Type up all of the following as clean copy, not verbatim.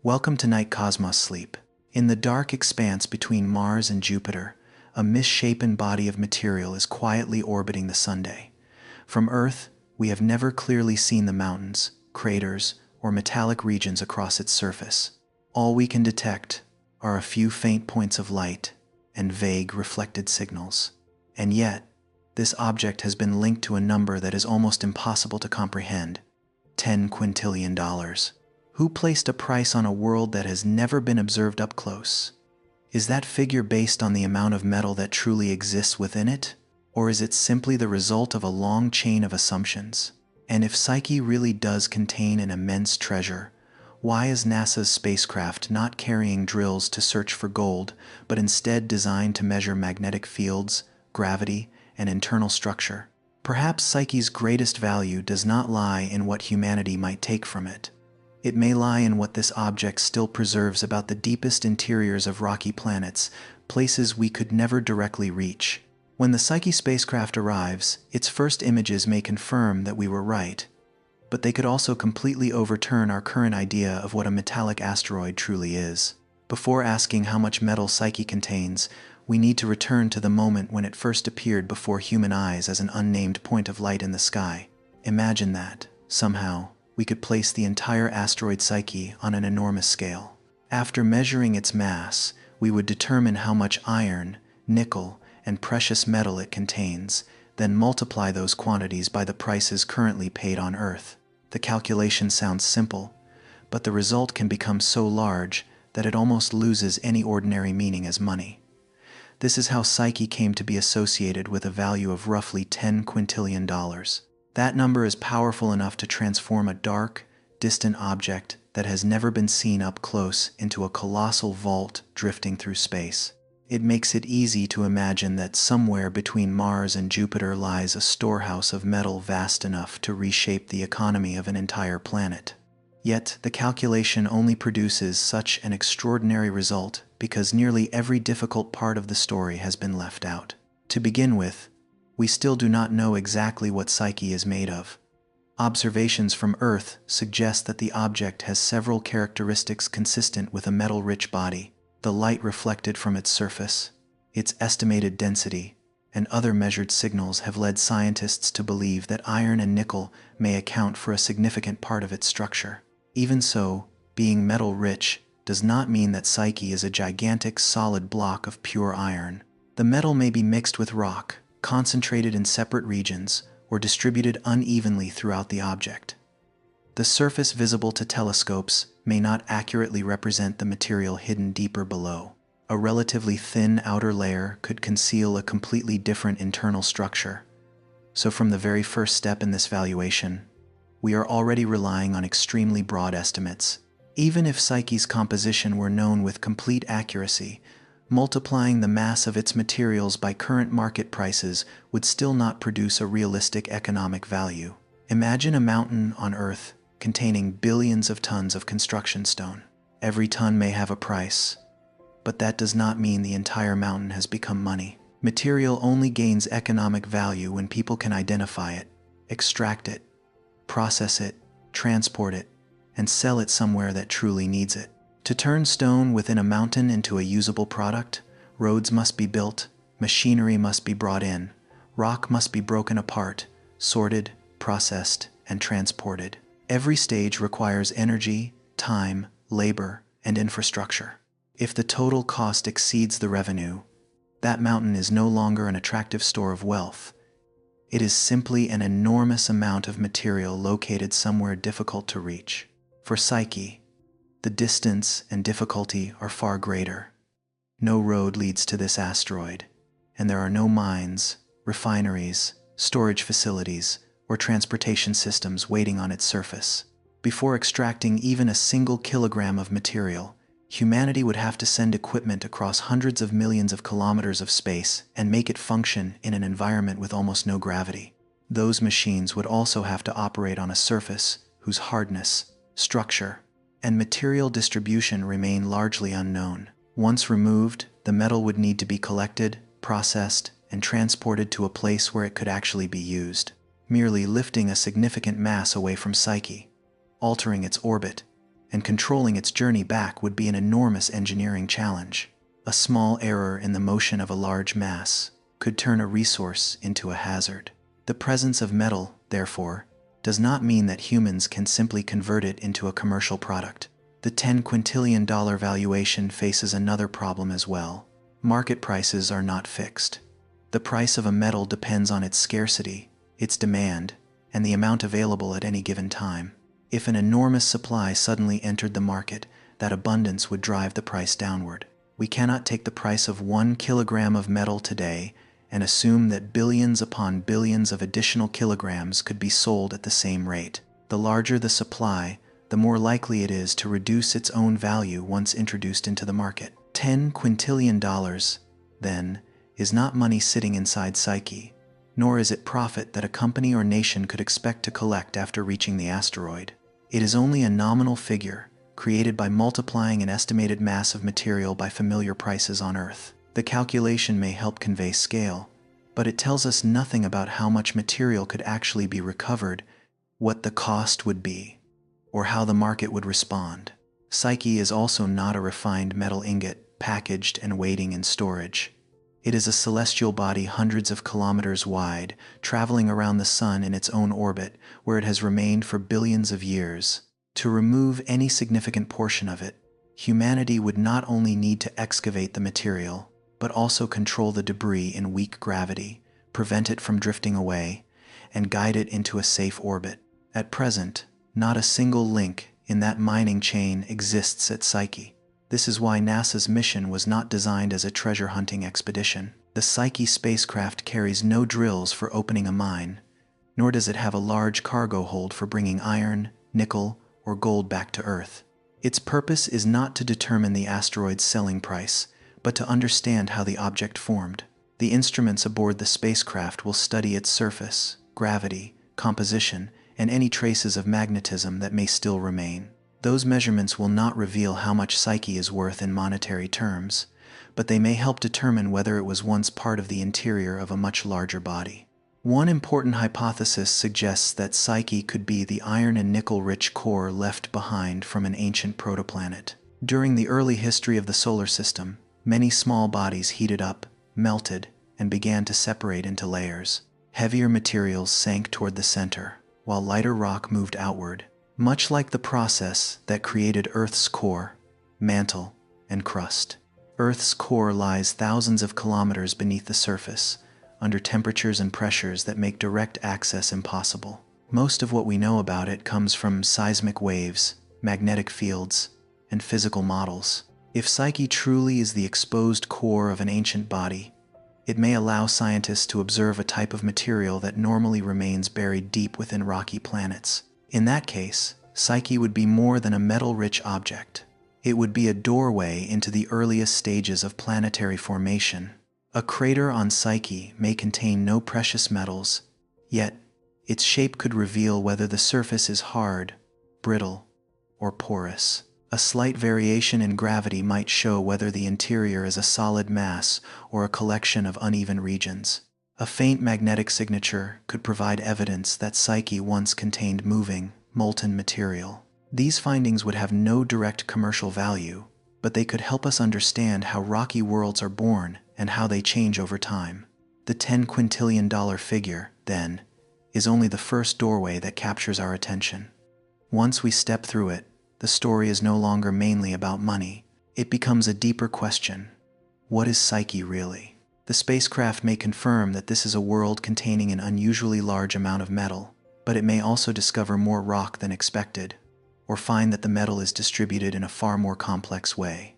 Welcome to night cosmos sleep. In the dark expanse between Mars and Jupiter, a misshapen body of material is quietly orbiting the Sunday. From Earth, we have never clearly seen the mountains, craters, or metallic regions across its surface. All we can detect are a few faint points of light and vague reflected signals. And yet, this object has been linked to a number that is almost impossible to comprehend: $10 quintillion. Who placed a price on a world that has never been observed up close? Is that figure based on the amount of metal that truly exists within it? Or is it simply the result of a long chain of assumptions? And if Psyche really does contain an immense treasure, why is NASA's spacecraft not carrying drills to search for gold, but instead designed to measure magnetic fields, gravity, and internal structure? Perhaps Psyche's greatest value does not lie in what humanity might take from it. It may lie in what this object still preserves about the deepest interiors of rocky planets, places we could never directly reach. When the Psyche spacecraft arrives, its first images may confirm that we were right, but they could also completely overturn our current idea of what a metallic asteroid truly is. Before asking how much metal Psyche contains, we need to return to the moment when it first appeared before human eyes as an unnamed point of light in the sky. Imagine that, somehow, we could place the entire asteroid Psyche on an enormous scale. After measuring its mass, we would determine how much iron, nickel, and precious metal it contains, then multiply those quantities by the prices currently paid on Earth. The calculation sounds simple, but the result can become so large that it almost loses any ordinary meaning as money. This is how Psyche came to be associated with a value of roughly $10 quintillion. That number is powerful enough to transform a dark, distant object that has never been seen up close into a colossal vault drifting through space. It makes it easy to imagine that somewhere between Mars and Jupiter lies a storehouse of metal vast enough to reshape the economy of an entire planet. Yet, the calculation only produces such an extraordinary result because nearly every difficult part of the story has been left out. To begin with, we still do not know exactly what Psyche is made of. Observations from Earth suggest that the object has several characteristics consistent with a metal-rich body. The light reflected from its surface, its estimated density, and other measured signals have led scientists to believe that iron and nickel may account for a significant part of its structure. Even so, being metal-rich does not mean that Psyche is a gigantic solid block of pure iron. The metal may be mixed with rock, concentrated in separate regions, or distributed unevenly throughout the object. The surface visible to telescopes may not accurately represent the material hidden deeper below. A relatively thin outer layer could conceal a completely different internal structure. So from the very first step in this valuation, we are already relying on extremely broad estimates. Even if Psyche's composition were known with complete accuracy, multiplying the mass of its materials by current market prices would still not produce a realistic economic value. Imagine a mountain on Earth containing billions of tons of construction stone. Every ton may have a price, but that does not mean the entire mountain has become money. Material only gains economic value when people can identify it, extract it, process it, transport it, and sell it somewhere that truly needs it. To turn stone within a mountain into a usable product, roads must be built, machinery must be brought in, rock must be broken apart, sorted, processed, and transported. Every stage requires energy, time, labor, and infrastructure. If the total cost exceeds the revenue, that mountain is no longer an attractive store of wealth. It is simply an enormous amount of material located somewhere difficult to reach. For Psyche, the distance and difficulty are far greater. No road leads to this asteroid, and there are no mines, refineries, storage facilities, or transportation systems waiting on its surface. Before extracting even a single kilogram of material, humanity would have to send equipment across hundreds of millions of kilometers of space and make it function in an environment with almost no gravity. Those machines would also have to operate on a surface whose hardness, structure, and material distribution remain largely unknown. Once removed, the metal would need to be collected, processed, and transported to a place where it could actually be used. Merely lifting a significant mass away from Psyche, altering its orbit, and controlling its journey back would be an enormous engineering challenge. A small error in the motion of a large mass could turn a resource into a hazard. The presence of metal, therefore, does not mean that humans can simply convert it into a commercial product. The $10 quintillion valuation faces another problem as well. Market prices are not fixed. The price of a metal depends on its scarcity, its demand, and the amount available at any given time. If an enormous supply suddenly entered the market, that abundance would drive the price downward. We cannot take the price of 1 kilogram of metal today and assume that billions upon billions of additional kilograms could be sold at the same rate. The larger the supply, the more likely it is to reduce its own value once introduced into the market. $10 quintillion, then, is not money sitting inside Psyche, nor is it profit that a company or nation could expect to collect after reaching the asteroid. It is only a nominal figure, created by multiplying an estimated mass of material by familiar prices on Earth. The calculation may help convey scale, but it tells us nothing about how much material could actually be recovered, what the cost would be, or how the market would respond. Psyche is also not a refined metal ingot, packaged and waiting in storage. It is a celestial body hundreds of kilometers wide, traveling around the sun in its own orbit, where it has remained for billions of years. To remove any significant portion of it, humanity would not only need to excavate the material, but also control the debris in weak gravity, prevent it from drifting away, and guide it into a safe orbit. At present, not a single link in that mining chain exists at Psyche. This is why NASA's mission was not designed as a treasure-hunting expedition. The Psyche spacecraft carries no drills for opening a mine, nor does it have a large cargo hold for bringing iron, nickel, or gold back to Earth. Its purpose is not to determine the asteroid's selling price, but to understand how the object formed. The instruments aboard the spacecraft will study its surface, gravity, composition, and any traces of magnetism that may still remain. Those measurements will not reveal how much Psyche is worth in monetary terms, but they may help determine whether it was once part of the interior of a much larger body. One important hypothesis suggests that Psyche could be the iron and nickel-rich core left behind from an ancient protoplanet. During the early history of the solar system, many small bodies heated up, melted, and began to separate into layers. Heavier materials sank toward the center, while lighter rock moved outward, much like the process that created Earth's core, mantle, and crust. Earth's core lies thousands of kilometers beneath the surface, under temperatures and pressures that make direct access impossible. Most of what we know about it comes from seismic waves, magnetic fields, and physical models. If Psyche truly is the exposed core of an ancient body, it may allow scientists to observe a type of material that normally remains buried deep within rocky planets. In that case, Psyche would be more than a metal-rich object. It would be a doorway into the earliest stages of planetary formation. A crater on Psyche may contain no precious metals, yet its shape could reveal whether the surface is hard, brittle, or porous. A slight variation in gravity might show whether the interior is a solid mass or a collection of uneven regions. A faint magnetic signature could provide evidence that Psyche once contained moving, molten material. These findings would have no direct commercial value, but they could help us understand how rocky worlds are born and how they change over time. The $10 quintillion figure, then, is only the first doorway that captures our attention. Once we step through it, the story is no longer mainly about money. It becomes a deeper question. What is Psyche really? The spacecraft may confirm that this is a world containing an unusually large amount of metal, but it may also discover more rock than expected, or find that the metal is distributed in a far more complex way.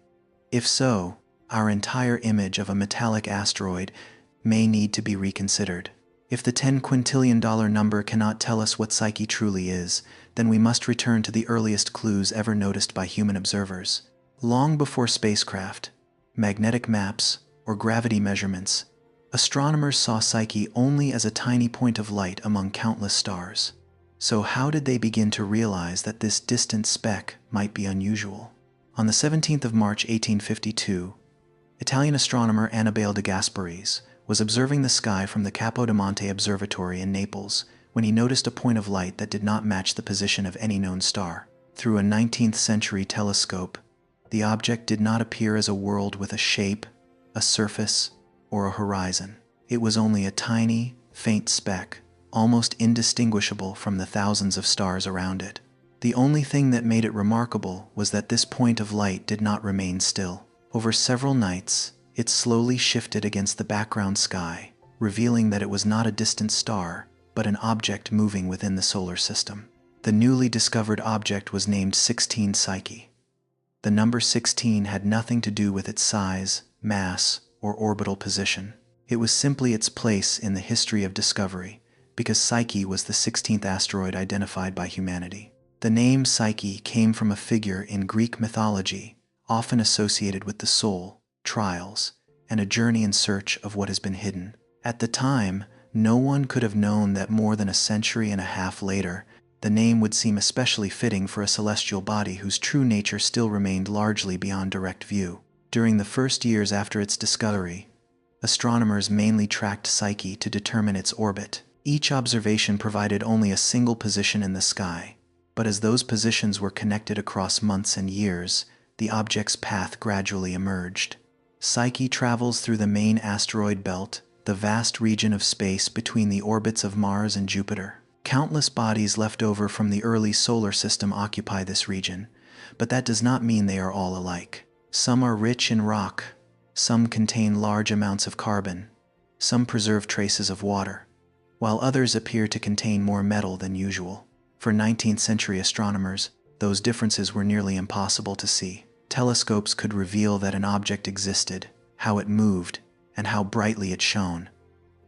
If so, our entire image of a metallic asteroid may need to be reconsidered. If the $10 quintillion number cannot tell us what Psyche truly is, then we must return to the earliest clues ever noticed by human observers. Long before spacecraft, magnetic maps, or gravity measurements, astronomers saw Psyche only as a tiny point of light among countless stars. So how did they begin to realize that this distant speck might be unusual? On the 17th of March 1852, Italian astronomer Annibale de Gasparis was observing the sky from the Capodimonte Observatory in Naples when he noticed a point of light that did not match the position of any known star. Through a 19th century telescope, the object did not appear as a world with a shape, a surface, or a horizon. It was only a tiny, faint speck, almost indistinguishable from the thousands of stars around it. The only thing that made it remarkable was that this point of light did not remain still. Over several nights, it slowly shifted against the background sky, revealing that it was not a distant star, but an object moving within the solar system. The newly discovered object was named 16 Psyche. The number 16 had nothing to do with its size, mass, or orbital position. It was simply its place in the history of discovery, because Psyche was the 16th asteroid identified by humanity. The name Psyche came from a figure in Greek mythology, often associated with the soul, trials, and a journey in search of what has been hidden. At the time, no one could have known that more than a century and a half later, the name would seem especially fitting for a celestial body whose true nature still remained largely beyond direct view. During the first years after its discovery, astronomers mainly tracked Psyche to determine its orbit. Each observation provided only a single position in the sky, but as those positions were connected across months and years, the object's path gradually emerged. Psyche travels through the main asteroid belt, the vast region of space between the orbits of Mars and Jupiter. Countless bodies left over from the early solar system occupy this region, but that does not mean they are all alike. Some are rich in rock, some contain large amounts of carbon, some preserve traces of water, while others appear to contain more metal than usual. For 19th century astronomers, those differences were nearly impossible to see. Telescopes could reveal that an object existed, how it moved, and how brightly it shone,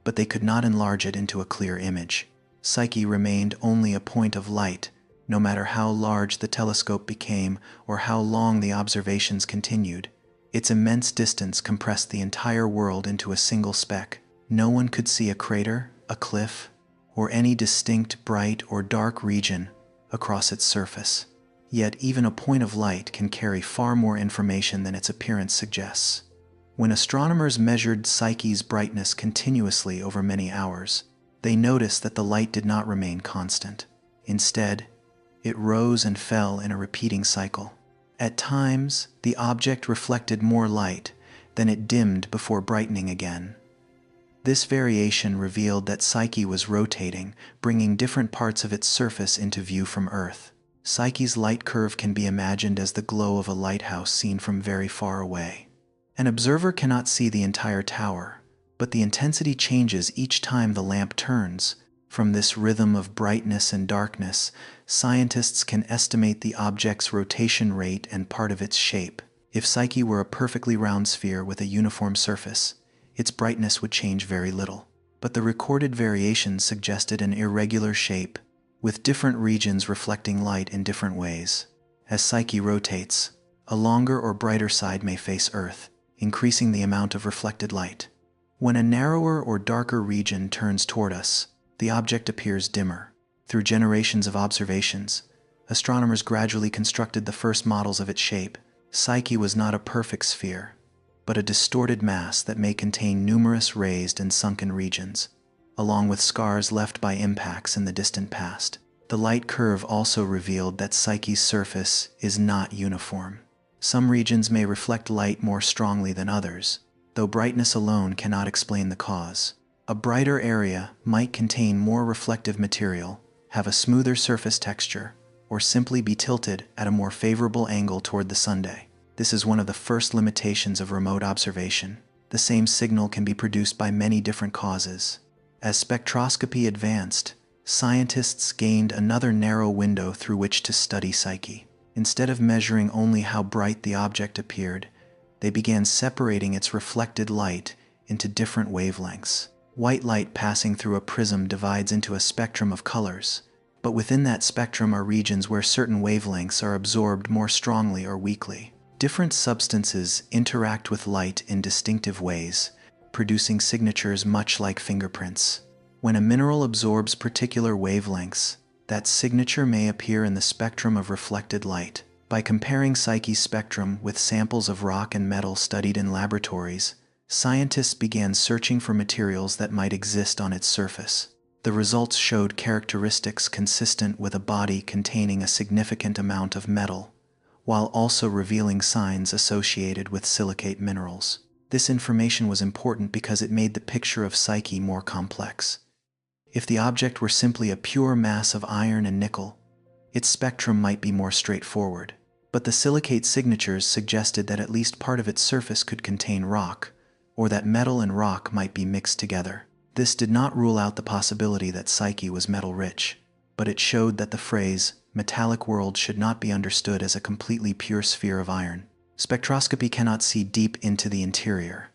but they could not enlarge it into a clear image. Psyche remained only a point of light, no matter how large the telescope became or how long the observations continued. Its immense distance compressed the entire world into a single speck. No one could see a crater, a cliff, or any distinct bright or dark region across its surface. Yet even a point of light can carry far more information than its appearance suggests. When astronomers measured Psyche's brightness continuously over many hours, they noticed that the light did not remain constant. Instead, it rose and fell in a repeating cycle. At times, the object reflected more light, then it dimmed before brightening again. This variation revealed that Psyche was rotating, bringing different parts of its surface into view from Earth. Psyche's light curve can be imagined as the glow of a lighthouse seen from very far away. An observer cannot see the entire tower, but the intensity changes each time the lamp turns. From this rhythm of brightness and darkness, scientists can estimate the object's rotation rate and part of its shape. If Psyche were a perfectly round sphere with a uniform surface, its brightness would change very little. But the recorded variations suggested an irregular shape, with different regions reflecting light in different ways. As Psyche rotates, a longer or brighter side may face Earth, increasing the amount of reflected light. When a narrower or darker region turns toward us, the object appears dimmer. Through generations of observations, astronomers gradually constructed the first models of its shape. Psyche was not a perfect sphere, but a distorted mass that may contain numerous raised and sunken regions, along with scars left by impacts in the distant past. The light curve also revealed that Psyche's surface is not uniform. Some regions may reflect light more strongly than others, though brightness alone cannot explain the cause. A brighter area might contain more reflective material, have a smoother surface texture, or simply be tilted at a more favorable angle toward the sunday. This is one of the first limitations of remote observation. The same signal can be produced by many different causes. As spectroscopy advanced, scientists gained another narrow window through which to study Psyche. Instead of measuring only how bright the object appeared, they began separating its reflected light into different wavelengths. White light passing through a prism divides into a spectrum of colors, but within that spectrum are regions where certain wavelengths are absorbed more strongly or weakly. Different substances interact with light in distinctive ways, producing signatures much like fingerprints. When a mineral absorbs particular wavelengths, that signature may appear in the spectrum of reflected light. By comparing Psyche's spectrum with samples of rock and metal studied in laboratories, scientists began searching for materials that might exist on its surface. The results showed characteristics consistent with a body containing a significant amount of metal, while also revealing signs associated with silicate minerals. This information was important because it made the picture of Psyche more complex. If the object were simply a pure mass of iron and nickel, its spectrum might be more straightforward. But the silicate signatures suggested that at least part of its surface could contain rock, or that metal and rock might be mixed together. This did not rule out the possibility that Psyche was metal-rich, but it showed that the phrase, metallic world, should not be understood as a completely pure sphere of iron. Spectroscopy cannot see deep into the interior.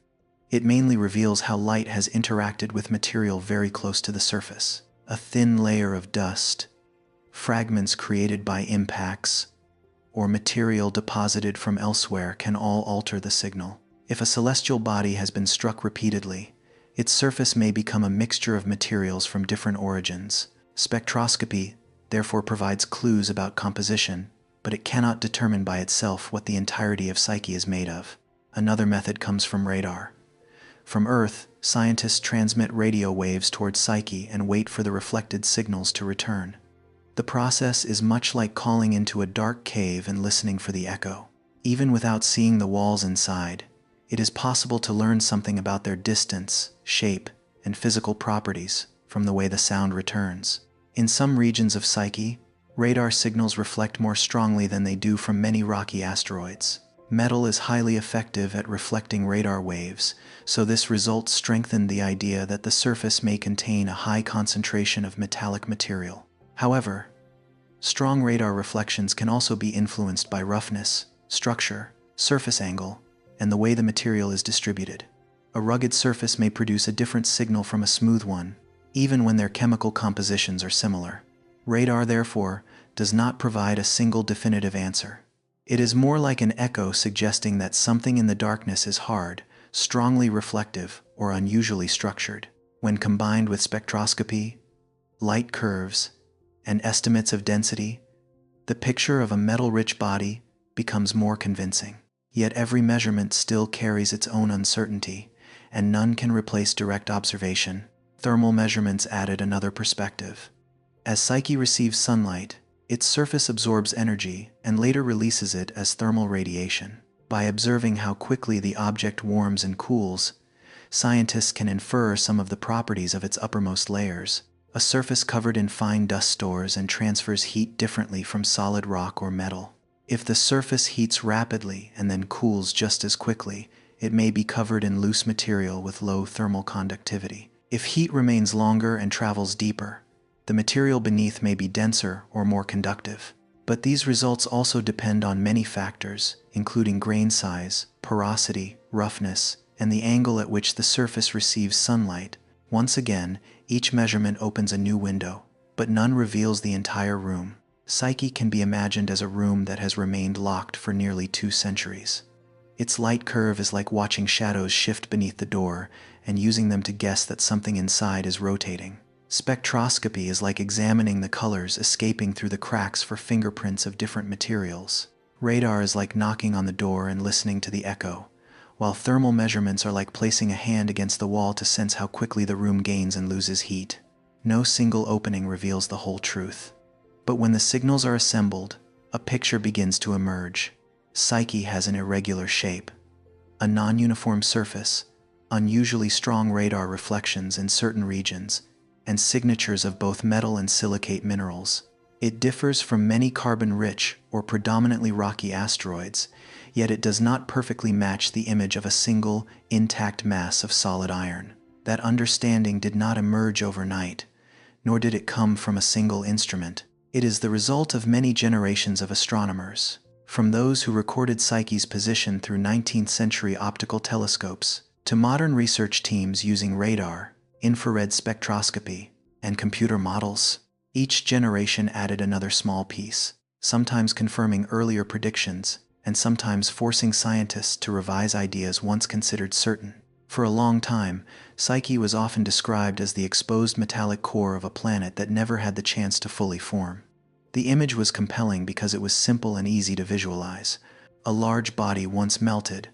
It mainly reveals how light has interacted with material very close to the surface. A thin layer of dust, fragments created by impacts, or material deposited from elsewhere can all alter the signal. If a celestial body has been struck repeatedly, its surface may become a mixture of materials from different origins. Spectroscopy therefore provides clues about composition, but it cannot determine by itself what the entirety of Psyche is made of. Another method comes from radar. From Earth, scientists transmit radio waves towards Psyche and wait for the reflected signals to return. The process is much like calling into a dark cave and listening for the echo. Even without seeing the walls inside, it is possible to learn something about their distance, shape, and physical properties from the way the sound returns. In some regions of Psyche, radar signals reflect more strongly than they do from many rocky asteroids. Metal is highly effective at reflecting radar waves, so this result strengthened the idea that the surface may contain a high concentration of metallic material. However, strong radar reflections can also be influenced by roughness, structure, surface angle, and the way the material is distributed. A rugged surface may produce a different signal from a smooth one, even when their chemical compositions are similar. Radar, therefore, does not provide a single definitive answer. It is more like an echo suggesting that something in the darkness is hard, strongly reflective, or unusually structured. When combined with spectroscopy, light curves, and estimates of density, the picture of a metal-rich body becomes more convincing. Yet every measurement still carries its own uncertainty, and none can replace direct observation. Thermal measurements added another perspective. As Psyche receives sunlight, its surface absorbs energy and later releases it as thermal radiation. By observing how quickly the object warms and cools, scientists can infer some of the properties of its uppermost layers. A surface covered in fine dust stores and transfers heat differently from solid rock or metal. If the surface heats rapidly and then cools just as quickly, it may be covered in loose material with low thermal conductivity. If heat remains longer and travels deeper, the material beneath may be denser or more conductive. But these results also depend on many factors, including grain size, porosity, roughness, and the angle at which the surface receives sunlight. Once again, each measurement opens a new window, but none reveals the entire room. Psyche can be imagined as a room that has remained locked for nearly 2 centuries. Its light curve is like watching shadows shift beneath the door and using them to guess that something inside is rotating. Spectroscopy is like examining the colors escaping through the cracks for fingerprints of different materials. Radar is like knocking on the door and listening to the echo, while thermal measurements are like placing a hand against the wall to sense how quickly the room gains and loses heat. No single opening reveals the whole truth. But when the signals are assembled, a picture begins to emerge. Psyche has an irregular shape, a non-uniform surface, unusually strong radar reflections in certain regions, and signatures of both metal and silicate minerals. It differs from many carbon-rich or predominantly rocky asteroids, yet it does not perfectly match the image of a single, intact mass of solid iron. That understanding did not emerge overnight, nor did it come from a single instrument. It is the result of many generations of astronomers, from those who recorded Psyche's position through 19th-century optical telescopes, to modern research teams using radar, infrared spectroscopy, and computer models. Each generation added another small piece, sometimes confirming earlier predictions, and sometimes forcing scientists to revise ideas once considered certain. For a long time, Psyche was often described as the exposed metallic core of a planet that never had the chance to fully form. The image was compelling because it was simple and easy to visualize. A large body once melted,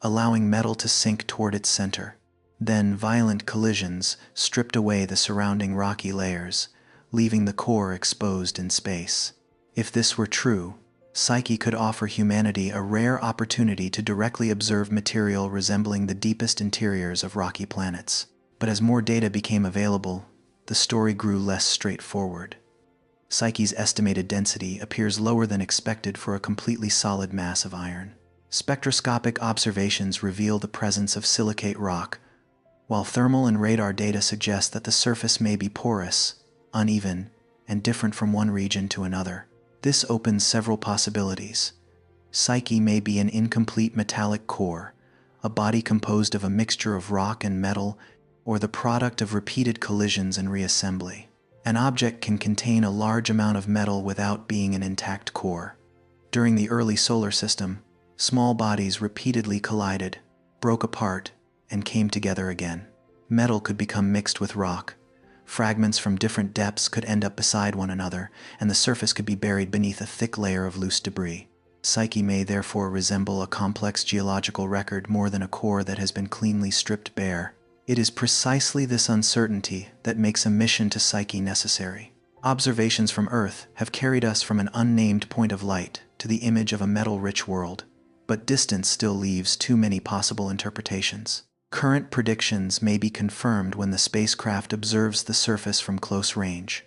allowing metal to sink toward its center. Then violent collisions stripped away the surrounding rocky layers, leaving the core exposed in space. If this were true, Psyche could offer humanity a rare opportunity to directly observe material resembling the deepest interiors of rocky planets. But as more data became available, the story grew less straightforward. Psyche's estimated density appears lower than expected for a completely solid mass of iron. Spectroscopic observations reveal the presence of silicate rock, while thermal and radar data suggest that the surface may be porous, uneven, and different from one region to another. This opens several possibilities. Psyche may be an incomplete metallic core, a body composed of a mixture of rock and metal, or the product of repeated collisions and reassembly. An object can contain a large amount of metal without being an intact core. During the early solar system, small bodies repeatedly collided, broke apart, and came together again. Metal could become mixed with rock. Fragments from different depths could end up beside one another, and the surface could be buried beneath a thick layer of loose debris. Psyche may therefore resemble a complex geological record more than a core that has been cleanly stripped bare. It is precisely this uncertainty that makes a mission to Psyche necessary. Observations from Earth have carried us from an unnamed point of light to the image of a metal-rich world, but distance still leaves too many possible interpretations. Current predictions may be confirmed when the spacecraft observes the surface from close range,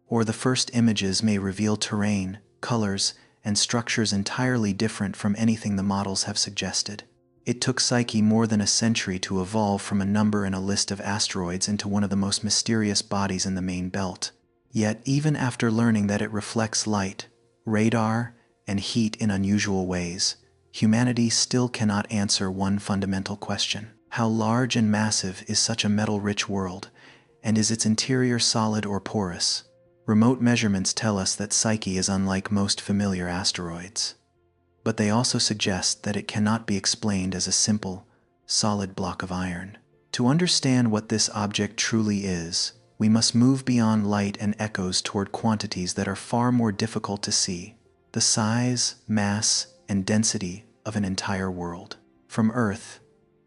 or the first images may reveal terrain, colors, and structures entirely different from anything the models have suggested. It took Psyche more than a century to evolve from a number in a list of asteroids into one of the most mysterious bodies in the main belt. Yet, even after learning that it reflects light, radar, and heat in unusual ways, humanity still cannot answer one fundamental question. How large and massive is such a metal-rich world, and is its interior solid or porous? Remote measurements tell us that Psyche is unlike most familiar asteroids. But they also suggest that it cannot be explained as a simple, solid block of iron. To understand what this object truly is, we must move beyond light and echoes toward quantities that are far more difficult to see: the size, mass, and density of an entire world. From Earth,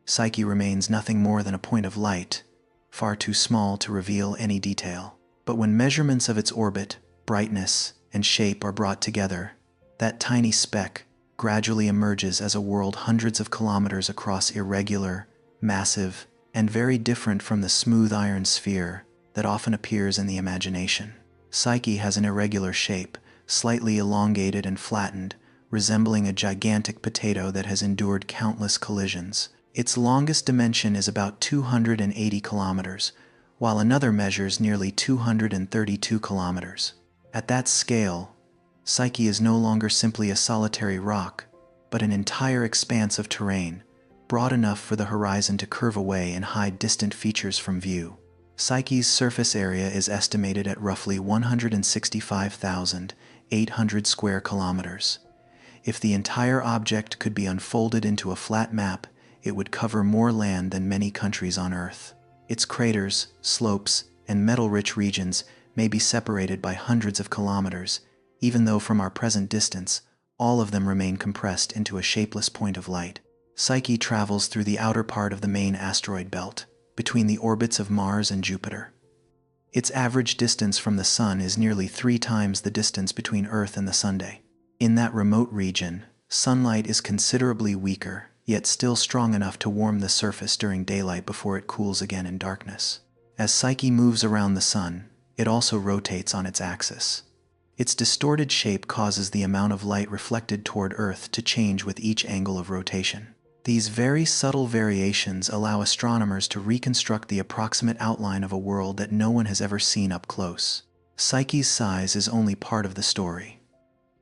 Psyche remains nothing more than a point of light, far too small to reveal any detail. But when measurements of its orbit, brightness, and shape are brought together, that tiny speck gradually emerges as a world hundreds of kilometers across, irregular, massive, and very different from the smooth iron sphere that often appears in the imagination. Psyche has an irregular shape, slightly elongated and flattened, resembling a gigantic potato that has endured countless collisions. Its longest dimension is about 280 kilometers, while another measures nearly 232 kilometers. At that scale, Psyche is no longer simply a solitary rock, but an entire expanse of terrain, broad enough for the horizon to curve away and hide distant features from view. Psyche's surface area is estimated at roughly 165,800 square kilometers. If the entire object could be unfolded into a flat map, it would cover more land than many countries on Earth. Its craters, slopes, and metal-rich regions may be separated by hundreds of kilometers, even though from our present distance, all of them remain compressed into a shapeless point of light. Psyche travels through the outer part of the main asteroid belt, between the orbits of Mars and Jupiter. Its average distance from the Sun is nearly 3 times the distance between Earth and the Sunday. In that remote region, sunlight is considerably weaker, yet still strong enough to warm the surface during daylight before it cools again in darkness. As Psyche moves around the Sun, it also rotates on its axis. Its distorted shape causes the amount of light reflected toward Earth to change with each angle of rotation. These very subtle variations allow astronomers to reconstruct the approximate outline of a world that no one has ever seen up close. Psyche's size is only part of the story.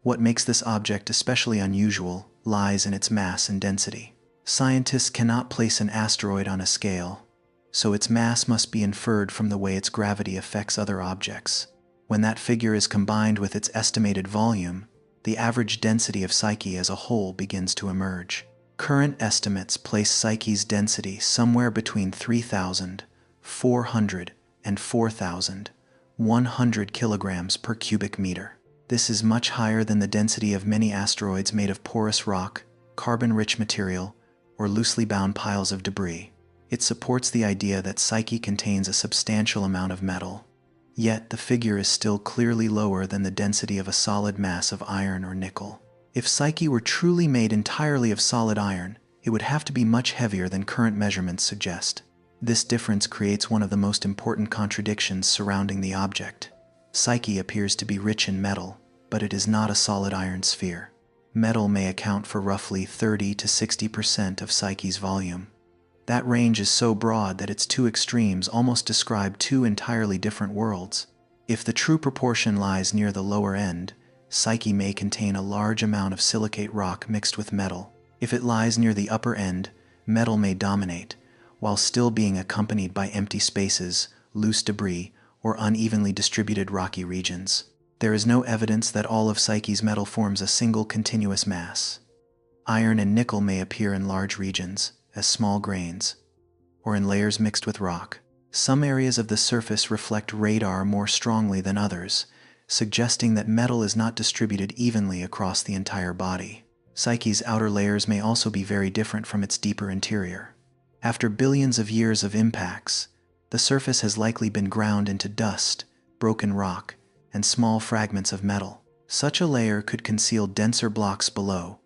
What makes this object especially unusual lies in its mass and density. Scientists cannot place an asteroid on a scale, so its mass must be inferred from the way its gravity affects other objects. When that figure is combined with its estimated volume, the average density of Psyche as a whole begins to emerge. Current estimates place Psyche's density somewhere between 3,400 and 4,100 kilograms per cubic meter. This is much higher than the density of many asteroids made of porous rock, carbon-rich material, or loosely bound piles of debris. It supports the idea that Psyche contains a substantial amount of metal. Yet, the figure is still clearly lower than the density of a solid mass of iron or nickel. If Psyche were truly made entirely of solid iron, it would have to be much heavier than current measurements suggest. This difference creates one of the most important contradictions surrounding the object. Psyche appears to be rich in metal, but it is not a solid iron sphere. Metal may account for roughly 30 to 60% of Psyche's volume. That range is so broad that its two extremes almost describe two entirely different worlds. If the true proportion lies near the lower end, Psyche may contain a large amount of silicate rock mixed with metal. If it lies near the upper end, metal may dominate, while still being accompanied by empty spaces, loose debris, or unevenly distributed rocky regions. There is no evidence that all of Psyche's metal forms a single continuous mass. Iron and nickel may appear in large regions, as small grains, or in layers mixed with rock. Some areas of the surface reflect radar more strongly than others, suggesting that metal is not distributed evenly across the entire body. Psyche's outer layers may also be very different from its deeper interior. After billions of years of impacts, the surface has likely been ground into dust, broken rock, and small fragments of metal. Such a layer could conceal denser blocks below,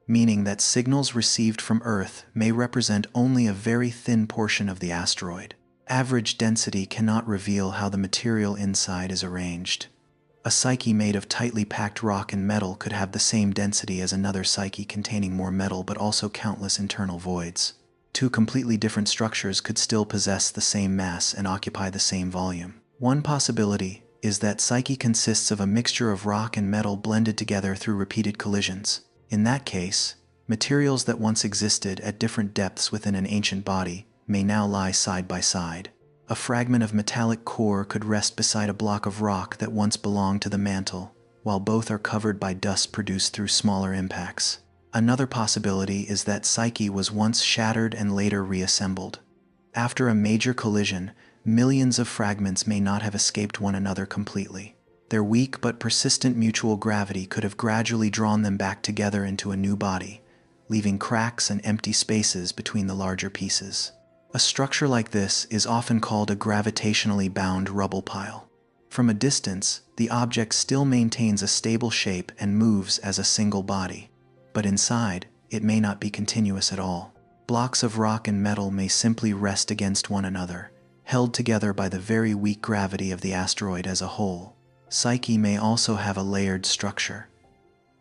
meaning that signals received from Earth may represent only a very thin portion of the asteroid. Average density cannot reveal how the material inside is arranged. A Psyche made of tightly packed rock and metal could have the same density as another Psyche containing more metal but also countless internal voids. Two completely different structures could still possess the same mass and occupy the same volume. One possibility is that Psyche consists of a mixture of rock and metal blended together through repeated collisions. In that case, materials that once existed at different depths within an ancient body may now lie side by side. A fragment of metallic core could rest beside a block of rock that once belonged to the mantle, while both are covered by dust produced through smaller impacts. Another possibility is that Psyche was once shattered and later reassembled. After a major collision, millions of fragments may not have escaped one another completely. Their weak but persistent mutual gravity could have gradually drawn them back together into a new body, leaving cracks and empty spaces between the larger pieces. A structure like this is often called a gravitationally bound rubble pile. From a distance, the object still maintains a stable shape and moves as a single body. But inside, it may not be continuous at all. Blocks of rock and metal may simply rest against one another, held together by the very weak gravity of the asteroid as a whole. Psyche may also have a layered structure.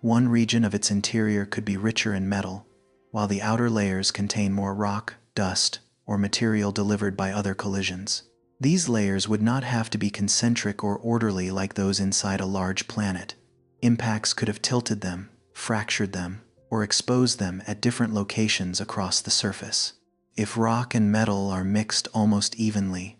One region of its interior could be richer in metal, while the outer layers contain more rock, dust, or material delivered by other collisions. These layers would not have to be concentric or orderly like those inside a large planet. Impacts could have tilted them, fractured them, or exposed them at different locations across the surface. If rock and metal are mixed almost evenly,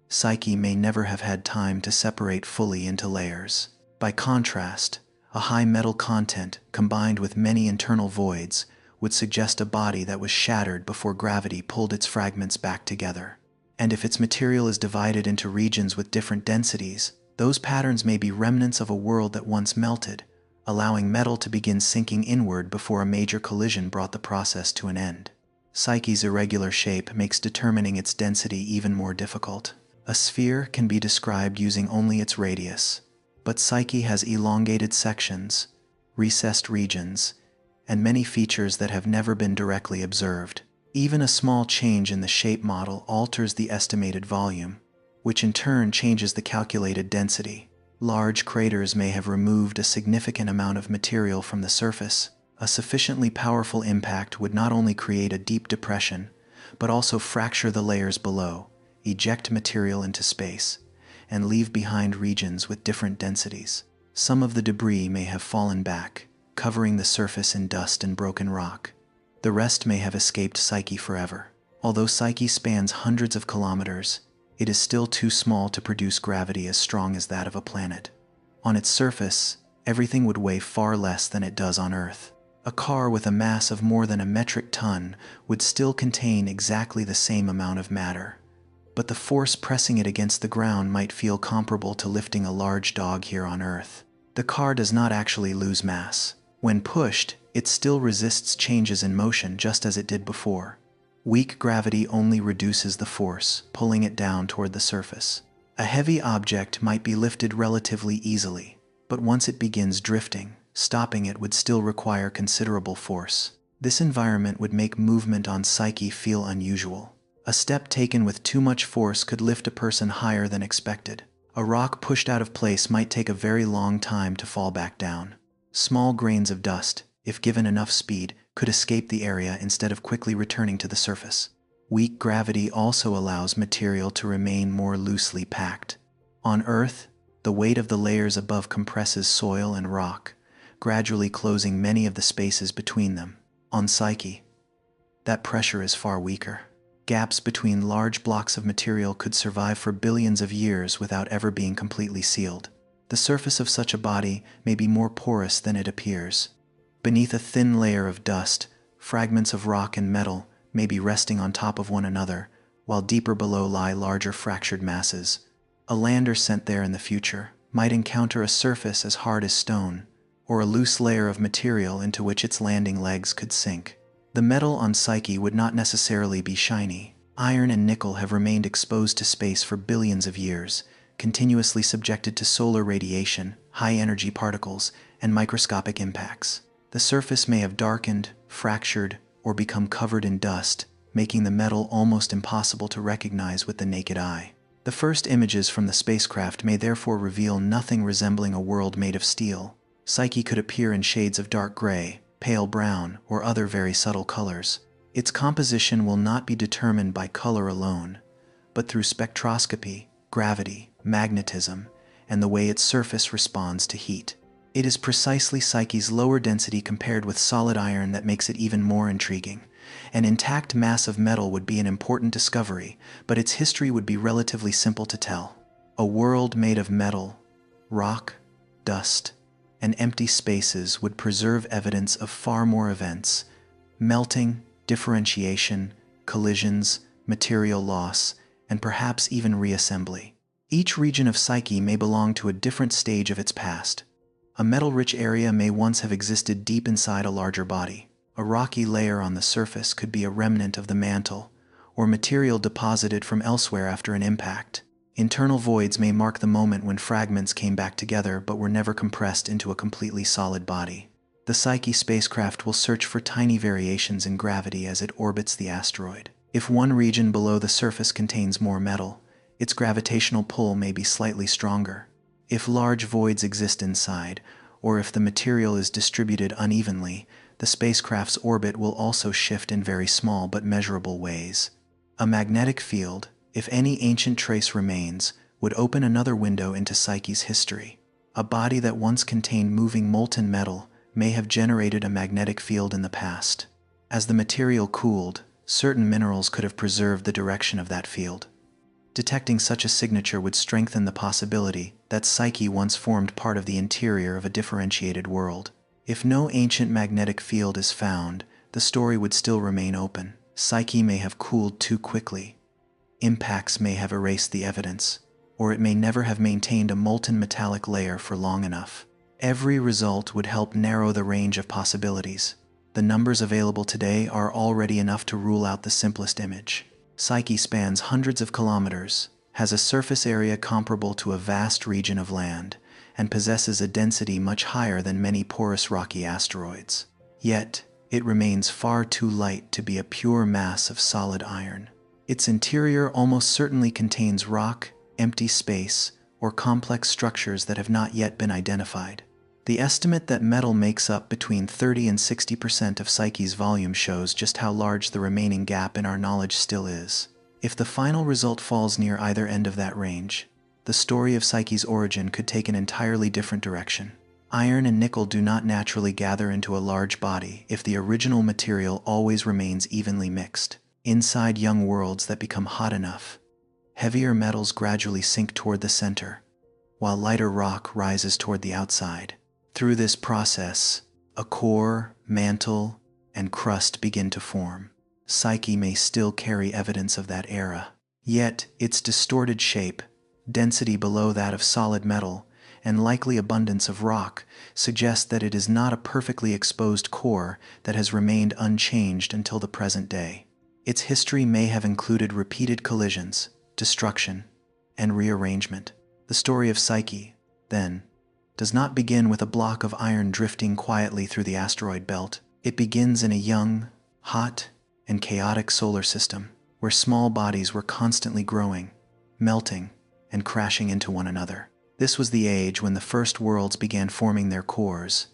Psyche may never have had time to separate fully into layers. By contrast, a high metal content combined with many internal voids would suggest a body that was shattered before gravity pulled its fragments back together. And if its material is divided into regions with different densities, those patterns may be remnants of a world that once melted, allowing metal to begin sinking inward before a major collision brought the process to an end. Psyche's irregular shape makes determining its density even more difficult. A sphere can be described using only its radius, but Psyche has elongated sections, recessed regions, and many features that have never been directly observed. Even a small change in the shape model alters the estimated volume, which in turn changes the calculated density. Large craters may have removed a significant amount of material from the surface. A sufficiently powerful impact would not only create a deep depression, but also fracture the layers below, eject material into space, and leave behind regions with different densities. Some of the debris may have fallen back, covering the surface in dust and broken rock. The rest may have escaped Psyche forever. Although Psyche spans hundreds of kilometers, it is still too small to produce gravity as strong as that of a planet. On its surface, everything would weigh far less than it does on Earth. A car with a mass of more than a metric ton would still contain exactly the same amount of matter, but the force pressing it against the ground might feel comparable to lifting a large dog here on Earth. The car does not actually lose mass. When pushed, it still resists changes in motion just as it did before. Weak gravity only reduces the force, pulling it down toward the surface. A heavy object might be lifted relatively easily, but once it begins drifting, stopping it would still require considerable force. This environment would make movement on Psyche feel unusual. A step taken with too much force could lift a person higher than expected. A rock pushed out of place might take a very long time to fall back down. Small grains of dust, if given enough speed, could escape the area instead of quickly returning to the surface. Weak gravity also allows material to remain more loosely packed. On Earth, the weight of the layers above compresses soil and rock, gradually closing many of the spaces between them. On Psyche, that pressure is far weaker. Gaps between large blocks of material could survive for billions of years without ever being completely sealed. The surface of such a body may be more porous than it appears. Beneath a thin layer of dust, fragments of rock and metal may be resting on top of one another, while deeper below lie larger fractured masses. A lander sent there in the future might encounter a surface as hard as stone, or a loose layer of material into which its landing legs could sink. The metal on Psyche would not necessarily be shiny. Iron and nickel have remained exposed to space for billions of years, continuously subjected to solar radiation, high-energy particles, and microscopic impacts. The surface may have darkened, fractured, or become covered in dust, making the metal almost impossible to recognize with the naked eye. The first images from the spacecraft may therefore reveal nothing resembling a world made of steel. Psyche could appear in shades of dark gray, pale brown, or other very subtle colors. Its composition will not be determined by color alone, but through spectroscopy, gravity, magnetism, and the way its surface responds to heat. It is precisely Psyche's lower density compared with solid iron that makes it even more intriguing. An intact mass of metal would be an important discovery, but its history would be relatively simple to tell. A world made of metal, rock, dust, and empty spaces would preserve evidence of far more events: melting, differentiation, collisions, material loss, and perhaps even reassembly. Each region of Psyche may belong to a different stage of its past. A metal-rich area may once have existed deep inside a larger body. A rocky layer on the surface could be a remnant of the mantle, or material deposited from elsewhere after an impact. Internal voids may mark the moment when fragments came back together but were never compressed into a completely solid body. The Psyche spacecraft will search for tiny variations in gravity as it orbits the asteroid. If one region below the surface contains more metal, its gravitational pull may be slightly stronger. If large voids exist inside, or if the material is distributed unevenly, the spacecraft's orbit will also shift in very small but measurable ways. A magnetic field, if any ancient trace remains, would open another window into Psyche's history. A body that once contained moving molten metal may have generated a magnetic field in the past. As the material cooled, certain minerals could have preserved the direction of that field. Detecting such a signature would strengthen the possibility that Psyche once formed part of the interior of a differentiated world. If no ancient magnetic field is found, the story would still remain open. Psyche may have cooled too quickly. Impacts may have erased the evidence, or it may never have maintained a molten metallic layer for long enough. Every result would help narrow the range of possibilities. The numbers available today are already enough to rule out the simplest image. Psyche spans hundreds of kilometers, has a surface area comparable to a vast region of land, and possesses a density much higher than many porous rocky asteroids. Yet, it remains far too light to be a pure mass of solid iron. Its interior almost certainly contains rock, empty space, or complex structures that have not yet been identified. The estimate that metal makes up between 30 and 60% of Psyche's volume shows just how large the remaining gap in our knowledge still is. If the final result falls near either end of that range, the story of Psyche's origin could take an entirely different direction. Iron and nickel do not naturally gather into a large body if the original material always remains evenly mixed. Inside young worlds that become hot enough, heavier metals gradually sink toward the center, while lighter rock rises toward the outside. Through this process, a core, mantle, and crust begin to form. Psyche may still carry evidence of that era. Yet, its distorted shape, density below that of solid metal, and likely abundance of rock suggest that it is not a perfectly exposed core that has remained unchanged until the present day. Its history may have included repeated collisions, destruction, and rearrangement. The story of Psyche, then, does not begin with a block of iron drifting quietly through the asteroid belt. It begins in a young, hot, and chaotic solar system, where small bodies were constantly growing, melting, and crashing into one another. This was the age when the first worlds began forming their cores,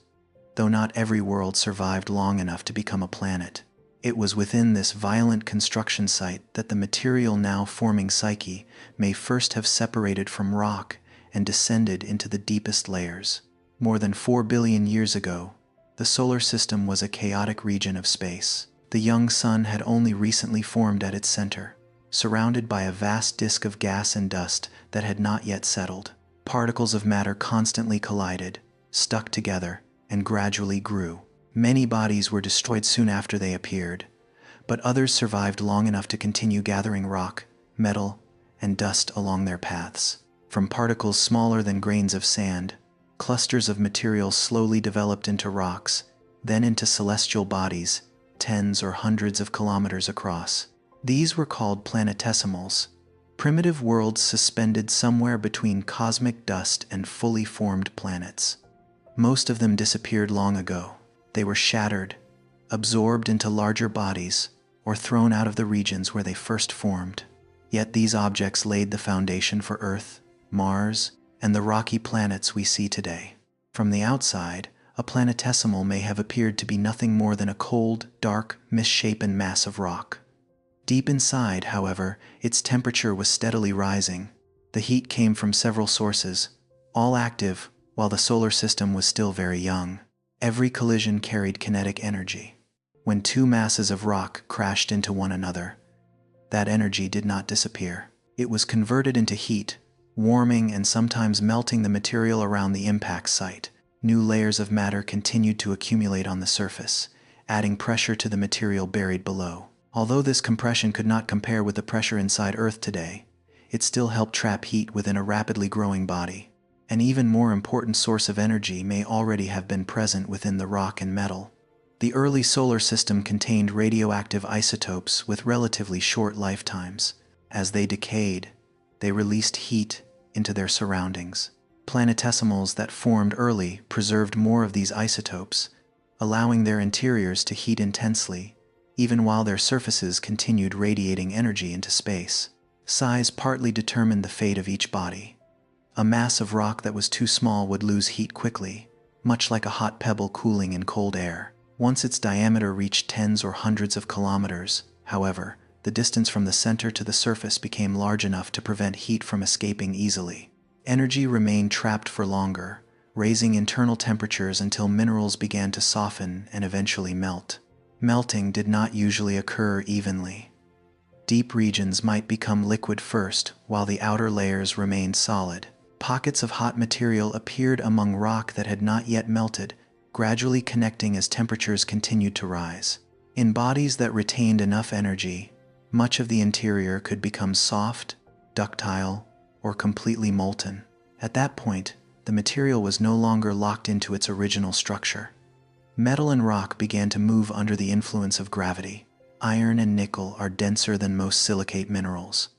though not every world survived long enough to become a planet. It was within this violent construction site that the material now forming Psyche may first have separated from rock and descended into the deepest layers. More than 4 billion years ago, the solar system was a chaotic region of space. The young sun had only recently formed at its center, surrounded by a vast disk of gas and dust that had not yet settled. Particles of matter constantly collided, stuck together, and gradually grew. Many bodies were destroyed soon after they appeared, but others survived long enough to continue gathering rock, metal, and dust along their paths. From particles smaller than grains of sand, clusters of material slowly developed into rocks, then into celestial bodies, tens or hundreds of kilometers across. These were called planetesimals, primitive worlds suspended somewhere between cosmic dust and fully formed planets. Most of them disappeared long ago. They were shattered, absorbed into larger bodies, or thrown out of the regions where they first formed. Yet these objects laid the foundation for Earth, Mars, and the rocky planets we see today. From the outside, a planetesimal may have appeared to be nothing more than a cold, dark, misshapen mass of rock. Deep inside, however, its temperature was steadily rising. The heat came from several sources, all active while the solar system was still very young. Every collision carried kinetic energy. When two masses of rock crashed into one another, that energy did not disappear. It was converted into heat, warming and sometimes melting the material around the impact site. New layers of matter continued to accumulate on the surface, adding pressure to the material buried below. Although this compression could not compare with the pressure inside Earth today, it still helped trap heat within a rapidly growing body. An even more important source of energy may already have been present within the rock and metal. The early solar system contained radioactive isotopes with relatively short lifetimes. As they decayed, they released heat into their surroundings. Planetesimals that formed early preserved more of these isotopes, allowing their interiors to heat intensely, even while their surfaces continued radiating energy into space. Size partly determined the fate of each body. A mass of rock that was too small would lose heat quickly, much like a hot pebble cooling in cold air. Once its diameter reached tens or hundreds of kilometers, however, the distance from the center to the surface became large enough to prevent heat from escaping easily. Energy remained trapped for longer, raising internal temperatures until minerals began to soften and eventually melt. Melting did not usually occur evenly. Deep regions might become liquid first, while the outer layers remained solid. Pockets of hot material appeared among rock that had not yet melted, gradually connecting as temperatures continued to rise. In bodies that retained enough energy, much of the interior could become soft, ductile, or completely molten. At that point, the material was no longer locked into its original structure. Metal and rock began to move under the influence of gravity. Iron and nickel are denser than most silicate minerals.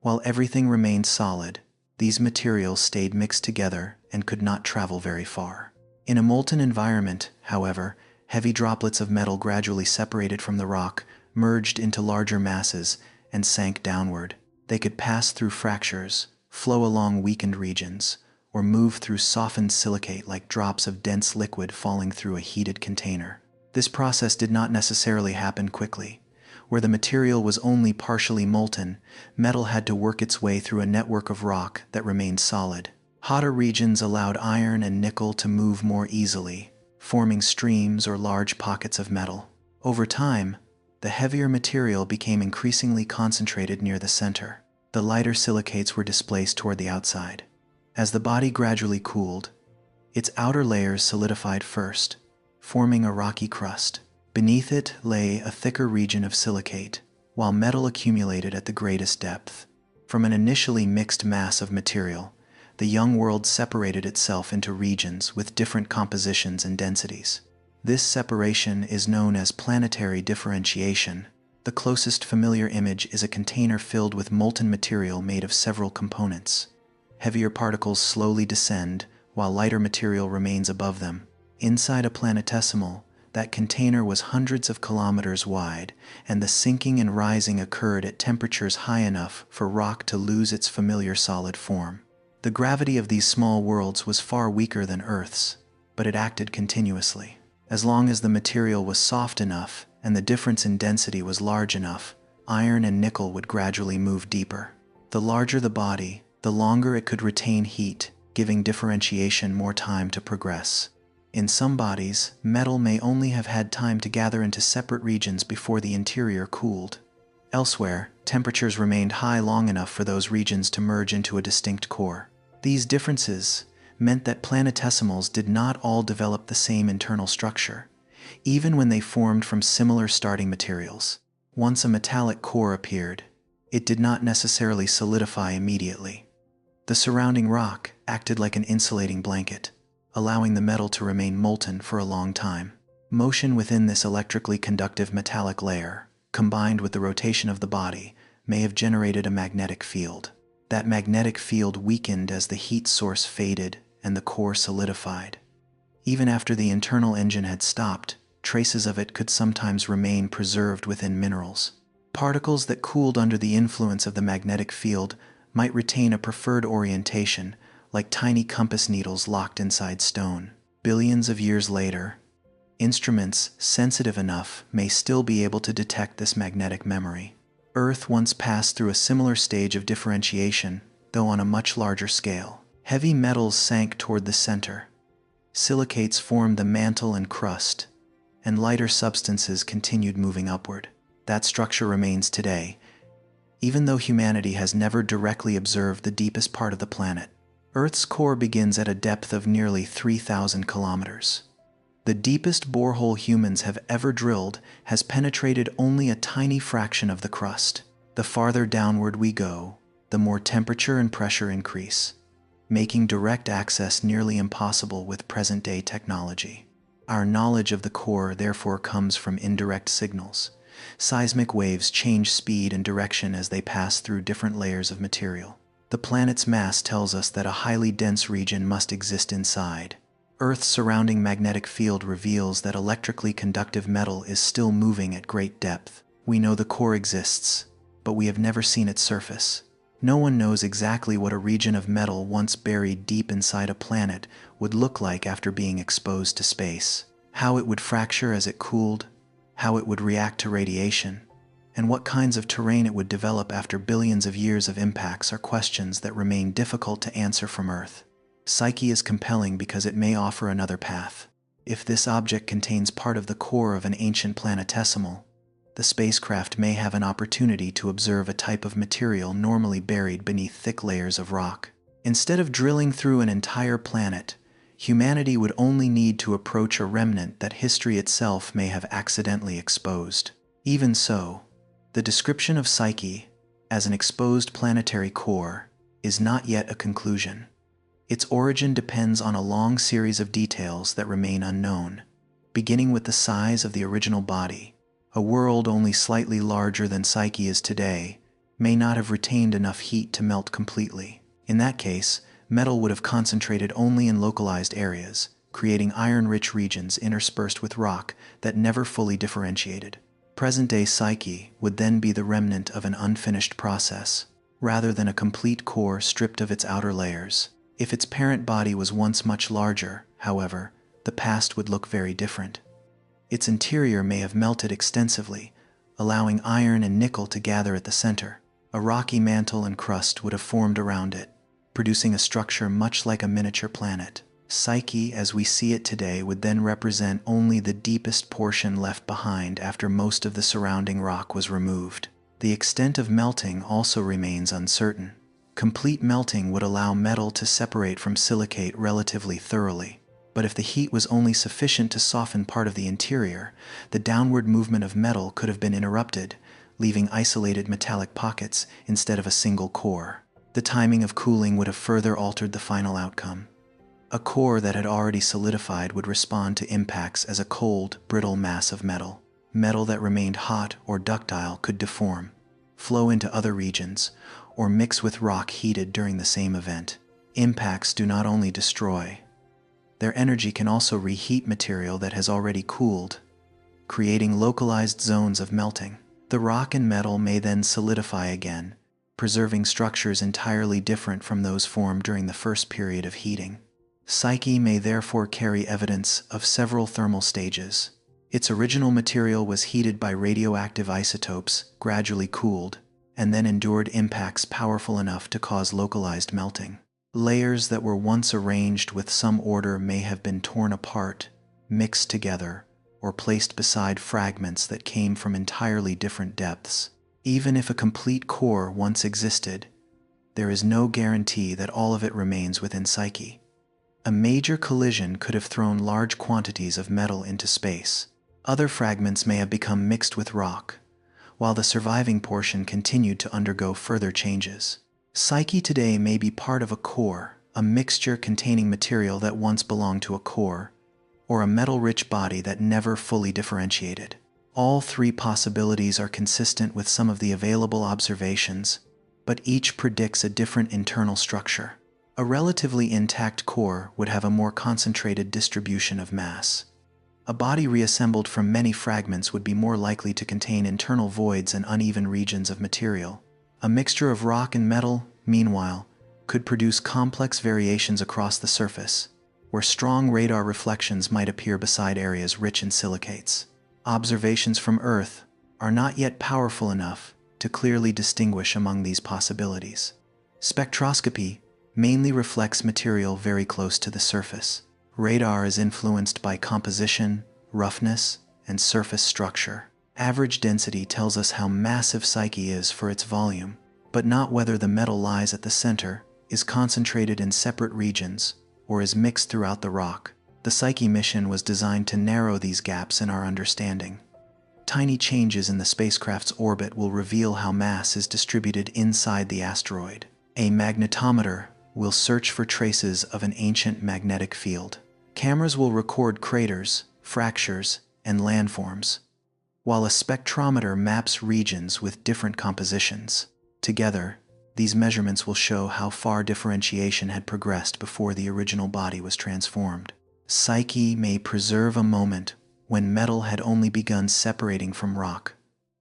While everything remained solid, these materials stayed mixed together and could not travel very far. In a molten environment, however, heavy droplets of metal gradually separated from the rock, merged into larger masses, and sank downward. They could pass through fractures, flow along weakened regions, or move through softened silicate like drops of dense liquid falling through a heated container. This process did not necessarily happen quickly. Where the material was only partially molten, metal had to work its way through a network of rock that remained solid. Hotter regions allowed iron and nickel to move more easily, forming streams or large pockets of metal. Over time, the heavier material became increasingly concentrated near the center. The lighter silicates were displaced toward the outside. As the body gradually cooled, its outer layers solidified first, forming a rocky crust. Beneath it lay a thicker region of silicate, while metal accumulated at the greatest depth. From an initially mixed mass of material, the young world separated itself into regions with different compositions and densities. This separation is known as planetary differentiation. The closest familiar image is a container filled with molten material made of several components. Heavier particles slowly descend, while lighter material remains above them. Inside a planetesimal, that container was hundreds of kilometers wide, and the sinking and rising occurred at temperatures high enough for rock to lose its familiar solid form. The gravity of these small worlds was far weaker than Earth's, but it acted continuously. As long as the material was soft enough and the difference in density was large enough, iron and nickel would gradually move deeper. The larger the body, the longer it could retain heat, giving differentiation more time to progress. In some bodies, metal may only have had time to gather into separate regions before the interior cooled. Elsewhere, temperatures remained high long enough for those regions to merge into a distinct core. These differences meant that planetesimals did not all develop the same internal structure, even when they formed from similar starting materials. Once a metallic core appeared, it did not necessarily solidify immediately. The surrounding rock acted like an insulating blanket, allowing the metal to remain molten for a long time. Motion within this electrically conductive metallic layer, combined with the rotation of the body, may have generated a magnetic field. That magnetic field weakened as the heat source faded and the core solidified. Even after the internal engine had stopped, traces of it could sometimes remain preserved within minerals. Particles that cooled under the influence of the magnetic field might retain a preferred orientation, like tiny compass needles locked inside stone. Billions of years later, instruments sensitive enough may still be able to detect this magnetic memory. Earth once passed through a similar stage of differentiation, though on a much larger scale. Heavy metals sank toward the center. Silicates formed the mantle and crust, and lighter substances continued moving upward. That structure remains today, even though humanity has never directly observed the deepest part of the planet. Earth's core begins at a depth of nearly 3,000 kilometers. The deepest borehole humans have ever drilled has penetrated only a tiny fraction of the crust. The farther downward we go, the more temperature and pressure increase, making direct access nearly impossible with present-day technology. Our knowledge of the core therefore comes from indirect signals. Seismic waves change speed and direction as they pass through different layers of material. The planet's mass tells us that a highly dense region must exist inside. Earth's surrounding magnetic field reveals that electrically conductive metal is still moving at great depth. We know the core exists, but we have never seen its surface. No one knows exactly what a region of metal once buried deep inside a planet would look like after being exposed to space. How it would fracture as it cooled, how it would react to radiation, and what kinds of terrain it would develop after billions of years of impacts are questions that remain difficult to answer from Earth. Psyche is compelling because it may offer another path. If this object contains part of the core of an ancient planetesimal, the spacecraft may have an opportunity to observe a type of material normally buried beneath thick layers of rock. Instead of drilling through an entire planet, humanity would only need to approach a remnant that history itself may have accidentally exposed. Even so, the description of Psyche as an exposed planetary core is not yet a conclusion. Its origin depends on a long series of details that remain unknown, beginning with the size of the original body. A world only slightly larger than Psyche is today may not have retained enough heat to melt completely. In that case, metal would have concentrated only in localized areas, creating iron-rich regions interspersed with rock that never fully differentiated. Present-day Psyche would then be the remnant of an unfinished process, rather than a complete core stripped of its outer layers. If its parent body was once much larger, however, the past would look very different. Its interior may have melted extensively, allowing iron and nickel to gather at the center. A rocky mantle and crust would have formed around it, producing a structure much like a miniature planet. Psyche, as we see it today, would then represent only the deepest portion left behind after most of the surrounding rock was removed. The extent of melting also remains uncertain. Complete melting would allow metal to separate from silicate relatively thoroughly. But if the heat was only sufficient to soften part of the interior, the downward movement of metal could have been interrupted, leaving isolated metallic pockets instead of a single core. The timing of cooling would have further altered the final outcome. A core that had already solidified would respond to impacts as a cold, brittle mass of metal. metal that remained hot or ductile could deform, flow into other regions, or mix with rock heated during the same event. Impacts do not only destroy, their energy can also reheat material that has already cooled, creating localized zones of melting. The rock and metal may then solidify again, preserving structures entirely different from those formed during the first period of heating. Psyche may therefore carry evidence of several thermal stages. Its original material was heated by radioactive isotopes, gradually cooled, and then endured impacts powerful enough to cause localized melting. Layers that were once arranged with some order may have been torn apart, mixed together, or placed beside fragments that came from entirely different depths. Even if a complete core once existed, there is no guarantee that all of it remains within Psyche. A major collision could have thrown large quantities of metal into space. Other fragments may have become mixed with rock, while the surviving portion continued to undergo further changes. Psyche today may be part of a core, a mixture containing material that once belonged to a core, or a metal-rich body that never fully differentiated. All three possibilities are consistent with some of the available observations, but each predicts a different internal structure. A relatively intact core would have a more concentrated distribution of mass. A body reassembled from many fragments would be more likely to contain internal voids and uneven regions of material. A mixture of rock and metal, meanwhile, could produce complex variations across the surface, where strong radar reflections might appear beside areas rich in silicates. Observations from Earth are not yet powerful enough to clearly distinguish among these possibilities. Spectroscopy mainly reflects material very close to the surface. Radar is influenced by composition, roughness, and surface structure. Average density tells us how massive Psyche is for its volume, but not whether the metal lies at the center, is concentrated in separate regions, or is mixed throughout the rock. The Psyche mission was designed to narrow these gaps in our understanding. Tiny changes in the spacecraft's orbit will reveal how mass is distributed inside the asteroid. A magnetometer will search for traces of an ancient magnetic field. Cameras will record craters, fractures, and landforms, while a spectrometer maps regions with different compositions. Together, these measurements will show how far differentiation had progressed before the original body was transformed. Psyche may preserve a moment when metal had only begun separating from rock,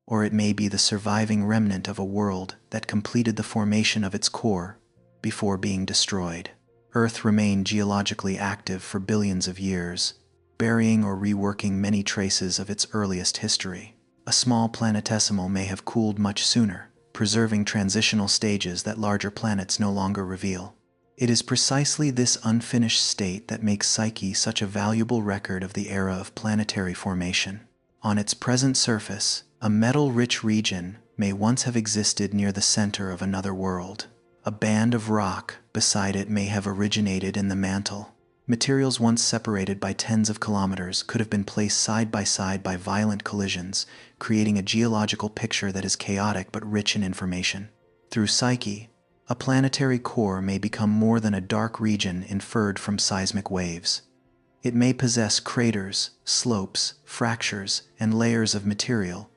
or it may be the surviving remnant of a world that completed the formation of its core before being destroyed. Earth remained geologically active for billions of years, burying or reworking many traces of its earliest history. A small planetesimal may have cooled much sooner, preserving transitional stages that larger planets no longer reveal. It is precisely this unfinished state that makes Psyche such a valuable record of the era of planetary formation. On its present surface, a metal-rich region may once have existed near the center of another world. A band of rock beside it may have originated in the mantle. Materials once separated by tens of kilometers could have been placed side by side by violent collisions, creating a geological picture that is chaotic but rich in information. Through Psyche, a planetary core may become more than a dark region inferred from seismic waves. It may possess craters, slopes, fractures, and layers of material,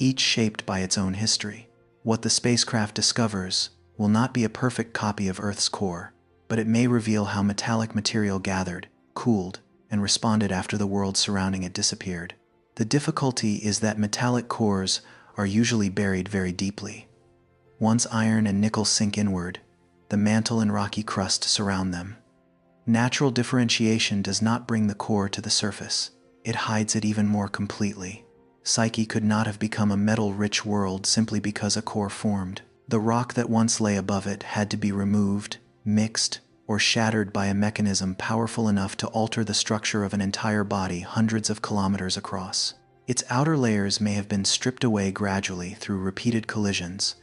each shaped by its own history. What the spacecraft discovers will not be a perfect copy of Earth's core, but it may reveal how metallic material gathered, cooled, and responded after the world surrounding it disappeared. The difficulty is that metallic cores are usually buried very deeply. Once iron and nickel sink inward, the mantle and rocky crust surround them. Natural differentiation does not bring the core to the surface. It hides it even more completely. Psyche could not have become a metal-rich world simply because a core formed. The rock that once lay above it had to be removed, mixed, or shattered by a mechanism powerful enough to alter the structure of an entire body hundreds of kilometers across. Its outer layers may have been stripped away gradually through repeated collisions,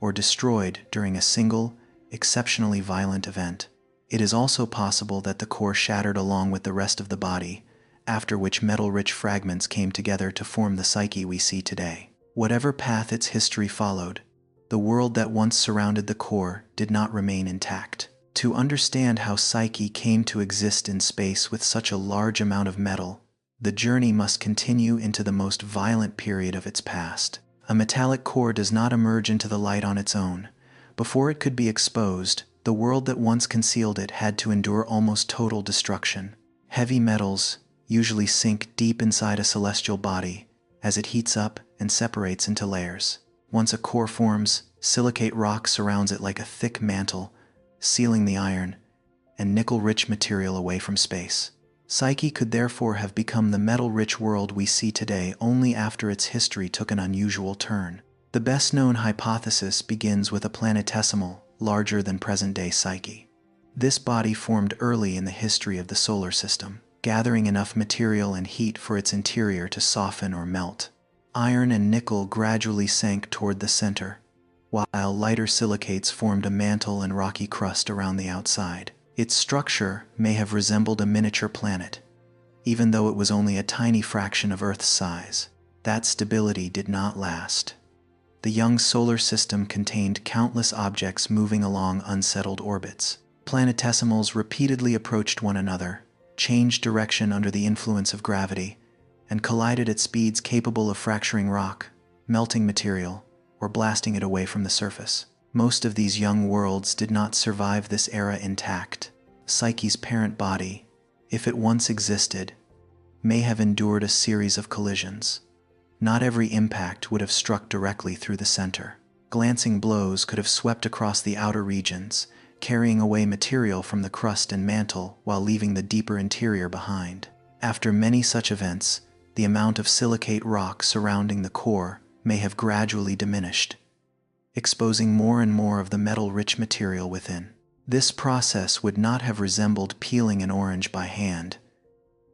or destroyed during a single, exceptionally violent event. It is also possible that the core shattered along with the rest of the body, after which metal-rich fragments came together to form the Psyche we see today. Whatever path its history followed, the world that once surrounded the core did not remain intact. To understand how Psyche came to exist in space with such a large amount of metal, the journey must continue into the most violent period of its past. A metallic core does not emerge into the light on its own. Before it could be exposed, the world that once concealed it had to endure almost total destruction. Heavy metals usually sink deep inside a celestial body as it heats up and separates into layers. Once a core forms, silicate rock surrounds it like a thick mantle, sealing the iron and nickel-rich material away from space. Psyche could therefore have become the metal-rich world we see today only after its history took an unusual turn. The best-known hypothesis begins with a planetesimal, larger than present-day Psyche. This body formed early in the history of the solar system, gathering enough material and heat for its interior to soften or melt. Iron and nickel gradually sank toward the center, while lighter silicates formed a mantle and rocky crust around the outside. Its structure may have resembled a miniature planet, even though it was only a tiny fraction of Earth's size. That stability did not last. The young solar system contained countless objects moving along unsettled orbits. Planetesimals repeatedly approached one another, changed direction under the influence of gravity, and collided at speeds capable of fracturing rock, melting material, or blasting it away from the surface. Most of these young worlds did not survive this era intact. Psyche's parent body, if it once existed, may have endured a series of collisions. Not every impact would have struck directly through the center. Glancing blows could have swept across the outer regions, carrying away material from the crust and mantle while leaving the deeper interior behind. After many such events, the amount of silicate rock surrounding the core may have gradually diminished, exposing more and more of the metal-rich material within. This process would not have resembled peeling an orange by hand.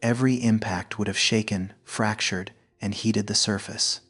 Every impact would have shaken, fractured, and heated the surface.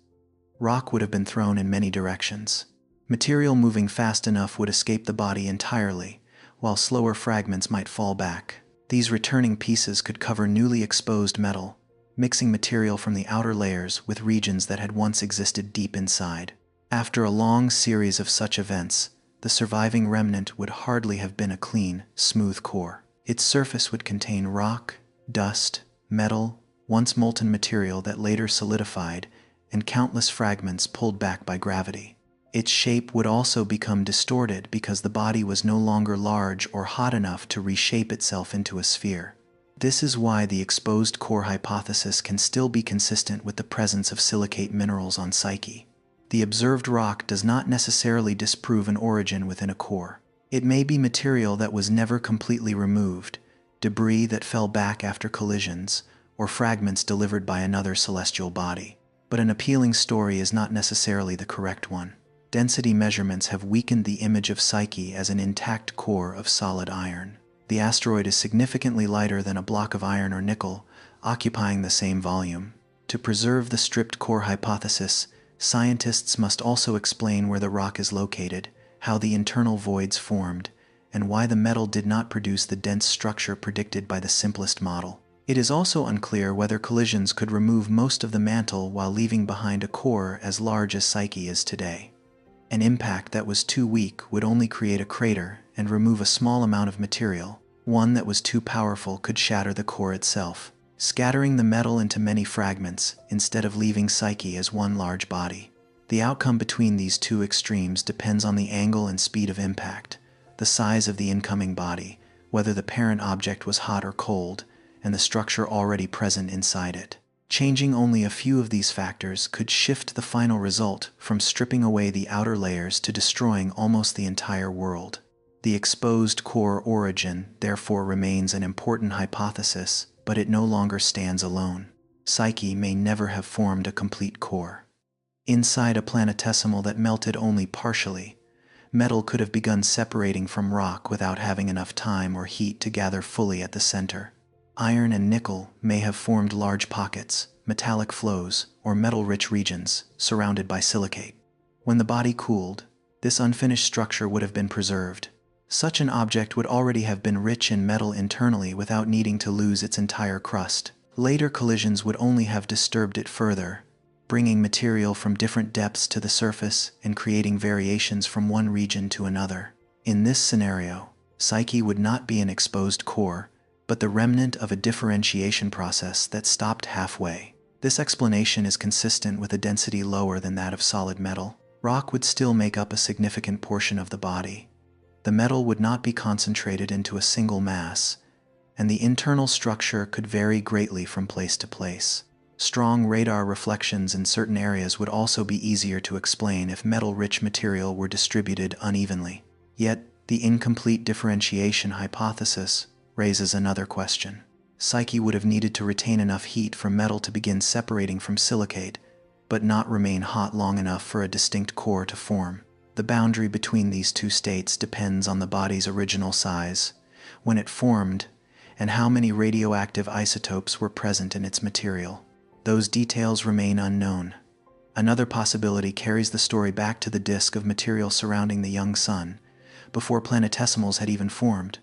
Rock would have been thrown in many directions. Material moving fast enough would escape the body entirely, while slower fragments might fall back. These returning pieces could cover newly exposed metal, mixing material from the outer layers with regions that had once existed deep inside. After a long series of such events, the surviving remnant would hardly have been a clean, smooth core. Its surface would contain rock, dust, metal, once molten material that later solidified, and countless fragments pulled back by gravity. Its shape would also become distorted because the body was no longer large or hot enough to reshape itself into a sphere. This is why the exposed core hypothesis can still be consistent with the presence of silicate minerals on Psyche. The observed rock does not necessarily disprove an origin within a core. It may be material that was never completely removed, debris that fell back after collisions, or fragments delivered by another celestial body. But an appealing story is not necessarily the correct one. Density measurements have weakened the image of Psyche as an intact core of solid iron. The asteroid is significantly lighter than a block of iron or nickel, occupying the same volume. To preserve the stripped core hypothesis, scientists must also explain where the rock is located, how the internal voids formed, and why the metal did not produce the dense structure predicted by the simplest model. It is also unclear whether collisions could remove most of the mantle while leaving behind a core as large as Psyche is today. An impact that was too weak would only create a crater and remove a small amount of material. One that was too powerful could shatter the core itself, scattering the metal into many fragments instead of leaving Psyche as one large body. The outcome between these two extremes depends on the angle and speed of impact, the size of the incoming body, whether the parent object was hot or cold, and the structure already present inside it. Changing only a few of these factors could shift the final result from stripping away the outer layers to destroying almost the entire world. The exposed core origin therefore remains an important hypothesis, but it no longer stands alone. Psyche may never have formed a complete core. Inside a planetesimal that melted only partially, metal could have begun separating from rock without having enough time or heat to gather fully at the center. Iron and nickel may have formed large pockets, metallic flows, or metal-rich regions surrounded by silicate. When the body cooled, this unfinished structure would have been preserved. Such an object would already have been rich in metal internally without needing to lose its entire crust. Later collisions would only have disturbed it further, bringing material from different depths to the surface and creating variations from one region to another. In this scenario, Psyche would not be an exposed core, but the remnant of a differentiation process that stopped halfway. This explanation is consistent with a density lower than that of solid metal. Rock would still make up a significant portion of the body. The metal would not be concentrated into a single mass, and the internal structure could vary greatly from place to place. Strong radar reflections in certain areas would also be easier to explain if metal-rich material were distributed unevenly. Yet, the incomplete differentiation hypothesis raises another question. Psyche would have needed to retain enough heat for metal to begin separating from silicate, but not remain hot long enough for a distinct core to form. The boundary between these two states depends on the body's original size, when it formed, and how many radioactive isotopes were present in its material. Those details remain unknown. Another possibility carries the story back to the disk of material surrounding the young sun, before planetesimals had even formed.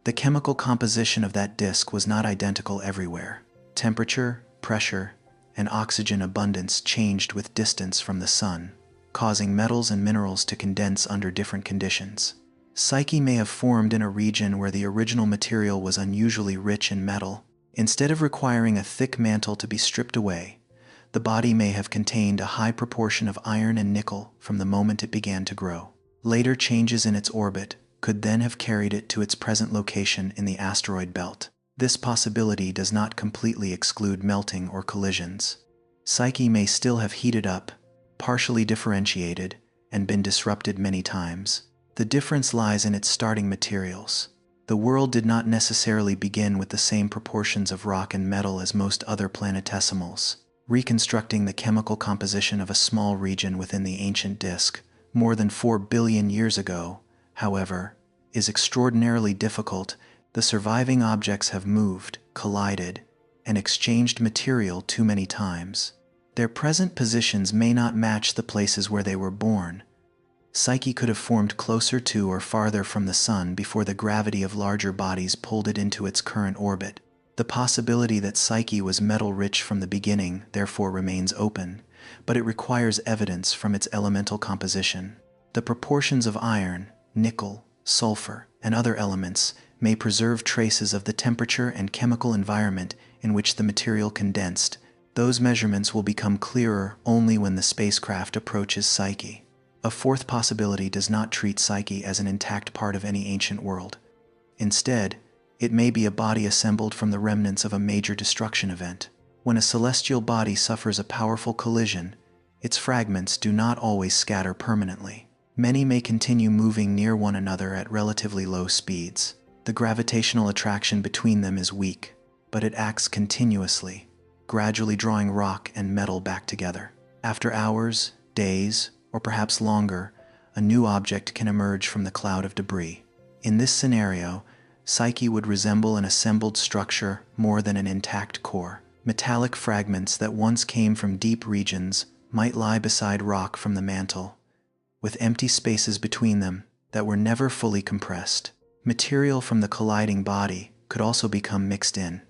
The chemical composition of that disk was not identical everywhere. Temperature, pressure, and oxygen abundance changed with distance from the sun, causing metals and minerals to condense under different conditions. Psyche may have formed in a region where the original material was unusually rich in metal. Instead of requiring a thick mantle to be stripped away, the body may have contained a high proportion of iron and nickel from the moment it began to grow. Later changes in its orbit could then have carried it to its present location in the asteroid belt. This possibility does not completely exclude melting or collisions. Psyche may still have heated up, partially differentiated, and been disrupted many times. The difference lies in its starting materials. The world did not necessarily begin with the same proportions of rock and metal as most other planetesimals. Reconstructing the chemical composition of a small region within the ancient disk, more than 4 billion years ago, however, is extraordinarily difficult. The surviving objects have moved, collided, and exchanged material too many times. Their present positions may not match the places where they were born. Psyche could have formed closer to or farther from the sun before the gravity of larger bodies pulled it into its current orbit. The possibility that Psyche was metal-rich from the beginning therefore remains open, but it requires evidence from its elemental composition. The proportions of iron, nickel, sulfur, and other elements may preserve traces of the temperature and chemical environment in which the material condensed. Those measurements will become clearer only when the spacecraft approaches Psyche. A fourth possibility does not treat Psyche as an intact part of any ancient world. Instead, it may be a body assembled from the remnants of a major destruction event. When a celestial body suffers a powerful collision, its fragments do not always scatter permanently. Many may continue moving near one another at relatively low speeds. The gravitational attraction between them is weak, but it acts continuously, gradually drawing rock and metal back together. After hours, days, or perhaps longer, a new object can emerge from the cloud of debris. In this scenario, Psyche would resemble an assembled structure more than an intact core. Metallic fragments that once came from deep regions might lie beside rock from the mantle, with empty spaces between them that were never fully compressed. Material from the colliding body could also become mixed in,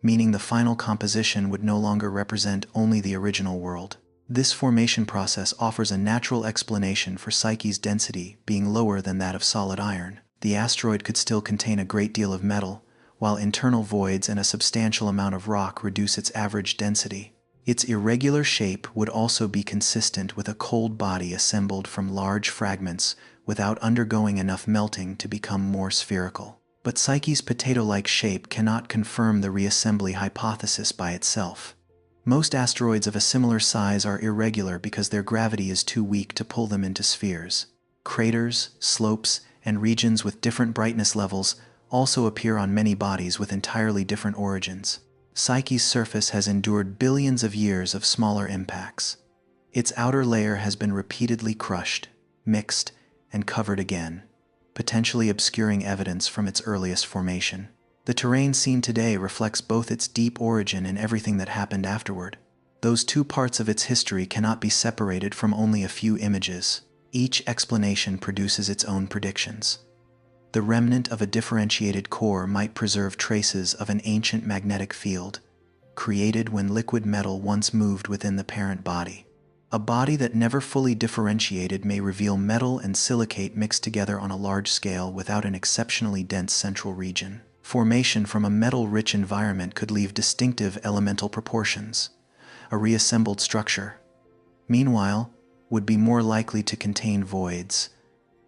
meaning the final composition would no longer represent only the original world. This formation process offers a natural explanation for Psyche's density being lower than that of solid iron. The asteroid could still contain a great deal of metal, while internal voids and a substantial amount of rock reduce its average density. Its irregular shape would also be consistent with a cold body assembled from large fragments without undergoing enough melting to become more spherical. But Psyche's potato-like shape cannot confirm the reassembly hypothesis by itself. Most asteroids of a similar size are irregular because their gravity is too weak to pull them into spheres. Craters, slopes, and regions with different brightness levels also appear on many bodies with entirely different origins. Psyche's surface has endured billions of years of smaller impacts. Its outer layer has been repeatedly crushed, mixed, and covered again, potentially obscuring evidence from its earliest formation. The terrain seen today reflects both its deep origin and everything that happened afterward. Those two parts of its history cannot be separated from only a few images. Each explanation produces its own predictions. The remnant of a differentiated core might preserve traces of an ancient magnetic field, created when liquid metal once moved within the parent body. A body that never fully differentiated may reveal metal and silicate mixed together on a large scale without an exceptionally dense central region. Formation from a metal-rich environment could leave distinctive elemental proportions, a reassembled structure. Meanwhile, would be more likely to contain voids,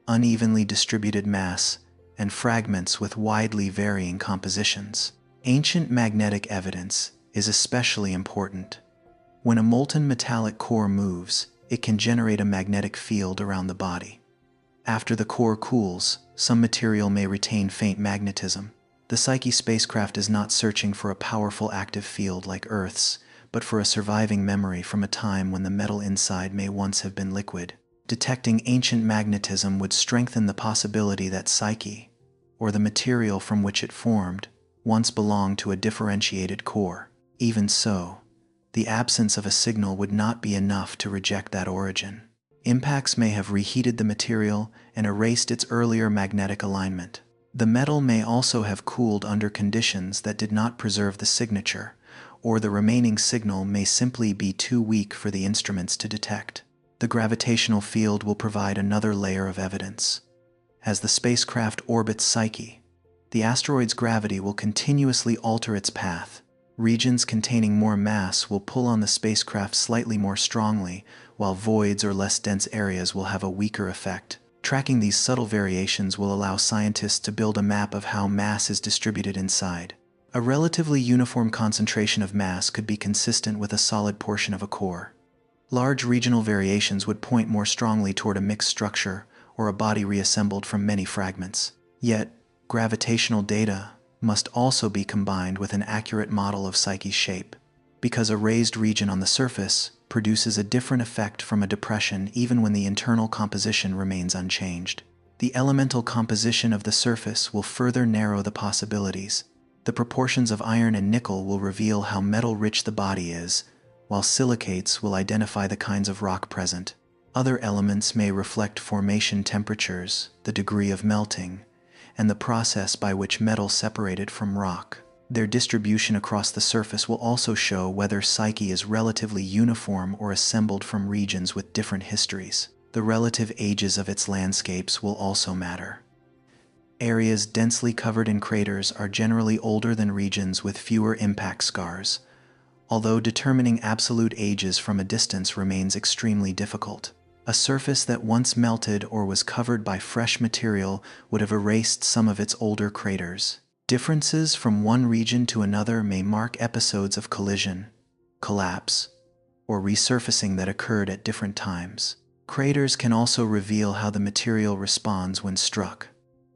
unevenly distributed mass, and fragments with widely varying compositions. Ancient magnetic evidence is especially important. When a molten metallic core moves, it can generate a magnetic field around the body. After the core cools, some material may retain faint magnetism. The Psyche spacecraft is not searching for a powerful active field like Earth's, but for a surviving memory from a time when the metal inside may once have been liquid. Detecting ancient magnetism would strengthen the possibility that Psyche, or the material from which it formed, once belonged to a differentiated core. Even so, the absence of a signal would not be enough to reject that origin. Impacts may have reheated the material and erased its earlier magnetic alignment. The metal may also have cooled under conditions that did not preserve the signature, or the remaining signal may simply be too weak for the instruments to detect. The gravitational field will provide another layer of evidence. As the spacecraft orbits Psyche, the asteroid's gravity will continuously alter its path. Regions containing more mass will pull on the spacecraft slightly more strongly, while voids or less dense areas will have a weaker effect. Tracking these subtle variations will allow scientists to build a map of how mass is distributed inside. A relatively uniform concentration of mass could be consistent with a solid portion of a core. Large regional variations would point more strongly toward a mixed structure or a body reassembled from many fragments. Yet, gravitational data must also be combined with an accurate model of Psyche's shape, because a raised region on the surface produces a different effect from a depression even when the internal composition remains unchanged. The elemental composition of the surface will further narrow the possibilities. The proportions of iron and nickel will reveal how metal-rich the body is, while silicates will identify the kinds of rock present. Other elements may reflect formation temperatures, the degree of melting, and the process by which metal separated from rock. Their distribution across the surface will also show whether Psyche is relatively uniform or assembled from regions with different histories. The relative ages of its landscapes will also matter. Areas densely covered in craters are generally older than regions with fewer impact scars, although determining absolute ages from a distance remains extremely difficult. A surface that once melted or was covered by fresh material would have erased some of its older craters. Differences from one region to another may mark episodes of collision, collapse, or resurfacing that occurred at different times. Craters can also reveal how the material responds when struck.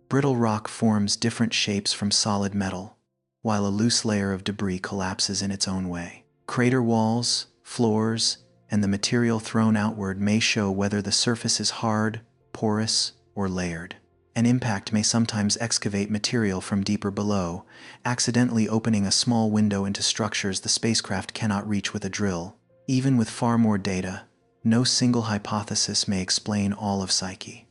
Brittle rock forms different shapes from solid metal, while a loose layer of debris collapses in its own way. Crater walls, floors, and the material thrown outward may show whether the surface is hard, porous, or layered. An impact may sometimes excavate material from deeper below, accidentally opening a small window into structures the spacecraft cannot reach with a drill. Even with far more data, no single hypothesis may explain all of Psyche.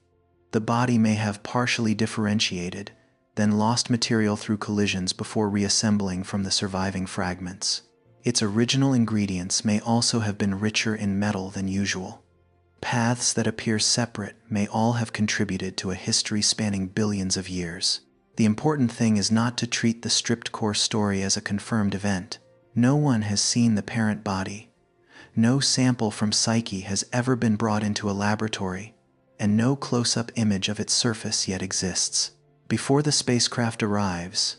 The body may have partially differentiated, then lost material through collisions before reassembling from the surviving fragments. Its original ingredients may also have been richer in metal than usual. Paths that appear separate may all have contributed to a history spanning billions of years. The important thing is not to treat the stripped core story as a confirmed event. No one has seen the parent body. No sample from Psyche has ever been brought into a laboratory, and no close-up image of its surface yet exists. Before the spacecraft arrives,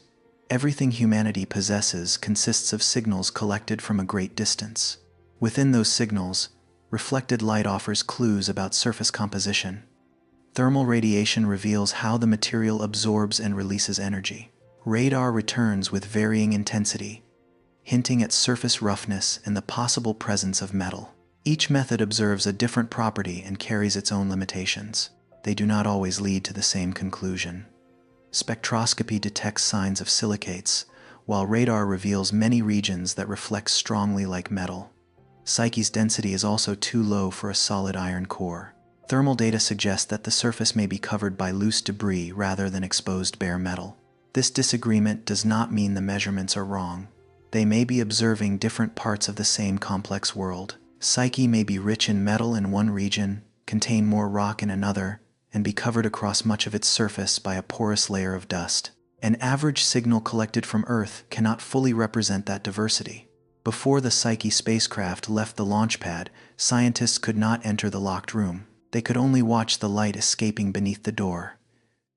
everything humanity possesses consists of signals collected from a great distance. Within those signals, reflected light offers clues about surface composition. Thermal radiation reveals how the material absorbs and releases energy. Radar returns with varying intensity, hinting at surface roughness and the possible presence of metal. Each method observes a different property and carries its own limitations. They do not always lead to the same conclusion. Spectroscopy detects signs of silicates, while radar reveals many regions that reflect strongly like metal. Psyche's density is also too low for a solid iron core. Thermal data suggest that the surface may be covered by loose debris rather than exposed bare metal. This disagreement does not mean the measurements are wrong. They may be observing different parts of the same complex world. Psyche may be rich in metal in one region, contain more rock in another, and be covered across much of its surface by a porous layer of dust. An average signal collected from Earth cannot fully represent that diversity. Before the Psyche spacecraft left the launch pad, scientists could not enter the locked room. They could only watch the light escaping beneath the door,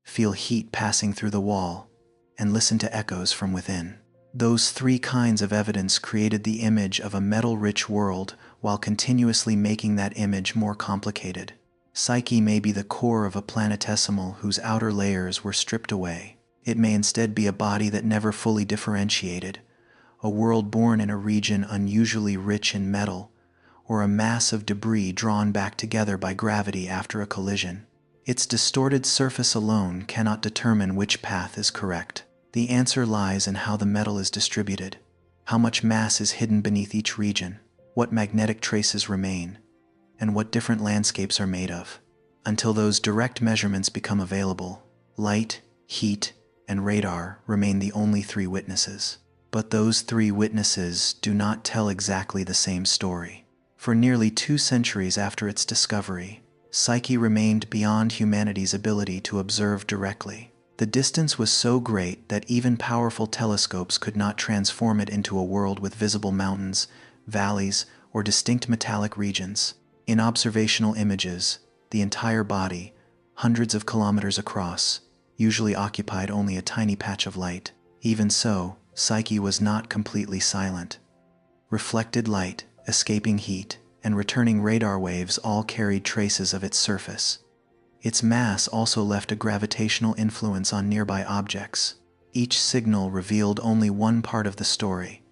feel heat passing through the wall, and listen to echoes from within. Those three kinds of evidence created the image of a metal-rich world while continuously making that image more complicated. Psyche may be the core of a planetesimal whose outer layers were stripped away. It may instead be a body that never fully differentiated, a world born in a region unusually rich in metal, or a mass of debris drawn back together by gravity after a collision. Its distorted surface alone cannot determine which path is correct. The answer lies in how the metal is distributed, how much mass is hidden beneath each region, what magnetic traces remain, and what different landscapes are made of. Until those direct measurements become available, light, heat, and radar remain the only three witnesses. But those three witnesses do not tell exactly the same story. For nearly 2 centuries after its discovery, Psyche remained beyond humanity's ability to observe directly. The distance was so great that even powerful telescopes could not transform it into a world with visible mountains, valleys, or distinct metallic regions. In observational images, the entire body, hundreds of kilometers across, usually occupied only a tiny patch of light. Even so, Psyche was not completely silent. Reflected light, escaping heat, and returning radar waves all carried traces of its surface. Its mass also left a gravitational influence on nearby objects. Each signal revealed only one part of the story,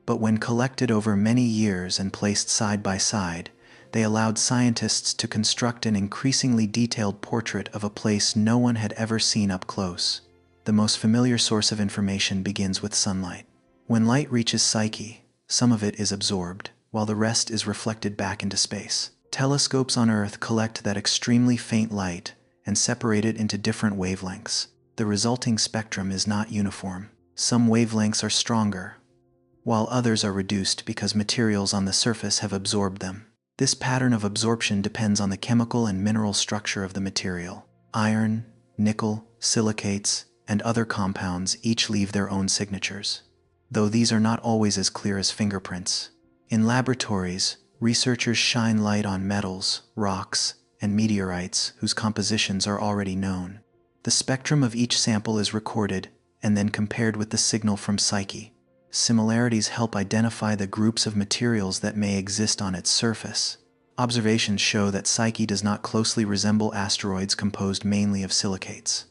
but when collected over many years and placed side by side, they allowed scientists to construct an increasingly detailed portrait of a place no one had ever seen up close. The most familiar source of information begins with sunlight. When light reaches Psyche, some of it is absorbed, while the rest is reflected back into space. Telescopes on Earth collect that extremely faint light and separate it into different wavelengths. The resulting spectrum is not uniform. Some wavelengths are stronger, while others are reduced because materials on the surface have absorbed them. This pattern of absorption depends on the chemical and mineral structure of the material. Iron, nickel, silicates, and other compounds each leave their own signatures, though these are not always as clear as fingerprints. In laboratories, researchers shine light on metals, rocks, and meteorites whose compositions are already known. The spectrum of each sample is recorded and then compared with the signal from Psyche. Similarities help identify the groups of materials that may exist on its surface. Observations show that Psyche does not closely resemble asteroids composed mainly of silicates.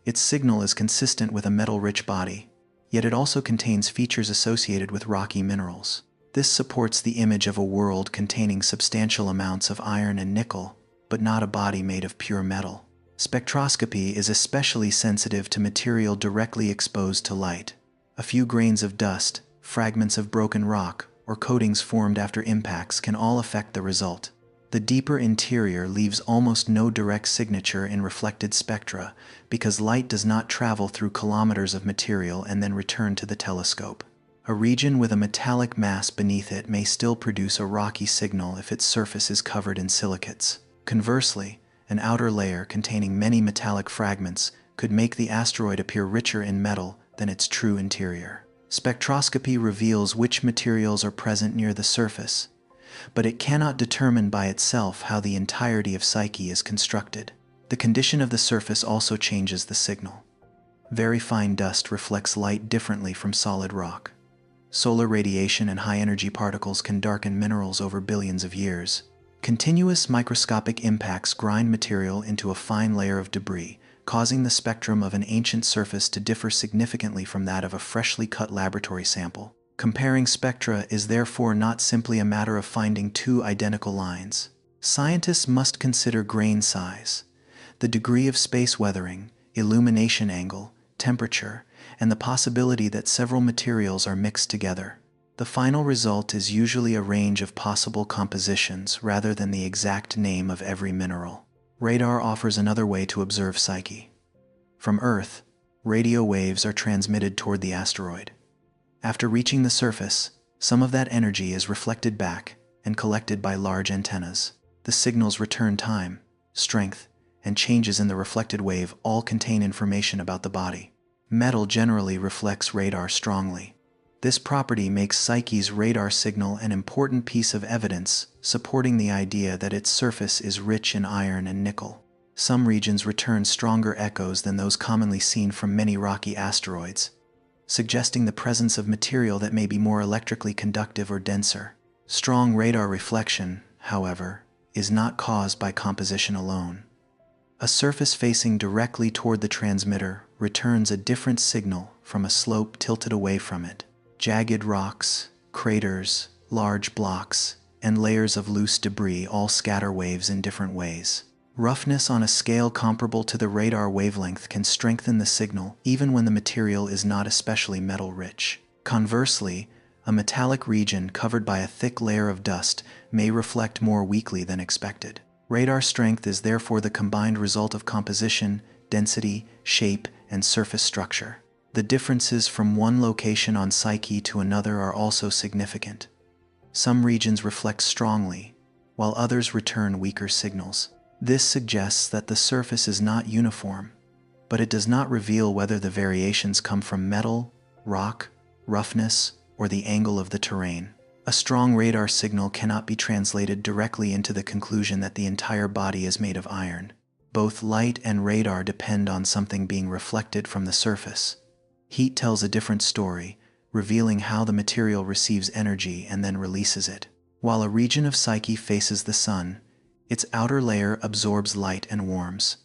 Its signal is consistent with a metal-rich body, yet it also contains features associated with rocky minerals. This supports the image of a world containing substantial amounts of iron and nickel, but not a body made of pure metal. Spectroscopy is especially sensitive to material directly exposed to light. A few grains of dust, fragments of broken rock, or coatings formed after impacts can all affect the result. The deeper interior leaves almost no direct signature in reflected spectra because light does not travel through kilometers of material and then return to the telescope. A region with a metallic mass beneath it may still produce a rocky signal if its surface is covered in silicates. Conversely, an outer layer containing many metallic fragments could make the asteroid appear richer in metal than its true interior. Spectroscopy reveals which materials are present near the surface, but it cannot determine by itself how the entirety of Psyche is constructed. The condition of the surface also changes the signal. Very fine dust reflects light differently from solid rock. Solar radiation and high-energy particles can darken minerals over billions of years. Continuous microscopic impacts grind material into a fine layer of debris, causing the spectrum of an ancient surface to differ significantly from that of a freshly cut laboratory sample. Comparing spectra is therefore not simply a matter of finding two identical lines. Scientists must consider grain size, the degree of space weathering, illumination angle, temperature, and the possibility that several materials are mixed together. The final result is usually a range of possible compositions rather than the exact name of every mineral. Radar offers another way to observe Psyche. From Earth, radio waves are transmitted toward the asteroid. After reaching the surface, some of that energy is reflected back and collected by large antennas. The signals return time, strength, and changes in the reflected wave all contain information about the body. Metal generally reflects radar strongly. This property makes Psyche's radar signal an important piece of evidence, supporting the idea that its surface is rich in iron and nickel. Some regions return stronger echoes than those commonly seen from many rocky asteroids, suggesting the presence of material that may be more electrically conductive or denser. Strong radar reflection, however, is not caused by composition alone. A surface facing directly toward the transmitter returns a different signal from a slope tilted away from it. Jagged rocks, craters, large blocks, and layers of loose debris all scatter waves in different ways. Roughness on a scale comparable to the radar wavelength can strengthen the signal even when the material is not especially metal-rich. Conversely, a metallic region covered by a thick layer of dust may reflect more weakly than expected. Radar strength is therefore the combined result of composition, density, shape, and surface structure. The differences from one location on Psyche to another are also significant. Some regions reflect strongly, while others return weaker signals. This suggests that the surface is not uniform, but it does not reveal whether the variations come from metal, rock, roughness, or the angle of the terrain. A strong radar signal cannot be translated directly into the conclusion that the entire body is made of iron. Both light and radar depend on something being reflected from the surface. Heat tells a different story, revealing how the material receives energy and then releases it. While a region of Psyche faces the sun, its outer layer absorbs light and warms.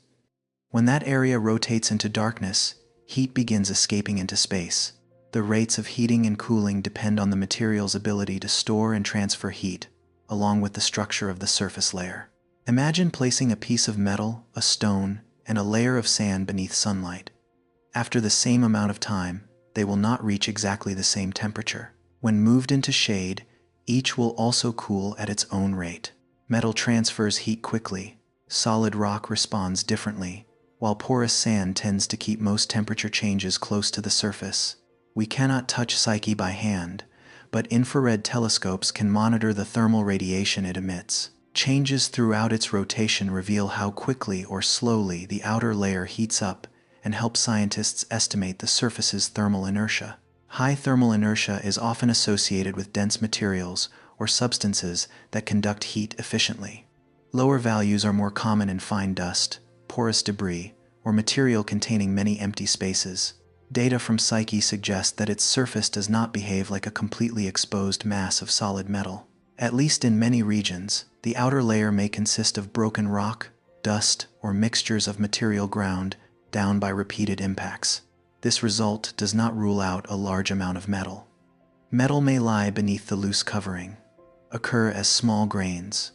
When that area rotates into darkness, heat begins escaping into space. The rates of heating and cooling depend on the material's ability to store and transfer heat, along with the structure of the surface layer. Imagine placing a piece of metal, a stone, and a layer of sand beneath sunlight. After the same amount of time, they will not reach exactly the same temperature. When moved into shade, each will also cool at its own rate. Metal transfers heat quickly, solid rock responds differently, while porous sand tends to keep most temperature changes close to the surface. We cannot touch Psyche by hand, but infrared telescopes can monitor the thermal radiation it emits. Changes throughout its rotation reveal how quickly or slowly the outer layer heats up and help scientists estimate the surface's thermal inertia. High thermal inertia is often associated with dense materials or substances that conduct heat efficiently. Lower values are more common in fine dust, porous debris, or material containing many empty spaces. Data from Psyche suggest that its surface does not behave like a completely exposed mass of solid metal. At least in many regions, the outer layer may consist of broken rock, dust, or mixtures of material ground down by repeated impacts. This result does not rule out a large amount of metal. Metal may lie beneath the loose covering, occur as small grains,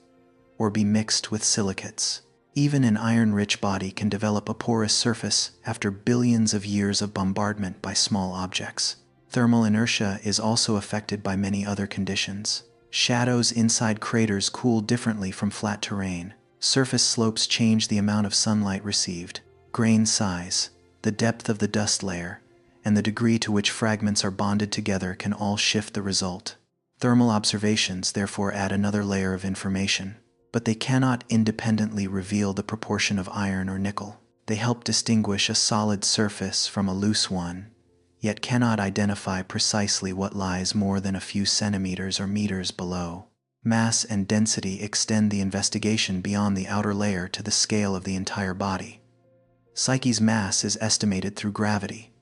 or be mixed with silicates. Even an iron-rich body can develop a porous surface after billions of years of bombardment by small objects. Thermal inertia is also affected by many other conditions. Shadows inside craters cool differently from flat terrain. Surface slopes change the amount of sunlight received. Grain size, the depth of the dust layer, and the degree to which fragments are bonded together can all shift the result. Thermal observations therefore add another layer of information, but they cannot independently reveal the proportion of iron or nickel. They help distinguish a solid surface from a loose one, yet cannot identify precisely what lies more than a few centimeters or meters below. Mass and density extend the investigation beyond the outer layer to the scale of the entire body. Psyche's mass is estimated through gravity.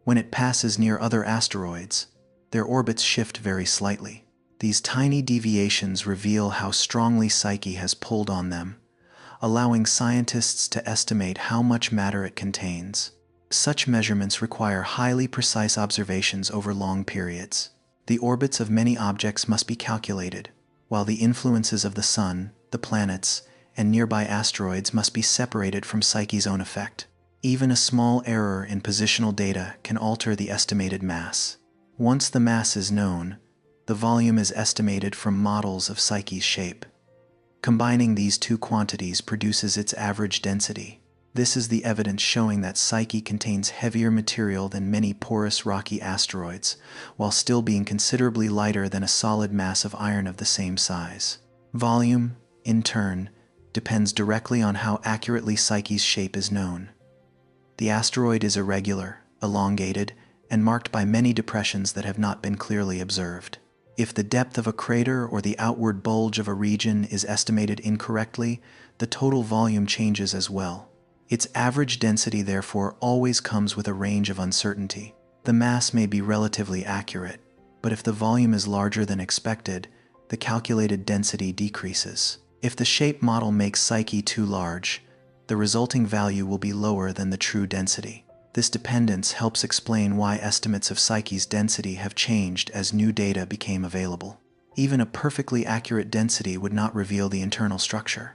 When it passes near other asteroids, their orbits shift very slightly. These tiny deviations reveal how strongly Psyche has pulled on them, allowing scientists to estimate how much matter it contains. Such measurements require highly precise observations over long periods. The orbits of many objects must be calculated, while the influences of the Sun, the planets, and nearby asteroids must be separated from Psyche's own effect. Even a small error in positional data can alter the estimated mass. Once the mass is known, the volume is estimated from models of Psyche's shape. Combining these two quantities produces its average density. This is the evidence showing that Psyche contains heavier material than many porous rocky asteroids, while still being considerably lighter than a solid mass of iron of the same size. Volume, in turn, depends directly on how accurately Psyche's shape is known. The asteroid is irregular, elongated, and marked by many depressions that have not been clearly observed. If the depth of a crater or the outward bulge of a region is estimated incorrectly, the total volume changes as well. Its average density, therefore, always comes with a range of uncertainty. The mass may be relatively accurate, but if the volume is larger than expected, the calculated density decreases. If the shape model makes Psyche too large, the resulting value will be lower than the true density. This dependence helps explain why estimates of Psyche's density have changed as new data became available. Even a perfectly accurate density would not reveal the internal structure.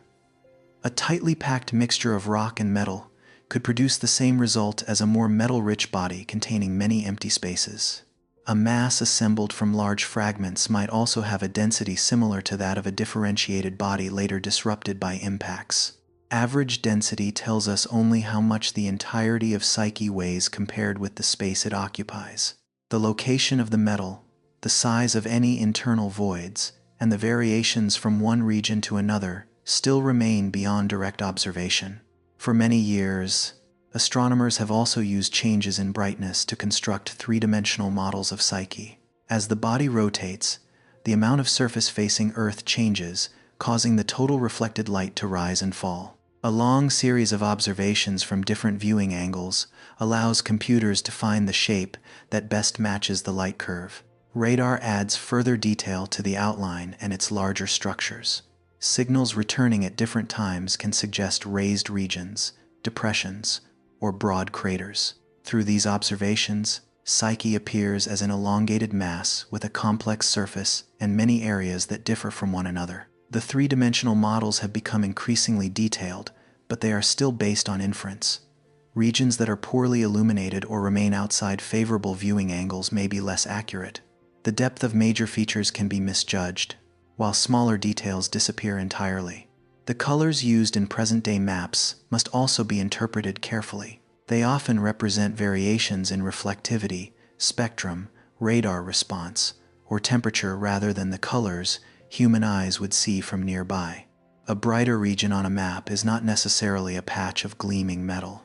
A tightly packed mixture of rock and metal could produce the same result as a more metal-rich body containing many empty spaces. A mass assembled from large fragments might also have a density similar to that of a differentiated body later disrupted by impacts. Average density tells us only how much the entirety of Psyche weighs compared with the space it occupies. The location of the metal, the size of any internal voids, and the variations from one region to another still remain beyond direct observation. For many years, astronomers have also used changes in brightness to construct three-dimensional models of Psyche. As the body rotates, the amount of surface facing Earth changes, causing the total reflected light to rise and fall. A long series of observations from different viewing angles allows computers to find the shape that best matches the light curve. Radar adds further detail to the outline and its larger structures. Signals returning at different times can suggest raised regions, depressions, or broad craters. Through these observations, Psyche appears as an elongated mass with a complex surface and many areas that differ from one another. The three-dimensional models have become increasingly detailed, but they are still based on inference. Regions that are poorly illuminated or remain outside favorable viewing angles may be less accurate. The depth of major features can be misjudged, while smaller details disappear entirely. The colors used in present-day maps must also be interpreted carefully. They often represent variations in reflectivity, spectrum, radar response, or temperature rather than the colors human eyes would see from nearby. A brighter region on a map is not necessarily a patch of gleaming metal.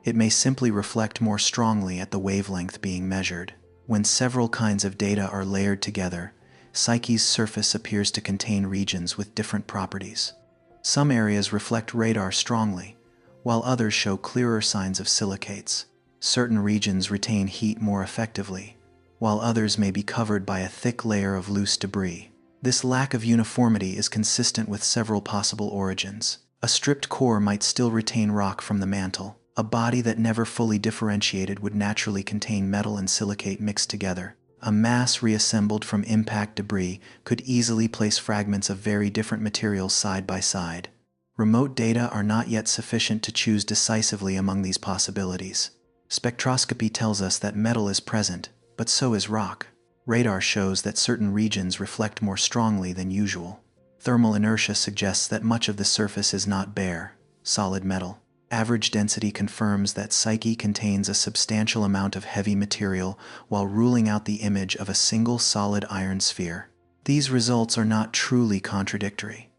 It may simply reflect more strongly at the wavelength being measured. When several kinds of data are layered together, Psyche's surface appears to contain regions with different properties. Some areas reflect radar strongly, while others show clearer signs of silicates. Certain regions retain heat more effectively, while others may be covered by a thick layer of loose debris. This lack of uniformity is consistent with several possible origins. A stripped core might still retain rock from the mantle. A body that never fully differentiated would naturally contain metal and silicate mixed together. A mass reassembled from impact debris could easily place fragments of very different materials side by side. Remote data are not yet sufficient to choose decisively among these possibilities. Spectroscopy tells us that metal is present, but so is rock. Radar shows that certain regions reflect more strongly than usual. Thermal inertia suggests that much of the surface is not bare, solid metal. Average density confirms that Psyche contains a substantial amount of heavy material while ruling out the image of a single solid iron sphere. These results are not truly contradictory.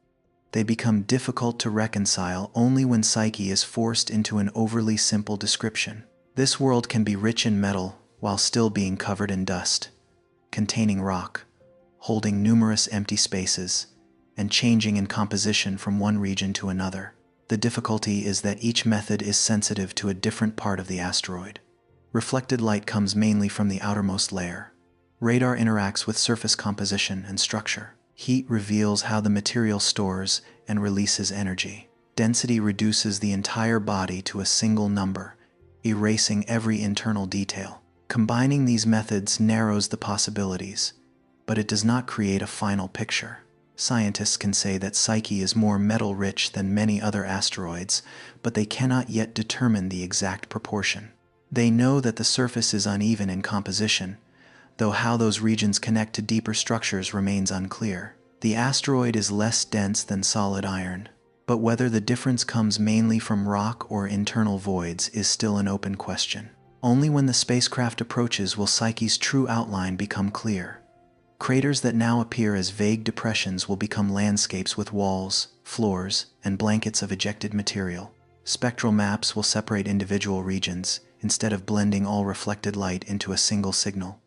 They become difficult to reconcile only when Psyche is forced into an overly simple description. This world can be rich in metal while still being covered in dust, containing rock, holding numerous empty spaces, and changing in composition from one region to another. The difficulty is that each method is sensitive to a different part of the asteroid. Reflected light comes mainly from the outermost layer. Radar interacts with surface composition and structure. Heat reveals how the material stores and releases energy. Density reduces the entire body to a single number, erasing every internal detail. Combining these methods narrows the possibilities, but it does not create a final picture. Scientists can say that Psyche is more metal-rich than many other asteroids, but they cannot yet determine the exact proportion. They know that the surface is uneven in composition, though how those regions connect to deeper structures remains unclear. The asteroid is less dense than solid iron, but whether the difference comes mainly from rock or internal voids is still an open question. Only when the spacecraft approaches will Psyche's true outline become clear. Craters that now appear as vague depressions will become landscapes with walls, floors, and blankets of ejected material. Spectral maps will separate individual regions, instead of blending all reflected light into a single signal.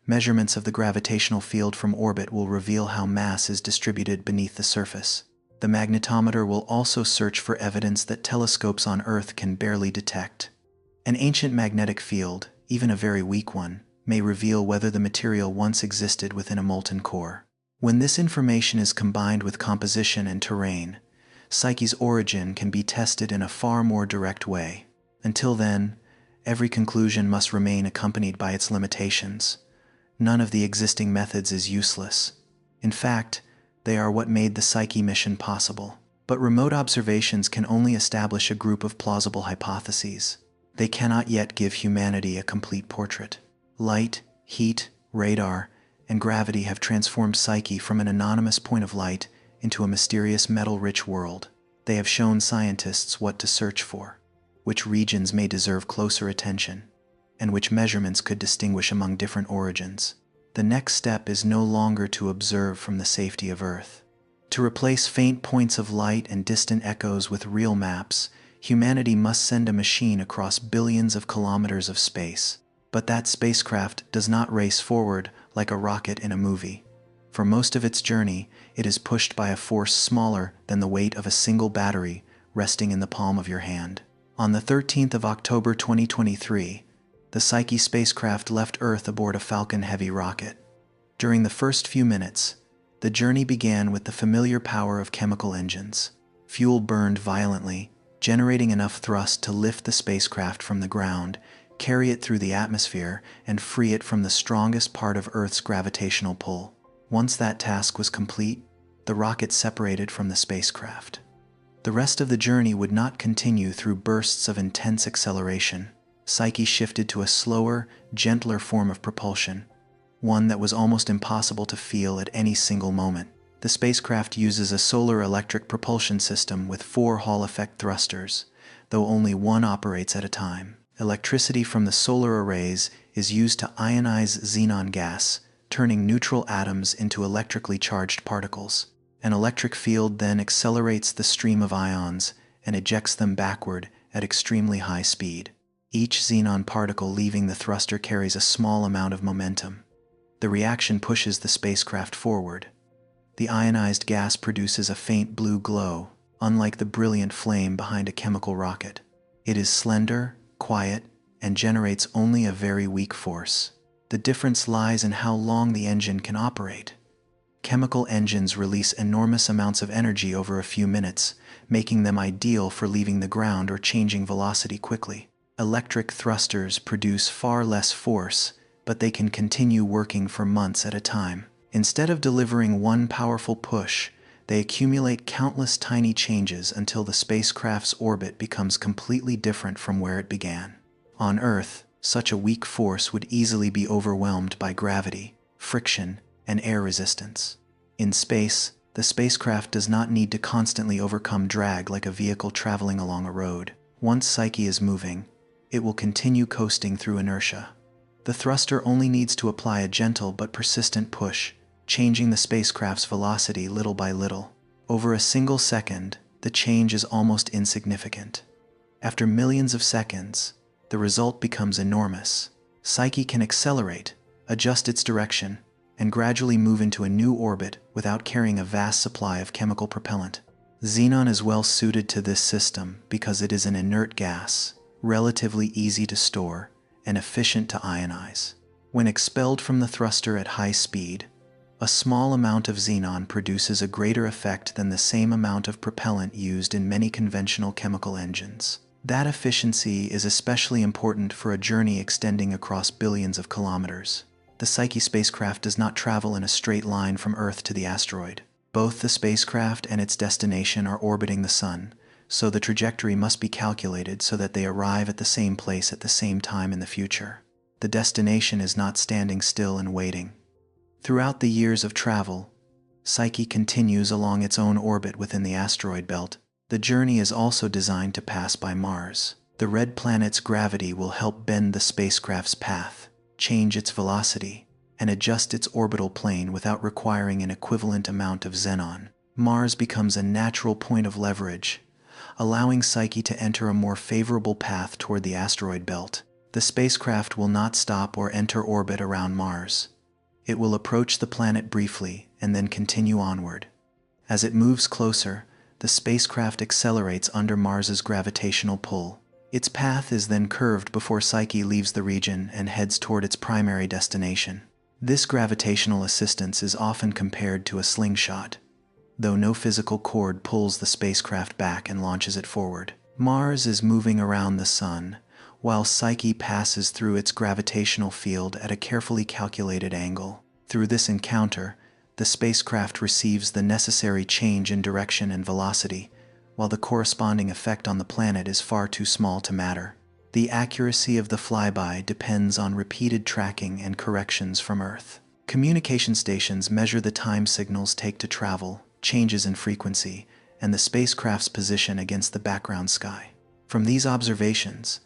Measurements of the gravitational field from orbit will reveal how mass is distributed beneath the surface. The magnetometer will also search for evidence that telescopes on Earth can barely detect. An ancient magnetic field, even a very weak one, may reveal whether the material once existed within a molten core. When this information is combined with composition and terrain, Psyche's origin can be tested in a far more direct way. Until then, every conclusion must remain accompanied by its limitations. None of the existing methods is useless. In fact, they are what made the Psyche mission possible. But remote observations can only establish a group of plausible hypotheses. They cannot yet give humanity a complete portrait. Light, heat, radar, and gravity have transformed Psyche from an anonymous point of light into a mysterious metal-rich world. They have shown scientists what to search for, which regions may deserve closer attention, and which measurements could distinguish among different origins. The next step is no longer to observe from the safety of Earth. To replace faint points of light and distant echoes with real maps, humanity must send a machine across billions of kilometers of space. But that spacecraft does not race forward like a rocket in a movie. For most of its journey, it is pushed by a force smaller than the weight of a single battery resting in the palm of your hand. On the 13th of October 2023, the Psyche spacecraft left Earth aboard a Falcon Heavy rocket. During the first few minutes, the journey began with the familiar power of chemical engines. Fuel burned violently, generating enough thrust to lift the spacecraft from the ground, carry it through the atmosphere, and free it from the strongest part of Earth's gravitational pull. Once that task was complete, the rocket separated from the spacecraft. The rest of the journey would not continue through bursts of intense acceleration. Psyche shifted to a slower, gentler form of propulsion, one that was almost impossible to feel at any single moment. The spacecraft uses a solar electric propulsion system with 4 Hall effect thrusters, though only one operates at a time. Electricity from the solar arrays is used to ionize xenon gas, turning neutral atoms into electrically charged particles. An electric field then accelerates the stream of ions and ejects them backward at extremely high speed. Each xenon particle leaving the thruster carries a small amount of momentum. The reaction pushes the spacecraft forward. The ionized gas produces a faint blue glow, unlike the brilliant flame behind a chemical rocket. It is slender, quiet, and generates only a very weak force. The difference lies in how long the engine can operate. Chemical engines release enormous amounts of energy over a few minutes, making them ideal for leaving the ground or changing velocity quickly. Electric thrusters produce far less force, but they can continue working for months at a time. Instead of delivering one powerful push, they accumulate countless tiny changes until the spacecraft's orbit becomes completely different from where it began. On Earth, such a weak force would easily be overwhelmed by gravity, friction, and air resistance. In space, the spacecraft does not need to constantly overcome drag like a vehicle traveling along a road. Once Psyche is moving, it will continue coasting through inertia. The thruster only needs to apply a gentle but persistent push, changing the spacecraft's velocity little by little. Over a single second, the change is almost insignificant. After millions of seconds, the result becomes enormous. Psyche can accelerate, adjust its direction, and gradually move into a new orbit without carrying a vast supply of chemical propellant. Xenon is well suited to this system because it is an inert gas, relatively easy to store, and efficient to ionize. When expelled from the thruster at high speed, a small amount of xenon produces a greater effect than the same amount of propellant used in many conventional chemical engines. That efficiency is especially important for a journey extending across billions of kilometers. The Psyche spacecraft does not travel in a straight line from Earth to the asteroid. Both the spacecraft and its destination are orbiting the Sun, so the trajectory must be calculated so that they arrive at the same place at the same time in the future. The destination is not standing still and waiting. Throughout the years of travel, Psyche continues along its own orbit within the asteroid belt. The journey is also designed to pass by Mars. The red planet's gravity will help bend the spacecraft's path, change its velocity, and adjust its orbital plane without requiring an equivalent amount of xenon. Mars becomes a natural point of leverage, allowing Psyche to enter a more favorable path toward the asteroid belt. The spacecraft will not stop or enter orbit around Mars. It will approach the planet briefly and then continue onward. As it moves closer, the spacecraft accelerates under Mars's gravitational pull. Its path is then curved before Psyche leaves the region and heads toward its primary destination. This gravitational assistance is often compared to a slingshot, though no physical cord pulls the spacecraft back and launches it forward. Mars is moving around the Sun, while Psyche passes through its gravitational field at a carefully calculated angle. Through this encounter, the spacecraft receives the necessary change in direction and velocity, while the corresponding effect on the planet is far too small to matter. The accuracy of the flyby depends on repeated tracking and corrections from Earth. Communication stations measure the time signals take to travel, changes in frequency, and the spacecraft's position against the background sky. From these observations,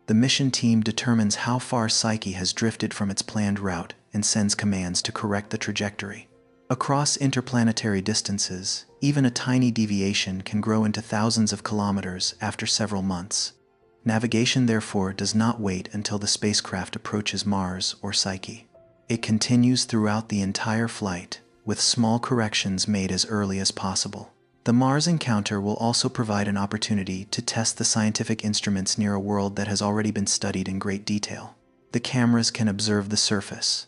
the mission team determines how far Psyche has drifted from its planned route and sends commands to correct the trajectory. Across interplanetary distances, even a tiny deviation can grow into thousands of kilometers after several months. Navigation, therefore, does not wait until the spacecraft approaches Mars or Psyche. It continues throughout the entire flight, with small corrections made as early as possible. The Mars encounter will also provide an opportunity to test the scientific instruments near a world that has already been studied in great detail. The cameras can observe the surface.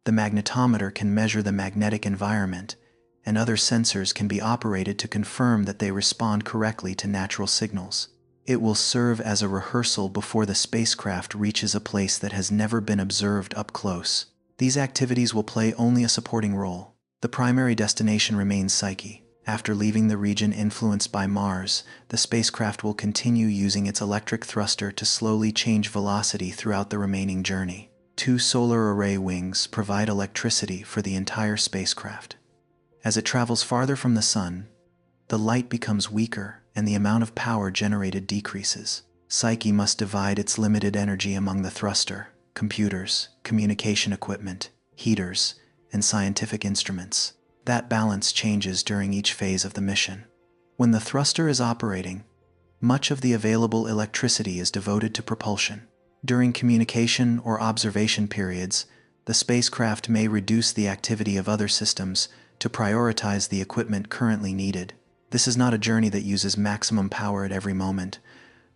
The magnetometer can measure the magnetic environment, and other sensors can be operated to confirm that they respond correctly to natural signals. It will serve as a rehearsal before the spacecraft reaches a place that has never been observed up close. These activities will play only a supporting role. The primary destination remains Psyche. After leaving the region influenced by Mars, the spacecraft will continue using its electric thruster to slowly change velocity throughout the remaining journey. 2 solar array wings provide electricity for the entire spacecraft. As it travels farther from the Sun, the light becomes weaker and the amount of power generated decreases. Psyche must divide its limited energy among the thruster, computers, communication equipment, heaters, and scientific instruments. That balance changes during each phase of the mission. When the thruster is operating, much of the available electricity is devoted to propulsion. During communication or observation periods, the spacecraft may reduce the activity of other systems to prioritize the equipment currently needed. This is not a journey that uses maximum power at every moment,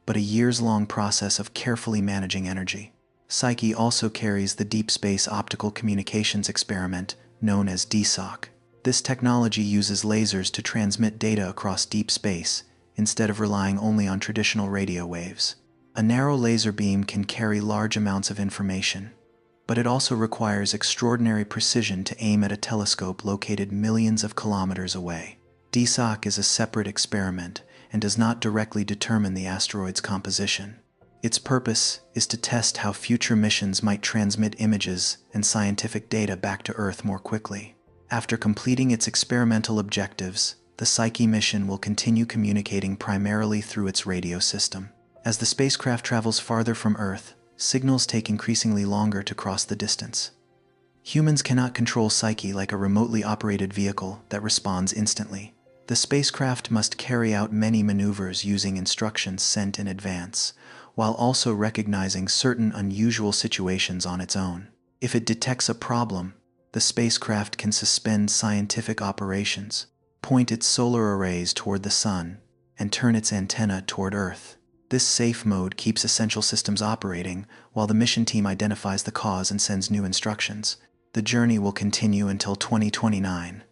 but a years-long process of carefully managing energy. Psyche also carries the Deep Space Optical Communications Experiment, known as DSOC. This technology uses lasers to transmit data across deep space, instead of relying only on traditional radio waves. A narrow laser beam can carry large amounts of information, but it also requires extraordinary precision to aim at a telescope located millions of kilometers away. DSOC is a separate experiment and does not directly determine the asteroid's composition. Its purpose is to test how future missions might transmit images and scientific data back to Earth more quickly. After completing its experimental objectives, the Psyche mission will continue communicating primarily through its radio system. As the spacecraft travels farther from Earth, signals take increasingly longer to cross the distance. Humans cannot control Psyche like a remotely operated vehicle that responds instantly. The spacecraft must carry out many maneuvers using instructions sent in advance, while also recognizing certain unusual situations on its own. If it detects a problem, the spacecraft can suspend scientific operations, point its solar arrays toward the Sun, and turn its antenna toward Earth. This safe mode keeps essential systems operating while the mission team identifies the cause and sends new instructions. The journey will continue until 2029.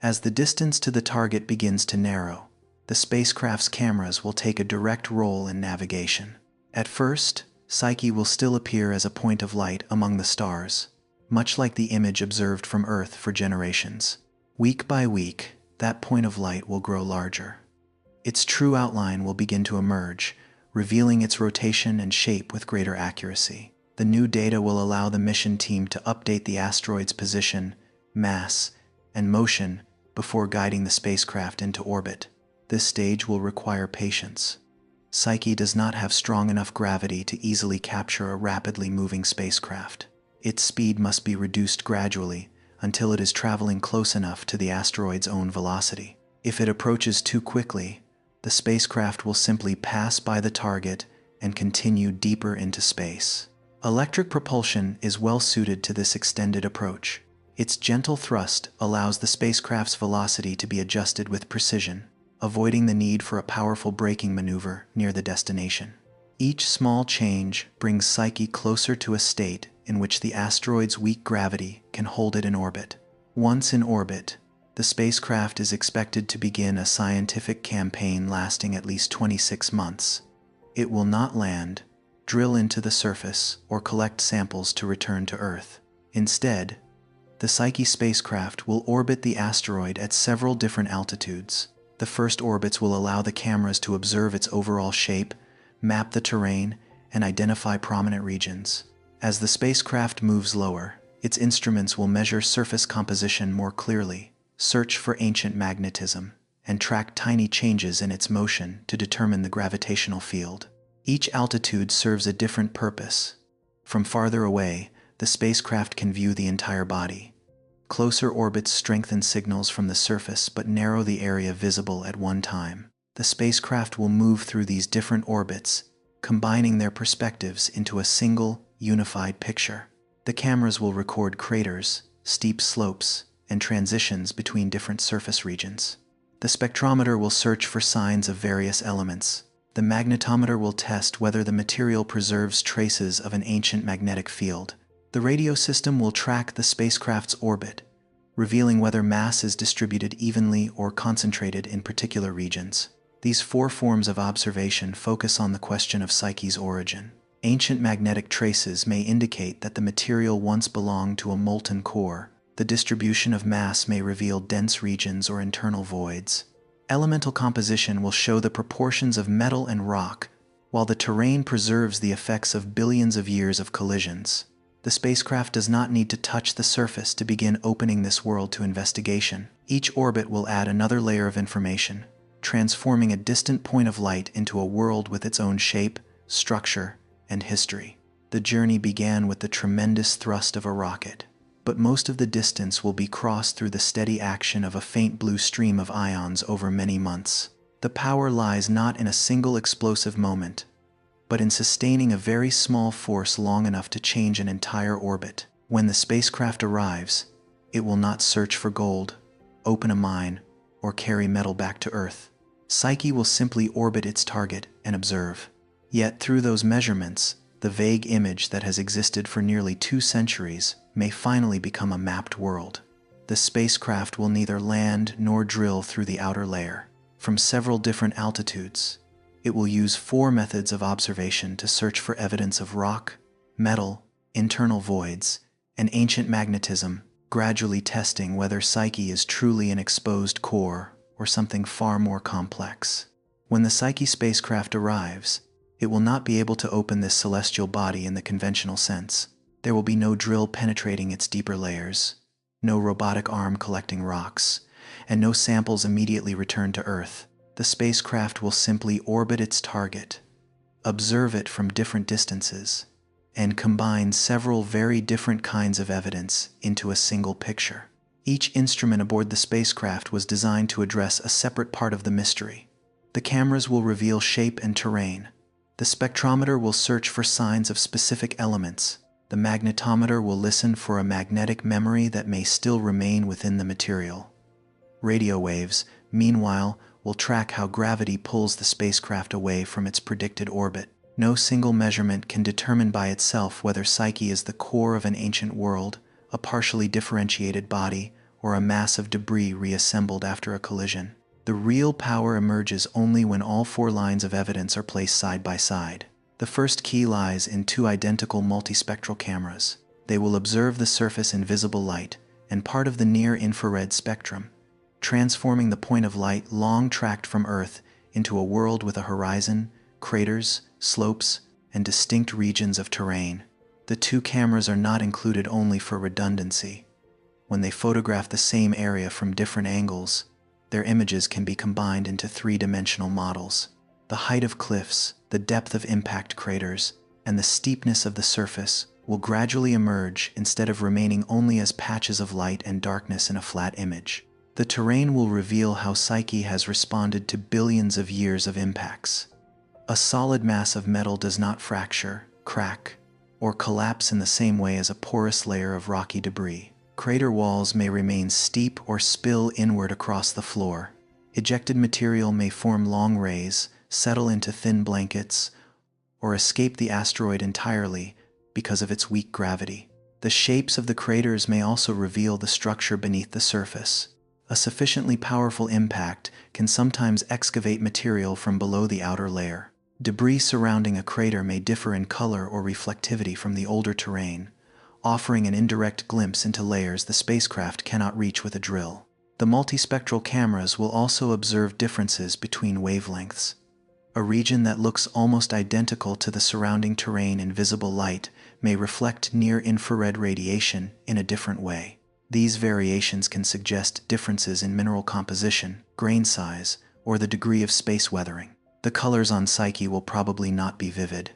As the distance to the target begins to narrow, the spacecraft's cameras will take a direct role in navigation. At first, Psyche will still appear as a point of light among the stars, much like the image observed from Earth for generations. Week by week, that point of light will grow larger. Its true outline will begin to emerge, revealing its rotation and shape with greater accuracy. The new data will allow the mission team to update the asteroid's position, mass, and motion before guiding the spacecraft into orbit. This stage will require patience. Psyche does not have strong enough gravity to easily capture a rapidly moving spacecraft. Its speed must be reduced gradually until it is traveling close enough to the asteroid's own velocity. If it approaches too quickly, the spacecraft will simply pass by the target and continue deeper into space. Electric propulsion is well suited to this extended approach. Its gentle thrust allows the spacecraft's velocity to be adjusted with precision, avoiding the need for a powerful braking maneuver near the destination. Each small change brings Psyche closer to a state in which the asteroid's weak gravity can hold it in orbit. Once in orbit, the spacecraft is expected to begin a scientific campaign lasting at least 26 months. It will not land, drill into the surface, or collect samples to return to Earth. Instead, the Psyche spacecraft will orbit the asteroid at several different altitudes. The first orbits will allow the cameras to observe its overall shape, map the terrain, and identify prominent regions. As the spacecraft moves lower, its instruments will measure surface composition more clearly, search for ancient magnetism, and track tiny changes in its motion to determine the gravitational field. Each altitude serves a different purpose. From farther away, the spacecraft can view the entire body. Closer orbits strengthen signals from the surface but narrow the area visible at one time. The spacecraft will move through these different orbits, combining their perspectives into a single, unified picture. The cameras will record craters, steep slopes, and transitions between different surface regions. The spectrometer will search for signs of various elements. The magnetometer will test whether the material preserves traces of an ancient magnetic field. The radio system will track the spacecraft's orbit, revealing whether mass is distributed evenly or concentrated in particular regions. These 4 forms of observation focus on the question of Psyche's origin. Ancient magnetic traces may indicate that the material once belonged to a molten core. The distribution of mass may reveal dense regions or internal voids. Elemental composition will show the proportions of metal and rock, while the terrain preserves the effects of billions of years of collisions. The spacecraft does not need to touch the surface to begin opening this world to investigation. Each orbit will add another layer of information, transforming a distant point of light into a world with its own shape, structure, and history. The journey began with the tremendous thrust of a rocket, but most of the distance will be crossed through the steady action of a faint blue stream of ions over many months. The power lies not in a single explosive moment, but in sustaining a very small force long enough to change an entire orbit. When the spacecraft arrives, it will not search for gold, open a mine, or carry metal back to Earth. Psyche will simply orbit its target and observe. Yet through those measurements, the vague image that has existed for nearly 2 centuries may finally become a mapped world. The spacecraft will neither land nor drill through the outer layer. From several different altitudes, it will use 4 methods of observation to search for evidence of rock, metal, internal voids, and ancient magnetism, gradually testing whether Psyche is truly an exposed core or something far more complex. When the Psyche spacecraft arrives, it will not be able to open this celestial body in the conventional sense. There will be no drill penetrating its deeper layers, no robotic arm collecting rocks, and no samples immediately returned to Earth. The spacecraft will simply orbit its target, observe it from different distances, and combine several very different kinds of evidence into a single picture. Each instrument aboard the spacecraft was designed to address a separate part of the mystery. The cameras will reveal shape and terrain. The spectrometer will search for signs of specific elements. The magnetometer will listen for a magnetic memory that may still remain within the material. Radio waves, meanwhile, will track how gravity pulls the spacecraft away from its predicted orbit. No single measurement can determine by itself whether Psyche is the core of an ancient world, a partially differentiated body, or a mass of debris reassembled after a collision. The real power emerges only when all 4 lines of evidence are placed side by side. The first key lies in 2 identical multispectral cameras. They will observe the surface in visible light and part of the near-infrared spectrum, transforming the point of light long tracked from Earth into a world with a horizon, craters, slopes, and distinct regions of terrain. The 2 cameras are not included only for redundancy. When they photograph the same area from different angles, their images can be combined into 3-dimensional models. The height of cliffs, the depth of impact craters, and the steepness of the surface will gradually emerge instead of remaining only as patches of light and darkness in a flat image. The terrain will reveal how Psyche has responded to billions of years of impacts. A solid mass of metal does not fracture, crack, or collapse in the same way as a porous layer of rocky debris. Crater walls may remain steep or spill inward across the floor. Ejected material may form long rays, settle into thin blankets, or escape the asteroid entirely because of its weak gravity. The shapes of the craters may also reveal the structure beneath the surface. A sufficiently powerful impact can sometimes excavate material from below the outer layer. Debris surrounding a crater may differ in color or reflectivity from the older terrain, offering an indirect glimpse into layers the spacecraft cannot reach with a drill. The multispectral cameras will also observe differences between wavelengths. A region that looks almost identical to the surrounding terrain in visible light may reflect near-infrared radiation in a different way. These variations can suggest differences in mineral composition, grain size, or the degree of space weathering. The colors on Psyche will probably not be vivid.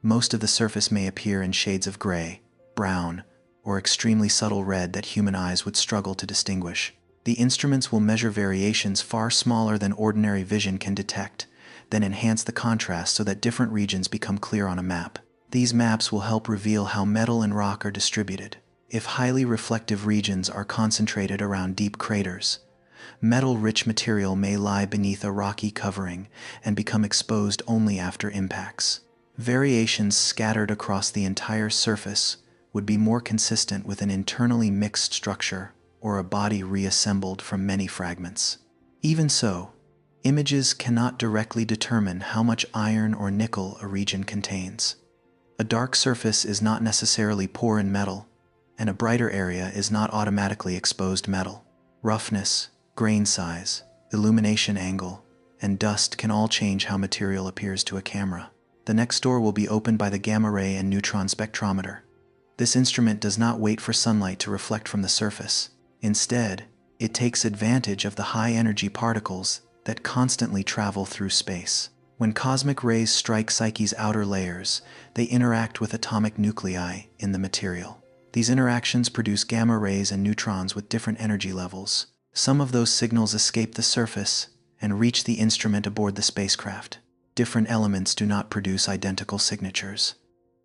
Most of the surface may appear in shades of gray, brown, or extremely subtle red that human eyes would struggle to distinguish. The instruments will measure variations far smaller than ordinary vision can detect, then enhance the contrast so that different regions become clear on a map. These maps will help reveal how metal and rock are distributed. If highly reflective regions are concentrated around deep craters, metal-rich material may lie beneath a rocky covering and become exposed only after impacts. Variations scattered across the entire surface would be more consistent with an internally mixed structure or a body reassembled from many fragments. Even so, images cannot directly determine how much iron or nickel a region contains. A dark surface is not necessarily poor in metal, and a brighter area is not automatically exposed metal. Roughness, grain size, illumination angle, and dust can all change how material appears to a camera. The next door will be opened by the gamma ray and neutron spectrometer. This instrument does not wait for sunlight to reflect from the surface. Instead, it takes advantage of the high-energy particles that constantly travel through space. When cosmic rays strike Psyche's outer layers, they interact with atomic nuclei in the material. These interactions produce gamma rays and neutrons with different energy levels. Some of those signals escape the surface and reach the instrument aboard the spacecraft. Different elements do not produce identical signatures.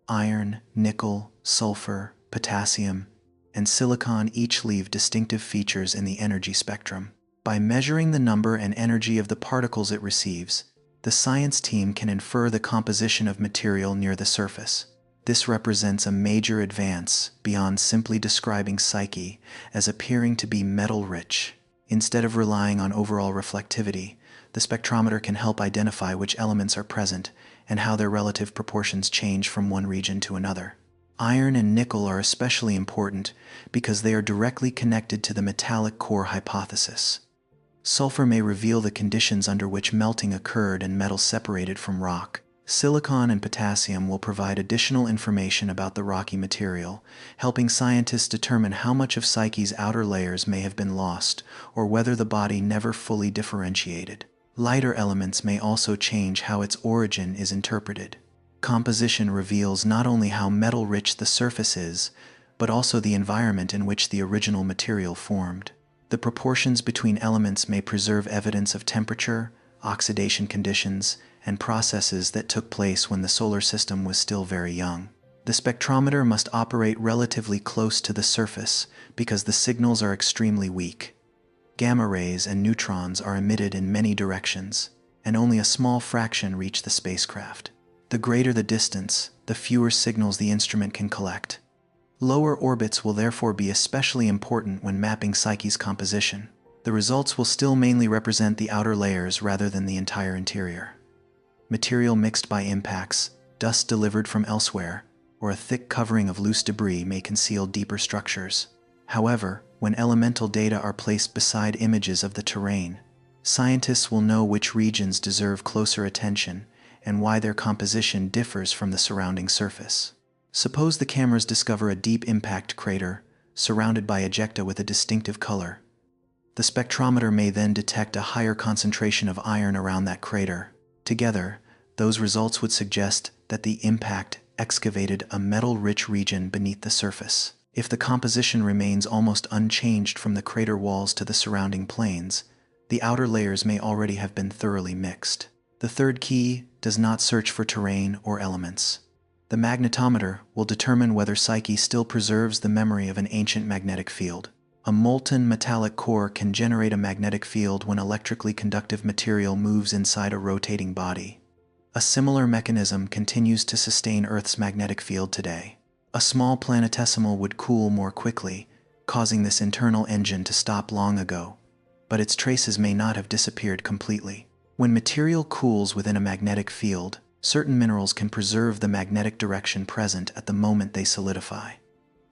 Iron, nickel, sulfur, potassium, and silicon each leave distinctive features in the energy spectrum. By measuring the number and energy of the particles it receives, the science team can infer the composition of material near the surface. This represents a major advance beyond simply describing Psyche as appearing to be metal-rich. Instead of relying on overall reflectivity, the spectrometer can help identify which elements are present and how their relative proportions change from one region to another. Iron and nickel are especially important because they are directly connected to the metallic core hypothesis. Sulfur may reveal the conditions under which melting occurred and metal separated from rock. Silicon and potassium will provide additional information about the rocky material, helping scientists determine how much of Psyche's outer layers may have been lost or whether the body never fully differentiated. Lighter elements may also change how its origin is interpreted. Composition reveals not only how metal-rich the surface is, but also the environment in which the original material formed. The proportions between elements may preserve evidence of temperature, oxidation conditions, and processes that took place when the solar system was still very young. The spectrometer must operate relatively close to the surface because the signals are extremely weak. Gamma rays and neutrons are emitted in many directions, and only a small fraction reach the spacecraft. The greater the distance, the fewer signals the instrument can collect. Lower orbits will therefore be especially important when mapping Psyche's composition. The results will still mainly represent the outer layers rather than the entire interior. Material mixed by impacts, dust delivered from elsewhere, or a thick covering of loose debris may conceal deeper structures. However, when elemental data are placed beside images of the terrain, scientists will know which regions deserve closer attention and why their composition differs from the surrounding surface. Suppose the cameras discover a deep impact crater surrounded by ejecta with a distinctive color. The spectrometer may then detect a higher concentration of iron around that crater. Together, those results would suggest that the impact excavated a metal-rich region beneath the surface. If the composition remains almost unchanged from the crater walls to the surrounding plains, the outer layers may already have been thoroughly mixed. The third key does not search for terrain or elements. The magnetometer will determine whether Psyche still preserves the memory of an ancient magnetic field. A molten metallic core can generate a magnetic field when electrically conductive material moves inside a rotating body. A similar mechanism continues to sustain Earth's magnetic field today. A small planetesimal would cool more quickly, causing this internal engine to stop long ago, but its traces may not have disappeared completely. When material cools within a magnetic field, certain minerals can preserve the magnetic direction present at the moment they solidify.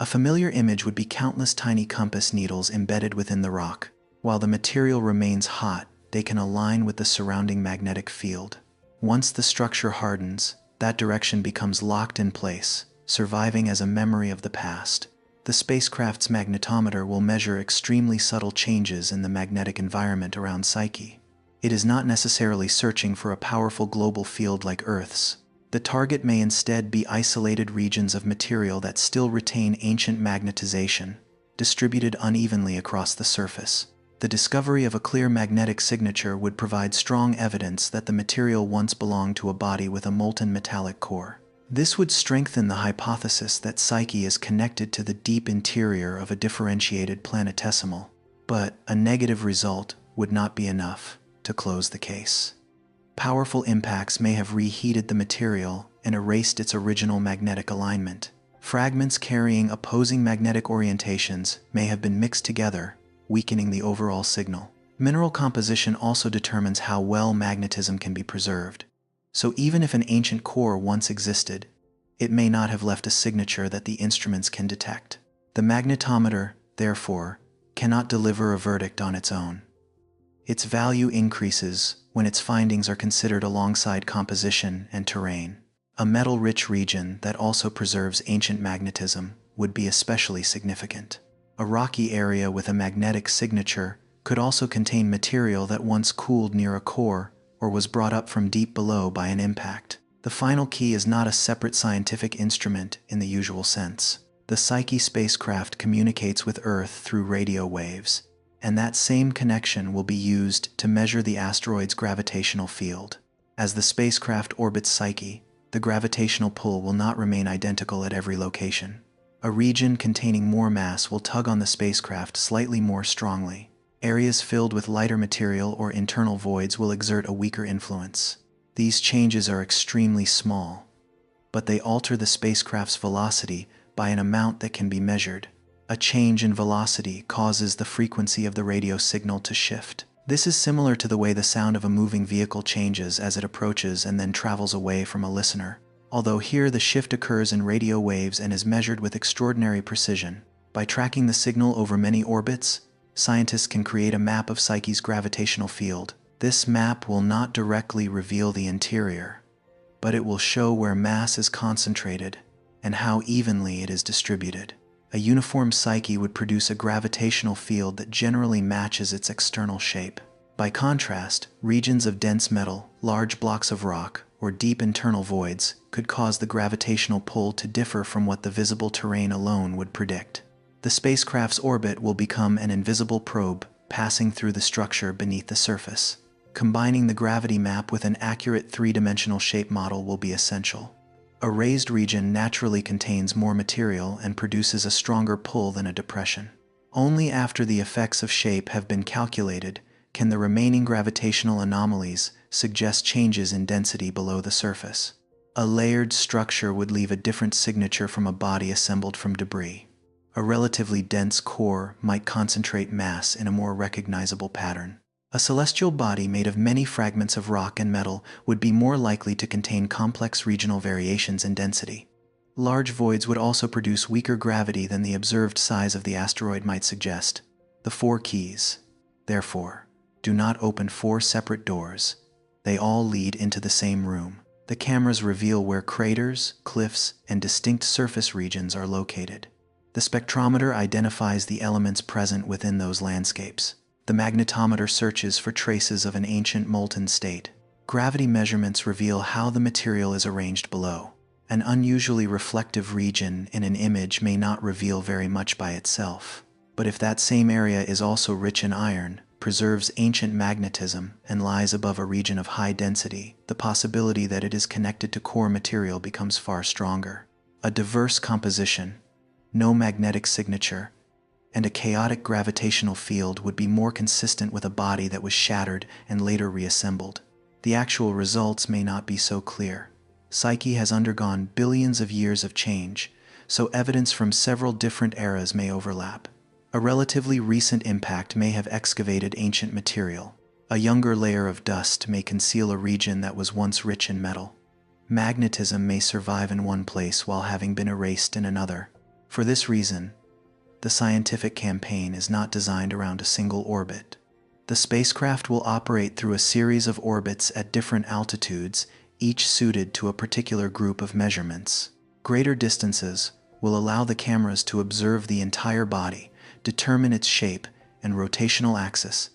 A familiar image would be countless tiny compass needles embedded within the rock. While the material remains hot, they can align with the surrounding magnetic field. Once the structure hardens, that direction becomes locked in place, surviving as a memory of the past. The spacecraft's magnetometer will measure extremely subtle changes in the magnetic environment around Psyche. It is not necessarily searching for a powerful global field like Earth's. The target may instead be isolated regions of material that still retain ancient magnetization, distributed unevenly across the surface. The discovery of a clear magnetic signature would provide strong evidence that the material once belonged to a body with a molten metallic core. This would strengthen the hypothesis that Psyche is connected to the deep interior of a differentiated planetesimal. But a negative result would not be enough to close the case. Powerful impacts may have reheated the material and erased its original magnetic alignment. Fragments carrying opposing magnetic orientations may have been mixed together, weakening the overall signal. Mineral composition also determines how well magnetism can be preserved. So even if an ancient core once existed, it may not have left a signature that the instruments can detect. The magnetometer, therefore, cannot deliver a verdict on its own. Its value increases when its findings are considered alongside composition and terrain. A metal-rich region that also preserves ancient magnetism would be especially significant. A rocky area with a magnetic signature could also contain material that once cooled near a core or was brought up from deep below by an impact. The final key is not a separate scientific instrument in the usual sense. The Psyche spacecraft communicates with Earth through radio waves, and that same connection will be used to measure the asteroid's gravitational field. As the spacecraft orbits Psyche, the gravitational pull will not remain identical at every location. A region containing more mass will tug on the spacecraft slightly more strongly. Areas filled with lighter material or internal voids will exert a weaker influence. These changes are extremely small, but they alter the spacecraft's velocity by an amount that can be measured. A change in velocity causes the frequency of the radio signal to shift. This is similar to the way the sound of a moving vehicle changes as it approaches and then travels away from a listener. Although here the shift occurs in radio waves and is measured with extraordinary precision. By tracking the signal over many orbits, scientists can create a map of Psyche's gravitational field. This map will not directly reveal the interior, but it will show where mass is concentrated and how evenly it is distributed. A uniform Psyche would produce a gravitational field that generally matches its external shape. By contrast, regions of dense metal, large blocks of rock, or deep internal voids could cause the gravitational pull to differ from what the visible terrain alone would predict. The spacecraft's orbit will become an invisible probe passing through the structure beneath the surface. Combining the gravity map with an accurate three-dimensional shape model will be essential. A raised region naturally contains more material and produces a stronger pull than a depression. Only after the effects of shape have been calculated can the remaining gravitational anomalies suggest changes in density below the surface. A layered structure would leave a different signature from a body assembled from debris. A relatively dense core might concentrate mass in a more recognizable pattern. A celestial body made of many fragments of rock and metal would be more likely to contain complex regional variations in density. Large voids would also produce weaker gravity than the observed size of the asteroid might suggest. The 4 keys, therefore, do not open 4 separate doors. They all lead into the same room. The cameras reveal where craters, cliffs, and distinct surface regions are located. The spectrometer identifies the elements present within those landscapes. The magnetometer searches for traces of an ancient molten state. Gravity measurements reveal how the material is arranged below. An unusually reflective region in an image may not reveal very much by itself, but if that same area is also rich in iron, preserves ancient magnetism, and lies above a region of high density, the possibility that it is connected to core material becomes far stronger. A diverse composition, no magnetic signature, and a chaotic gravitational field would be more consistent with a body that was shattered and later reassembled. The actual results may not be so clear. Psyche has undergone billions of years of change, so evidence from several different eras may overlap. A relatively recent impact may have excavated ancient material. A younger layer of dust may conceal a region that was once rich in metal. Magnetism may survive in one place while having been erased in another. For this reason, the scientific campaign is not designed around a single orbit. The spacecraft will operate through a series of orbits at different altitudes, each suited to a particular group of measurements. Greater distances will allow the cameras to observe the entire body, determine its shape and rotational axis,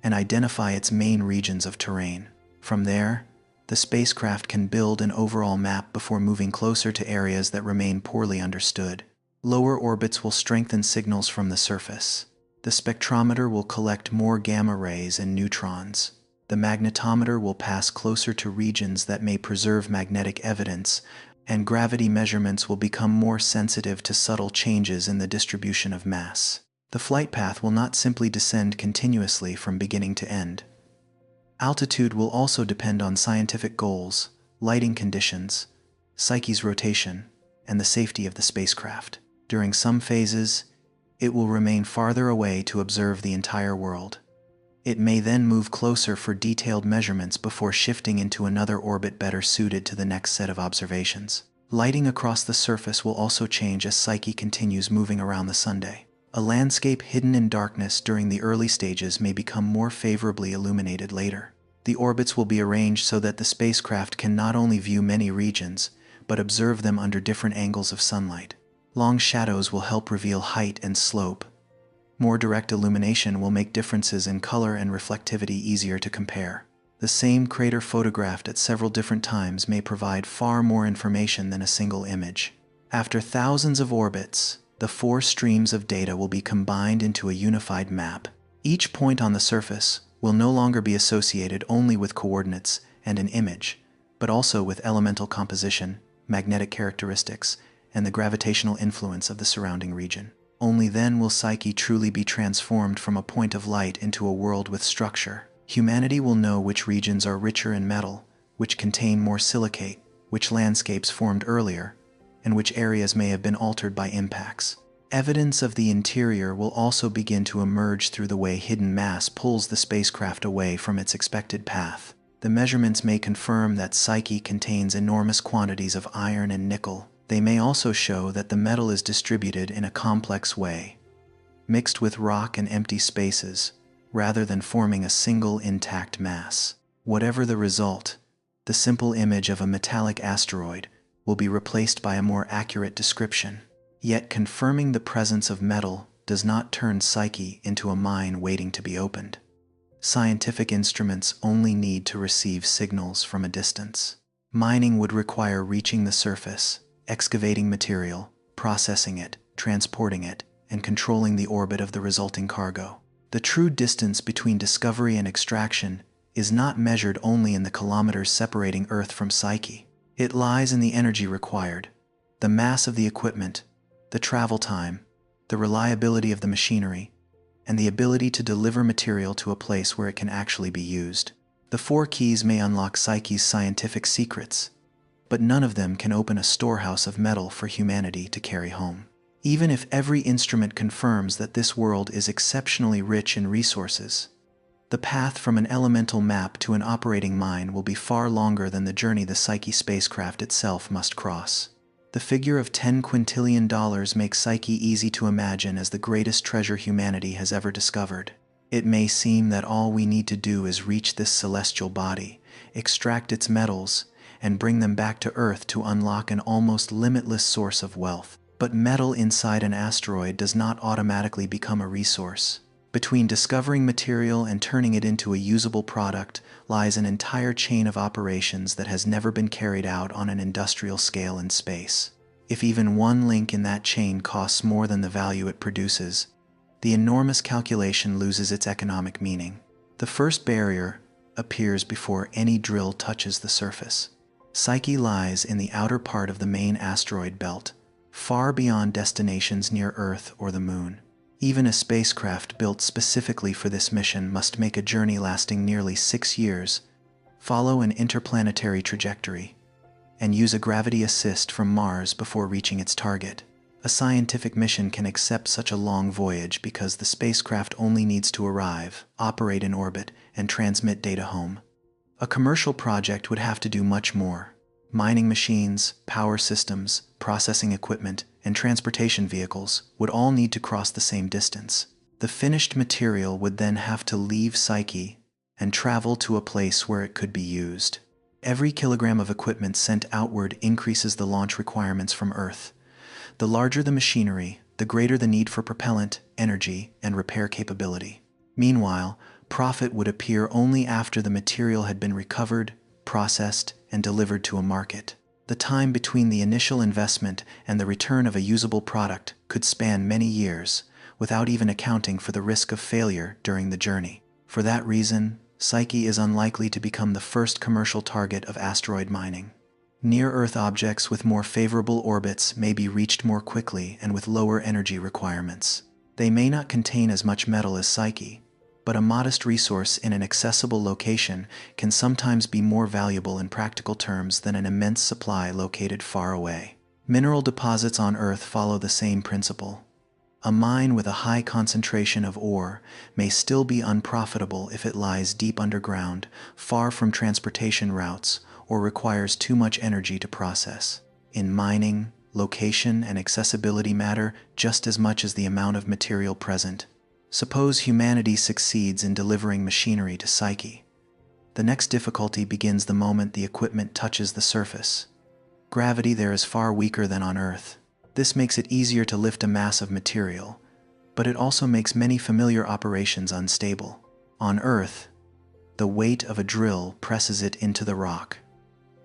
and identify its main regions of terrain. From there, the spacecraft can build an overall map before moving closer to areas that remain poorly understood. Lower orbits will strengthen signals from the surface. The spectrometer will collect more gamma rays and neutrons. The magnetometer will pass closer to regions that may preserve magnetic evidence, and gravity measurements will become more sensitive to subtle changes in the distribution of mass. The flight path will not simply descend continuously from beginning to end. Altitude will also depend on scientific goals, lighting conditions, Psyche's rotation, and the safety of the spacecraft. During some phases, it will remain farther away to observe the entire world. It may then move closer for detailed measurements before shifting into another orbit better suited to the next set of observations. Lighting across the surface will also change as Psyche continues moving around the Sunday. A landscape hidden in darkness during the early stages may become more favorably illuminated later. The orbits will be arranged so that the spacecraft can not only view many regions, but observe them under different angles of sunlight. Long shadows will help reveal height and slope. More direct illumination will make differences in color and reflectivity easier to compare. The same crater photographed at several different times may provide far more information than a single image. After thousands of orbits, the 4 streams of data will be combined into a unified map. Each point on the surface will no longer be associated only with coordinates and an image, but also with elemental composition, magnetic characteristics, and the gravitational influence of the surrounding region. Only then will Psyche truly be transformed from a point of light into a world with structure. Humanity will know which regions are richer in metal, which contain more silicate, which landscapes formed earlier, and which areas may have been altered by impacts. Evidence of the interior will also begin to emerge through the way hidden mass pulls the spacecraft away from its expected path. The measurements may confirm that Psyche contains enormous quantities of iron and nickel. They may also show that the metal is distributed in a complex way, mixed with rock and empty spaces, rather than forming a single intact mass. Whatever the result, the simple image of a metallic asteroid will be replaced by a more accurate description. Yet confirming the presence of metal does not turn Psyche into a mine waiting to be opened. Scientific instruments only need to receive signals from a distance. Mining would require reaching the surface, excavating material, processing it, transporting it, and controlling the orbit of the resulting cargo. The true distance between discovery and extraction is not measured only in the kilometers separating Earth from Psyche. It lies in the energy required, the mass of the equipment, the travel time, the reliability of the machinery, and the ability to deliver material to a place where it can actually be used. The 4 keys may unlock Psyche's scientific secrets, but none of them can open a storehouse of metal for humanity to carry home. Even if every instrument confirms that this world is exceptionally rich in resources, the path from an elemental map to an operating mine will be far longer than the journey the Psyche spacecraft itself must cross. The figure of $10 quintillion makes Psyche easy to imagine as the greatest treasure humanity has ever discovered. It may seem that all we need to do is reach this celestial body, extract its metals, and bring them back to Earth to unlock an almost limitless source of wealth. But metal inside an asteroid does not automatically become a resource. Between discovering material and turning it into a usable product lies an entire chain of operations that has never been carried out on an industrial scale in space. If even one link in that chain costs more than the value it produces, the enormous calculation loses its economic meaning. The first barrier appears before any drill touches the surface. Psyche lies in the outer part of the main asteroid belt, far beyond destinations near Earth or the Moon. Even a spacecraft built specifically for this mission must make a journey lasting nearly 6 years, follow an interplanetary trajectory, and use a gravity assist from Mars before reaching its target. A scientific mission can accept such a long voyage because the spacecraft only needs to arrive, operate in orbit, and transmit data home. A commercial project would have to do much more. Mining machines, power systems, processing equipment, and transportation vehicles would all need to cross the same distance. The finished material would then have to leave Psyche and travel to a place where it could be used. Every kilogram of equipment sent outward increases the launch requirements from Earth. The larger the machinery, the greater the need for propellant, energy, and repair capability. Meanwhile, profit would appear only after the material had been recovered, processed, and delivered to a market. The time between the initial investment and the return of a usable product could span many years, without even accounting for the risk of failure during the journey. For that reason, Psyche is unlikely to become the first commercial target of asteroid mining. Near-Earth objects with more favorable orbits may be reached more quickly and with lower energy requirements. They may not contain as much metal as Psyche, but a modest resource in an accessible location can sometimes be more valuable in practical terms than an immense supply located far away. Mineral deposits on Earth follow the same principle. A mine with a high concentration of ore may still be unprofitable if it lies deep underground, far from transportation routes, or requires too much energy to process. In mining, location and accessibility matter just as much as the amount of material present. Suppose humanity succeeds in delivering machinery to Psyche. The next difficulty begins the moment the equipment touches the surface. Gravity there is far weaker than on Earth. This makes it easier to lift a mass of material, but it also makes many familiar operations unstable. On Earth, the weight of a drill presses it into the rock.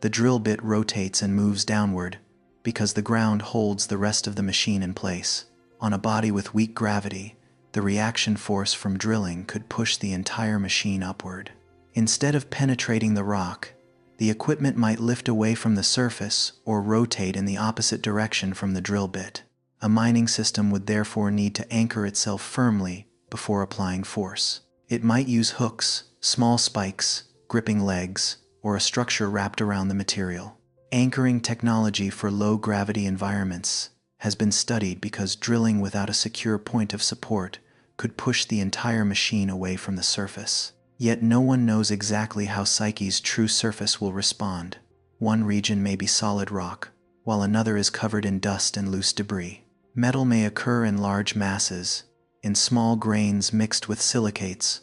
The drill bit rotates and moves downward because the ground holds the rest of the machine in place. On a body with weak gravity, the reaction force from drilling could push the entire machine upward. Instead of penetrating the rock, the equipment might lift away from the surface or rotate in the opposite direction from the drill bit. A mining system would therefore need to anchor itself firmly before applying force. It might use hooks, small spikes, gripping legs, or a structure wrapped around the material. Anchoring technology for low-gravity environments has been studied because drilling without a secure point of support could push the entire machine away from the surface. Yet no one knows exactly how Psyche's true surface will respond. One region may be solid rock, while another is covered in dust and loose debris. Metal may occur in large masses, in small grains mixed with silicates,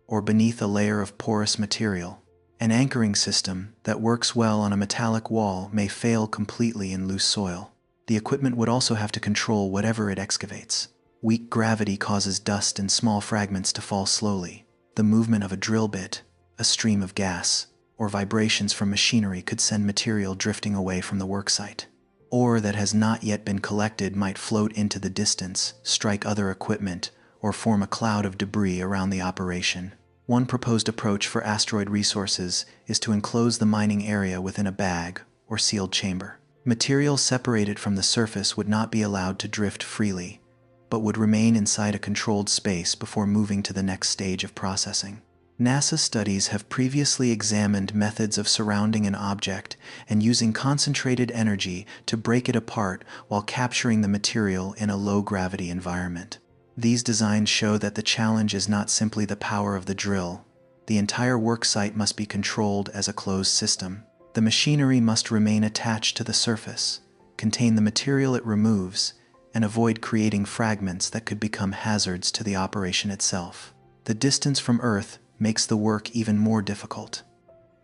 or beneath a layer of porous material. An anchoring system that works well on a metallic wall may fail completely in loose soil. The equipment would also have to control whatever it excavates. Weak gravity causes dust and small fragments to fall slowly. The movement of a drill bit, a stream of gas, or vibrations from machinery could send material drifting away from the worksite. Ore that has not yet been collected might float into the distance, strike other equipment, or form a cloud of debris around the operation. One proposed approach for asteroid resources is to enclose the mining area within a bag or sealed chamber. Material separated from the surface would not be allowed to drift freely, but would remain inside a controlled space before moving to the next stage of processing. NASA studies have previously examined methods of surrounding an object and using concentrated energy to break it apart while capturing the material in a low-gravity environment. These designs show that the challenge is not simply the power of the drill. The entire worksite must be controlled as a closed system. The machinery must remain attached to the surface, contain the material it removes, and avoid creating fragments that could become hazards to the operation itself. The distance from Earth makes the work even more difficult.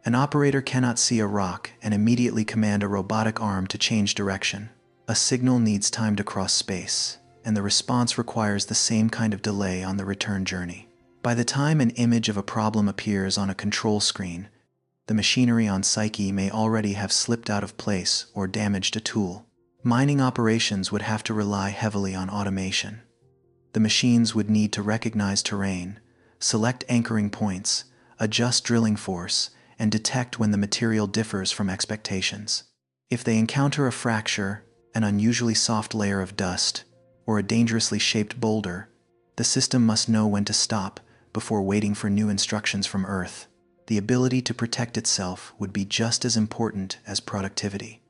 An operator cannot see a rock and immediately command a robotic arm to change direction. A signal needs time to cross space. and the response requires the same kind of delay on the return journey. By the time an image of a problem appears on a control screen, the machinery on Psyche may already have slipped out of place or damaged a tool. Mining operations would have to rely heavily on automation. The machines would need to recognize terrain, select anchoring points, adjust drilling force, and detect when the material differs from expectations. If they encounter a fracture, an unusually soft layer of dust, or a dangerously shaped boulder, the system must know when to stop before waiting for new instructions from Earth. The ability to protect itself would be just as important as productivity.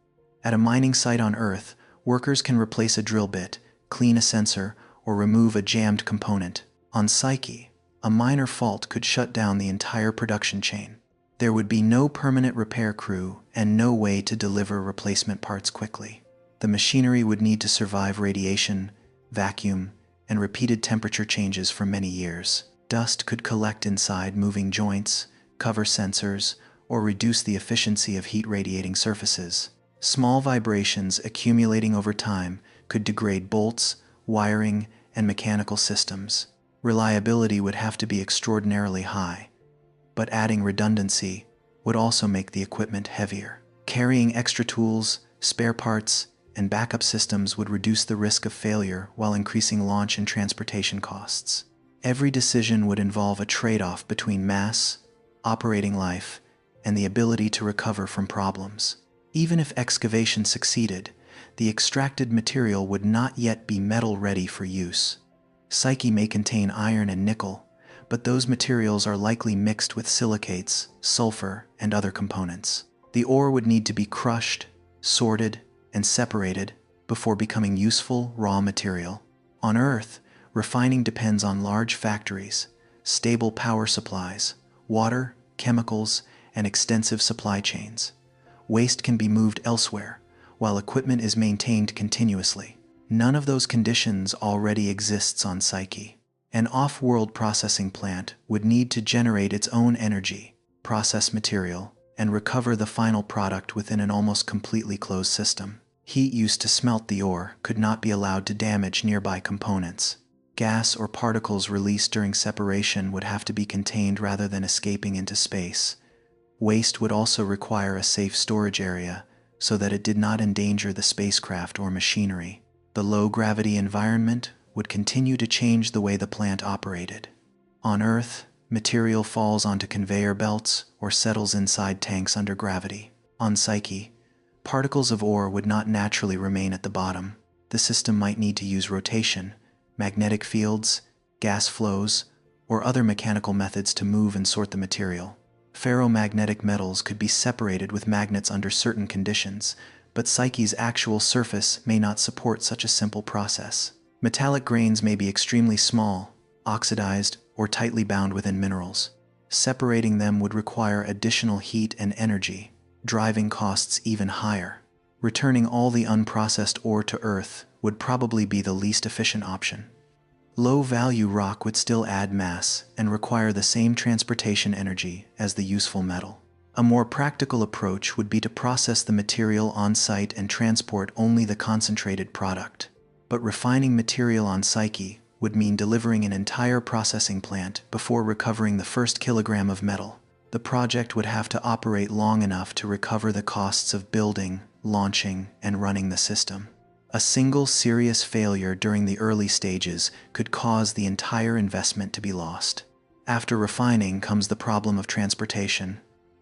At a mining site on Earth, workers can replace a drill bit, clean a sensor, or remove a jammed component. On Psyche, a minor fault could shut down the entire production chain. There would be no permanent repair crew and no way to deliver replacement parts quickly. The machinery would need to survive radiation, vacuum, and repeated temperature changes for many years. Dust could collect inside moving joints, cover sensors, or reduce the efficiency of heat radiating surfaces. Small vibrations accumulating over time could degrade bolts, wiring, and mechanical systems. Reliability would have to be extraordinarily high, but adding redundancy would also make the equipment heavier. Carrying extra tools, spare parts, and backup systems would reduce the risk of failure while increasing launch and transportation costs. Every decision would involve a trade-off between mass, operating life, and the ability to recover from problems. Even if excavation succeeded, the extracted material would not yet be metal-ready for use. Psyche may contain iron and nickel, but those materials are likely mixed with silicates, sulfur, and other components. The ore would need to be crushed, sorted, and separated before becoming useful raw material. On Earth, refining depends on large factories, stable power supplies, water, chemicals, and extensive supply chains. Waste can be moved elsewhere, while equipment is maintained continuously. None of those conditions already exists on Psyche. An off-world processing plant would need to generate its own energy, process material, and recover the final product within an almost completely closed system. Heat used to smelt the ore could not be allowed to damage nearby components. Gas or particles released during separation would have to be contained rather than escaping into space. Waste would also require a safe storage area so that it did not endanger the spacecraft or machinery. The low-gravity environment would continue to change the way the plant operated. On Earth, material falls onto conveyor belts or settles inside tanks under gravity. On Psyche, particles of ore would not naturally remain at the bottom. The system might need to use rotation, magnetic fields, gas flows, or other mechanical methods to move and sort the material. Ferromagnetic metals could be separated with magnets under certain conditions, but Psyche's actual surface may not support such a simple process. Metallic grains may be extremely small, oxidized, or tightly bound within minerals. Separating them would require additional heat and energy, driving costs even higher. Returning all the unprocessed ore to Earth would probably be the least efficient option. Low-value rock would still add mass and require the same transportation energy as the useful metal. A more practical approach would be to process the material on-site and transport only the concentrated product. But refining material on Psyche would mean delivering an entire processing plant before recovering the first kilogram of metal. The project would have to operate long enough to recover the costs of building, launching, and running the system. A single serious failure during the early stages could cause the entire investment to be lost. After refining comes the problem of transportation.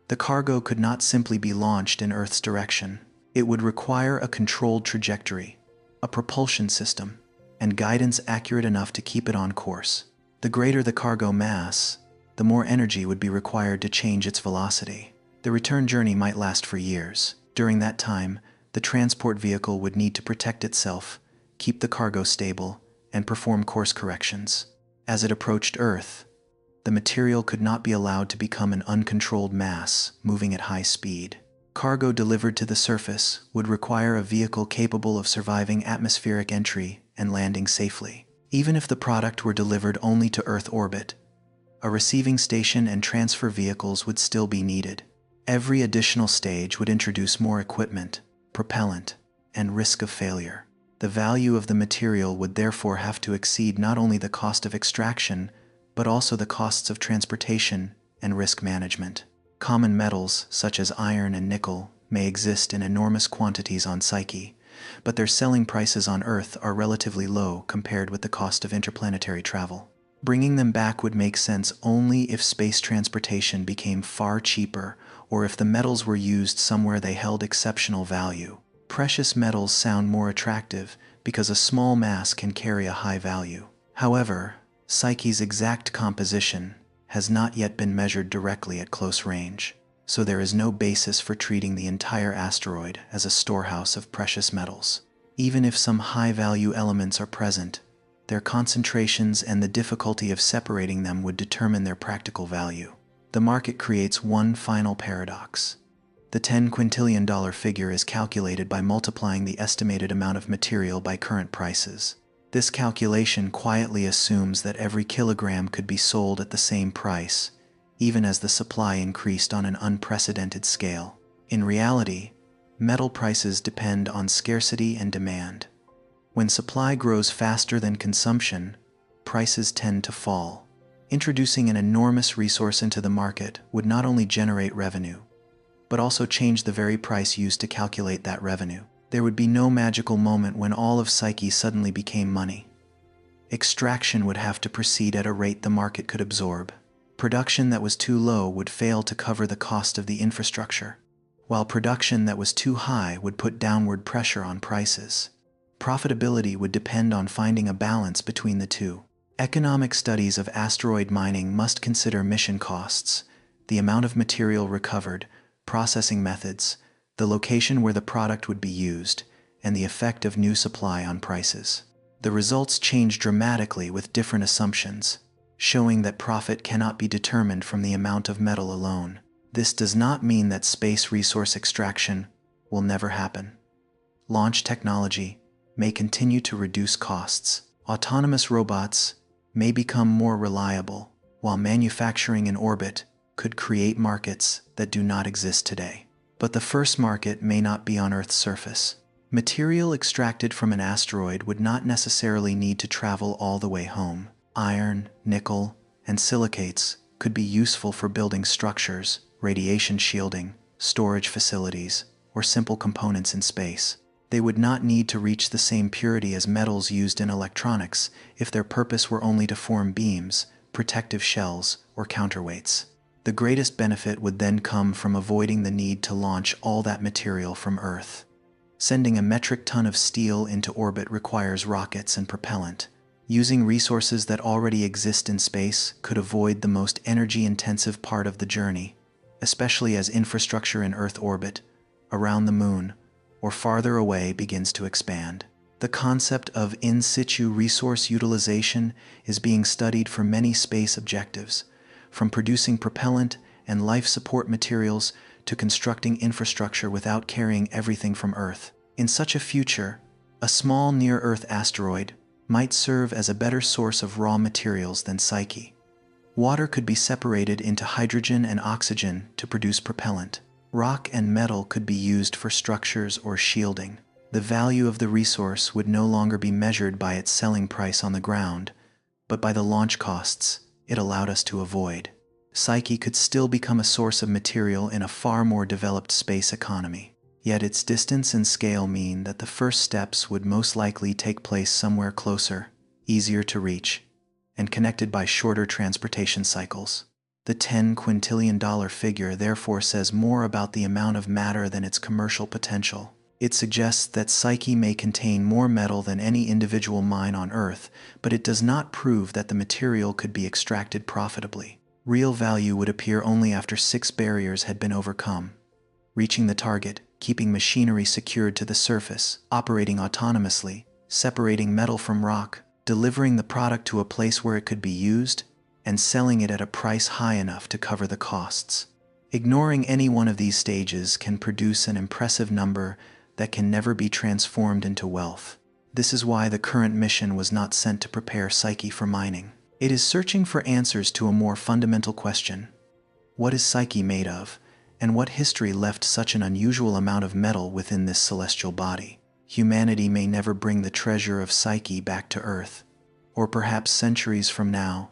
The cargo could not simply be launched in Earth's direction. It would require a controlled trajectory, a propulsion system, and guidance accurate enough to keep it on course. The greater the cargo mass, the more energy would be required to change its velocity. The return journey might last for years. During that time, the transport vehicle would need to protect itself, keep the cargo stable, and perform course corrections. As it approached Earth, the material could not be allowed to become an uncontrolled mass moving at high speed. Cargo delivered to the surface would require a vehicle capable of surviving atmospheric entry and landing safely. Even if the product were delivered only to Earth orbit, a receiving station and transfer vehicles would still be needed. Every additional stage would introduce more equipment, propellant, and risk of failure. The value of the material would therefore have to exceed not only the cost of extraction, but also the costs of transportation and risk management. Common metals, such as iron and nickel, may exist in enormous quantities on Psyche, but their selling prices on Earth are relatively low compared with the cost of interplanetary travel. Bringing them back would make sense only if space transportation became far cheaper or if the metals were used somewhere they held exceptional value. Precious metals sound more attractive because a small mass can carry a high value. However, Psyche's exact composition has not yet been measured directly at close range, so there is no basis for treating the entire asteroid as a storehouse of precious metals. Even if some high-value elements are present, their concentrations and the difficulty of separating them would determine their practical value. The market creates one final paradox. The $10 quintillion figure is calculated by multiplying the estimated amount of material by current prices. This calculation quietly assumes that every kilogram could be sold at the same price, even as the supply increased on an unprecedented scale. In reality, metal prices depend on scarcity and demand. When supply grows faster than consumption, prices tend to fall. Introducing an enormous resource into the market would not only generate revenue, but also change the very price used to calculate that revenue. There would be no magical moment when all of Psyche suddenly became money. Extraction would have to proceed at a rate the market could absorb. Production that was too low would fail to cover the cost of the infrastructure, while production that was too high would put downward pressure on prices. Profitability would depend on finding a balance between the two. Economic studies of asteroid mining must consider mission costs, the amount of material recovered, processing methods, the location where the product would be used, and the effect of new supply on prices. The results change dramatically with different assumptions, showing that profit cannot be determined from the amount of metal alone. This does not mean that space resource extraction will never happen. Launch technology may continue to reduce costs. Autonomous robots may become more reliable, while manufacturing in orbit could create markets that do not exist today. But the first market may not be on Earth's surface. Material extracted from an asteroid would not necessarily need to travel all the way home. Iron, nickel, and silicates could be useful for building structures, radiation shielding, storage facilities, or simple components in space. They would not need to reach the same purity as metals used in electronics if their purpose were only to form beams, protective shells, or counterweights. The greatest benefit would then come from avoiding the need to launch all that material from Earth. Sending a metric ton of steel into orbit requires rockets and propellant. Using resources that already exist in space could avoid the most energy-intensive part of the journey, especially as infrastructure in Earth orbit, around the Moon, or farther away begins to expand. The concept of in situ resource utilization is being studied for many space objectives, from producing propellant and life support materials to constructing infrastructure without carrying everything from Earth. In such a future, a small near-Earth asteroid might serve as a better source of raw materials than Psyche. Water could be separated into hydrogen and oxygen to produce propellant. Rock and metal could be used for structures or shielding. The value of the resource would no longer be measured by its selling price on the ground, but by the launch costs it allowed us to avoid. Psyche could still become a source of material in a far more developed space economy. Yet its distance and scale mean that the first steps would most likely take place somewhere closer, easier to reach, and connected by shorter transportation cycles. The $10 quintillion figure therefore says more about the amount of matter than its commercial potential. It suggests that Psyche may contain more metal than any individual mine on Earth, but it does not prove that the material could be extracted profitably. Real value would appear only after 6 barriers had been overcome: reaching the target, keeping machinery secured to the surface, operating autonomously, separating metal from rock, delivering the product to a place where it could be used, and selling it at a price high enough to cover the costs. Ignoring any one of these stages can produce an impressive number that can never be transformed into wealth. This is why the current mission was not sent to prepare Psyche for mining. It is searching for answers to a more fundamental question: what is Psyche made of, and what history left such an unusual amount of metal within this celestial body? humanity may never bring the treasure of Psyche back to Earth. Or perhaps centuries from now,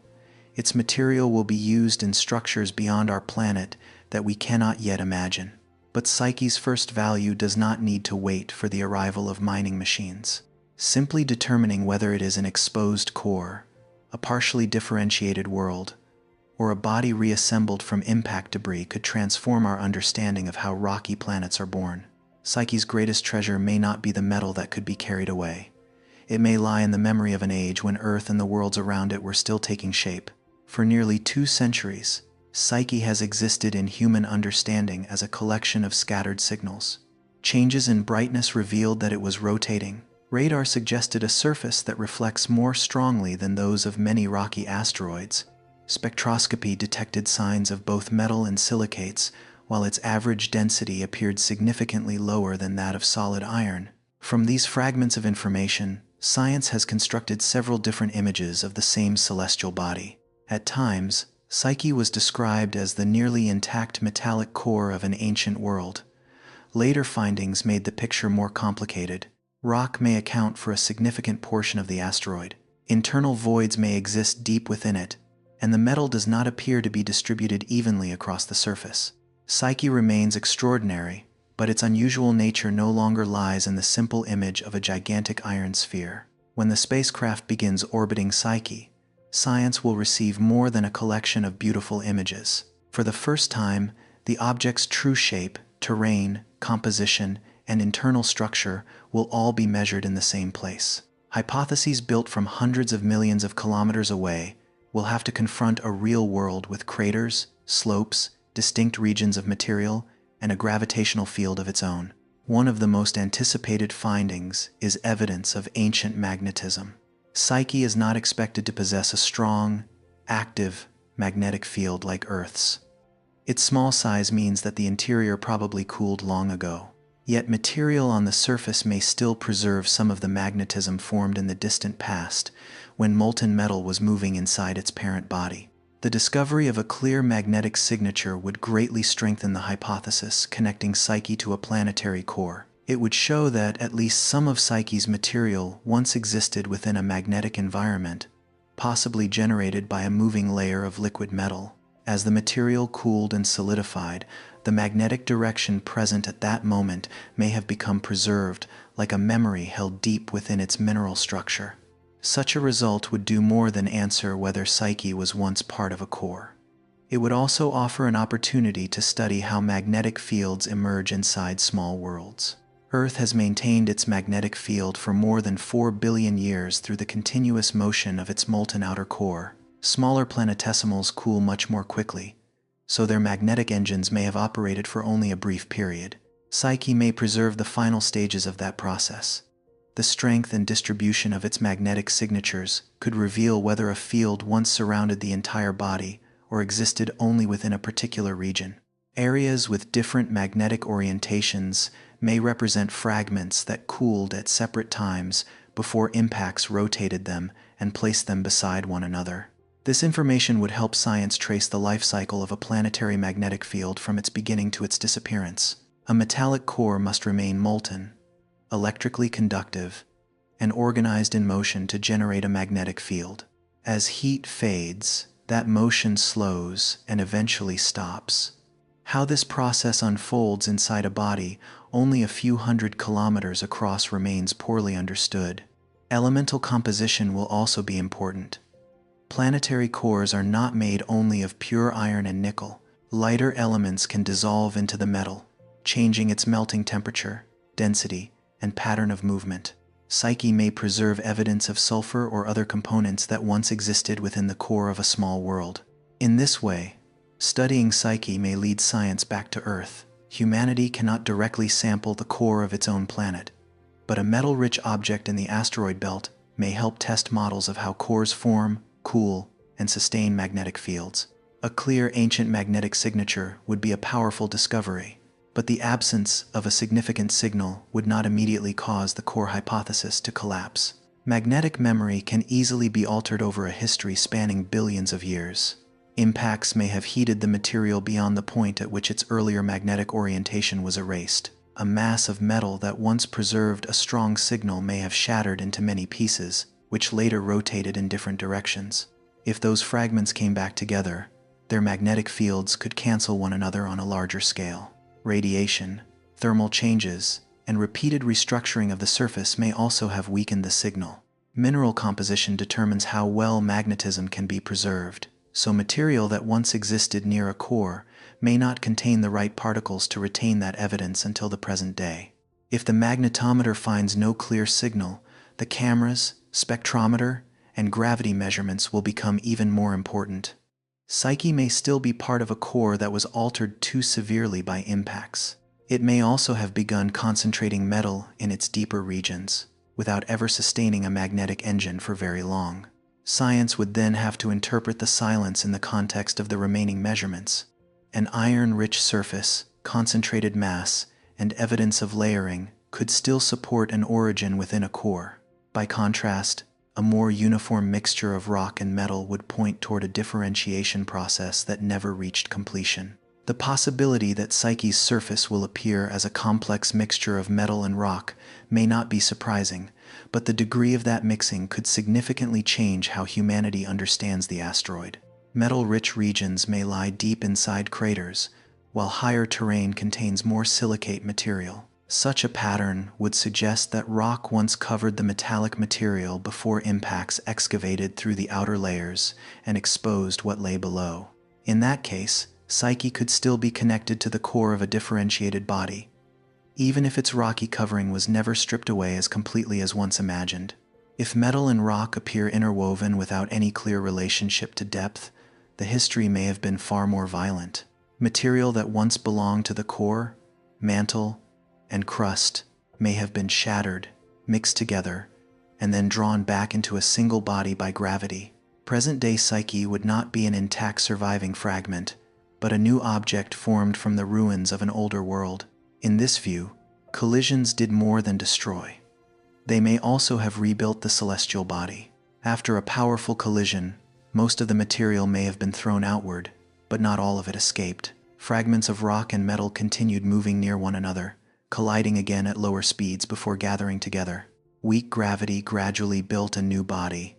its material will be used in structures beyond our planet that we cannot yet imagine. But Psyche's first value does not need to wait for the arrival of mining machines. Simply determining whether it is an exposed core, a partially differentiated world, or a body reassembled from impact debris could transform our understanding of how rocky planets are born. Psyche's greatest treasure may not be the metal that could be carried away. It may lie in the memory of an age when Earth and the worlds around it were still taking shape. For nearly 2 centuries, Psyche has existed in human understanding as a collection of scattered signals. Changes in brightness revealed that it was rotating. Radar suggested a surface that reflects more strongly than those of many rocky asteroids. Spectroscopy detected signs of both metal and silicates, while its average density appeared significantly lower than that of solid iron. From these fragments of information, science has constructed several different images of the same celestial body. At times, Psyche was described as the nearly intact metallic core of an ancient world. Later findings made the picture more complicated. Rock may account for a significant portion of the asteroid. Internal voids may exist deep within it, and the metal does not appear to be distributed evenly across the surface. Psyche remains extraordinary, but its unusual nature no longer lies in the simple image of a gigantic iron sphere. When the spacecraft begins orbiting Psyche, science will receive more than a collection of beautiful images. For the first time, the object's true shape, terrain, composition, and internal structure will all be measured in the same place. Hypotheses built from hundreds of millions of kilometers away will have to confront a real world with craters, slopes, distinct regions of material, and a gravitational field of its own. One of the most anticipated findings is evidence of ancient magnetism. Psyche is not expected to possess a strong, active, magnetic field like Earth's. Its small size means that the interior probably cooled long ago. Yet material on the surface may still preserve some of the magnetism formed in the distant past, when molten metal was moving inside its parent body. The discovery of a clear magnetic signature would greatly strengthen the hypothesis connecting Psyche to a planetary core. It would show that at least some of Psyche's material once existed within a magnetic environment, possibly generated by a moving layer of liquid metal. As the material cooled and solidified, the magnetic direction present at that moment may have become preserved, like a memory held deep within its mineral structure. Such a result would do more than answer whether Psyche was once part of a core. It would also offer an opportunity to study how magnetic fields emerge inside small worlds. Earth has maintained its magnetic field for more than 4 billion years through the continuous motion of its molten outer core. Smaller planetesimals cool much more quickly, so their magnetic engines may have operated for only a brief period. Psyche may preserve the final stages of that process. The strength and distribution of its magnetic signatures could reveal whether a field once surrounded the entire body or existed only within a particular region. Areas with different magnetic orientations may represent fragments that cooled at separate times before impacts rotated them and placed them beside one another. This information would help science trace the life cycle of a planetary magnetic field from its beginning to its disappearance. A metallic core must remain molten, electrically conductive, and organized in motion to generate a magnetic field. As heat fades, that motion slows and eventually stops. How this process unfolds inside a body only a few hundred kilometers across remains poorly understood. Elemental composition will also be important. Planetary cores are not made only of pure iron and nickel. Lighter elements can dissolve into the metal, changing its melting temperature, density, and pattern of movement. Psyche may preserve evidence of sulfur or other components that once existed within the core of a small world. In this way, studying Psyche may lead science back to Earth. Humanity cannot directly sample the core of its own planet, but a metal-rich object in the asteroid belt may help test models of how cores form, cool, and sustain magnetic fields. A clear ancient magnetic signature would be a powerful discovery, but the absence of a significant signal would not immediately cause the core hypothesis to collapse. Magnetic memory can easily be altered over a history spanning billions of years. Impacts may have heated the material beyond the point at which its earlier magnetic orientation was erased. a mass of metal that once preserved a strong signal may have shattered into many pieces, which later rotated in different directions. If those fragments came back together, their magnetic fields could cancel one another on a larger scale. Radiation, thermal changes, and repeated restructuring of the surface may also have weakened the signal. Mineral composition determines how well magnetism can be preserved, so material that once existed near a core may not contain the right particles to retain that evidence until the present day. If the magnetometer finds no clear signal, the cameras, spectrometer, and gravity measurements will become even more important. Psyche may still be part of a core that was altered too severely by impacts. It may also have begun concentrating metal in its deeper regions, without ever sustaining a magnetic engine for very long. Science would then have to interpret the silence in the context of the remaining measurements. An iron-rich surface, concentrated mass, and evidence of layering could still support an origin within a core. By contrast, a more uniform mixture of rock and metal would point toward a differentiation process that never reached completion. The possibility that Psyche's surface will appear as a complex mixture of metal and rock may not be surprising, but the degree of that mixing could significantly change how humanity understands the asteroid. Metal-rich regions may lie deep inside craters, while higher terrain contains more silicate material. Such a pattern would suggest that rock once covered the metallic material before impacts excavated through the outer layers and exposed what lay below. In that case, Psyche could still be connected to the core of a differentiated body, even if its rocky covering was never stripped away as completely as once imagined. If metal and rock appear interwoven without any clear relationship to depth, the history may have been far more violent. Material that once belonged to the core, mantle, and crust may have been shattered, mixed together, and then drawn back into a single body by gravity. Present-day Psyche would not be an intact surviving fragment, but a new object formed from the ruins of an older world. In this view, collisions did more than destroy. They may also have rebuilt the celestial body. After a powerful collision, most of the material may have been thrown outward, but not all of it escaped. Fragments of rock and metal continued moving near one another, colliding again at lower speeds before gathering together. Weak gravity gradually built a new body,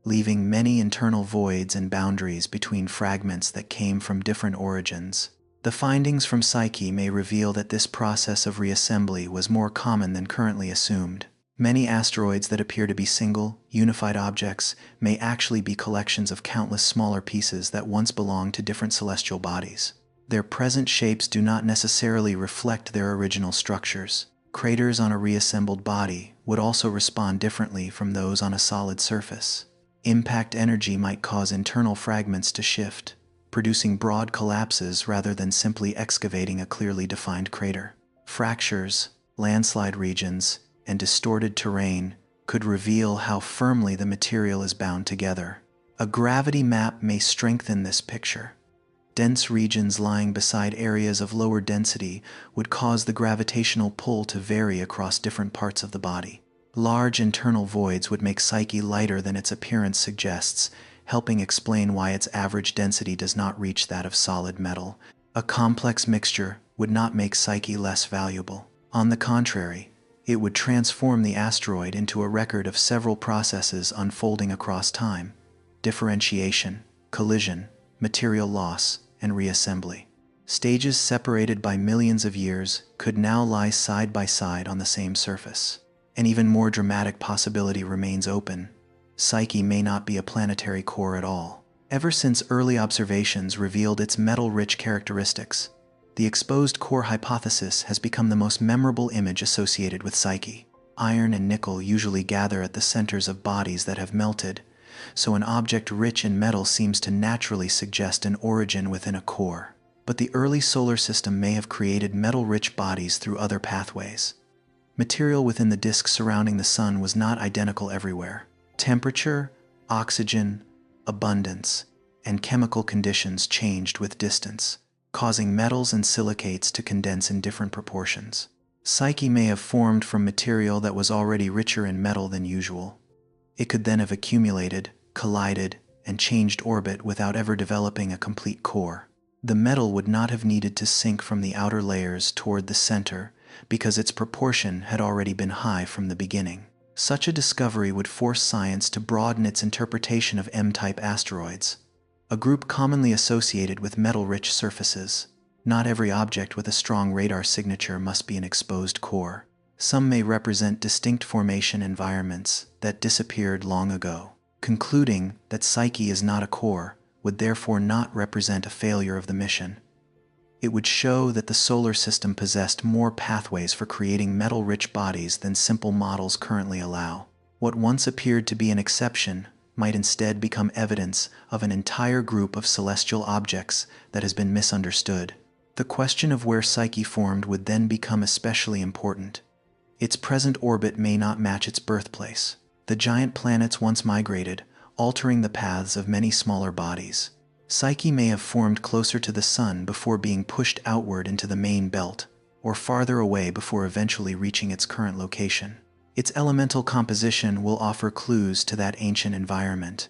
leaving many internal voids and boundaries between fragments that came from different origins. The findings from Psyche may reveal that this process of reassembly was more common than currently assumed. Many asteroids that appear to be single, unified objects may actually be collections of countless smaller pieces that once belonged to different celestial bodies. Their present shapes do not necessarily reflect their original structures. Craters on a reassembled body would also respond differently from those on a solid surface. Impact energy might cause internal fragments to shift, producing broad collapses rather than simply excavating a clearly defined crater. Fractures, landslide regions, and distorted terrain could reveal how firmly the material is bound together. A gravity map may strengthen this picture. Dense regions lying beside areas of lower density would cause the gravitational pull to vary across different parts of the body. Large internal voids would make Psyche lighter than its appearance suggests, helping explain why its average density does not reach that of solid metal. A complex mixture would not make Psyche less valuable. On the contrary, it would transform the asteroid into a record of several processes unfolding across time: differentiation, collision, material loss, and reassembly. Stages separated by millions of years could now lie side by side on the same surface. An even more dramatic possibility remains open. Psyche may not be a planetary core at all. Ever since early observations revealed its metal-rich characteristics, the exposed core hypothesis has become the most memorable image associated with Psyche. Iron and nickel usually gather at the centers of bodies that have melted, so an object rich in metal seems to naturally suggest an origin within a core. But the early solar system may have created metal-rich bodies through other pathways. Material within the disk surrounding the sun was not identical everywhere. Temperature, oxygen, abundance, and chemical conditions changed with distance, causing metals and silicates to condense in different proportions. Psyche may have formed from material that was already richer in metal than usual. It could then have accumulated, collided, and changed orbit without ever developing a complete core. The metal would not have needed to sink from the outer layers toward the center, because its proportion had already been high from the beginning. Such a discovery would force science to broaden its interpretation of M-type asteroids, a group commonly associated with metal-rich surfaces. Not every object with a strong radar signature must be an exposed core. Some may represent distinct formation environments that disappeared long ago. Concluding that Psyche is not a core would therefore not represent a failure of the mission. It would show that the solar system possessed more pathways for creating metal-rich bodies than simple models currently allow. What once appeared to be an exception might instead become evidence of an entire group of celestial objects that has been misunderstood. The question of where Psyche formed would then become especially important. Its present orbit may not match its birthplace. The giant planets once migrated, altering the paths of many smaller bodies. Psyche may have formed closer to the Sun before being pushed outward into the main belt, or farther away before eventually reaching its current location. Its elemental composition will offer clues to that ancient environment.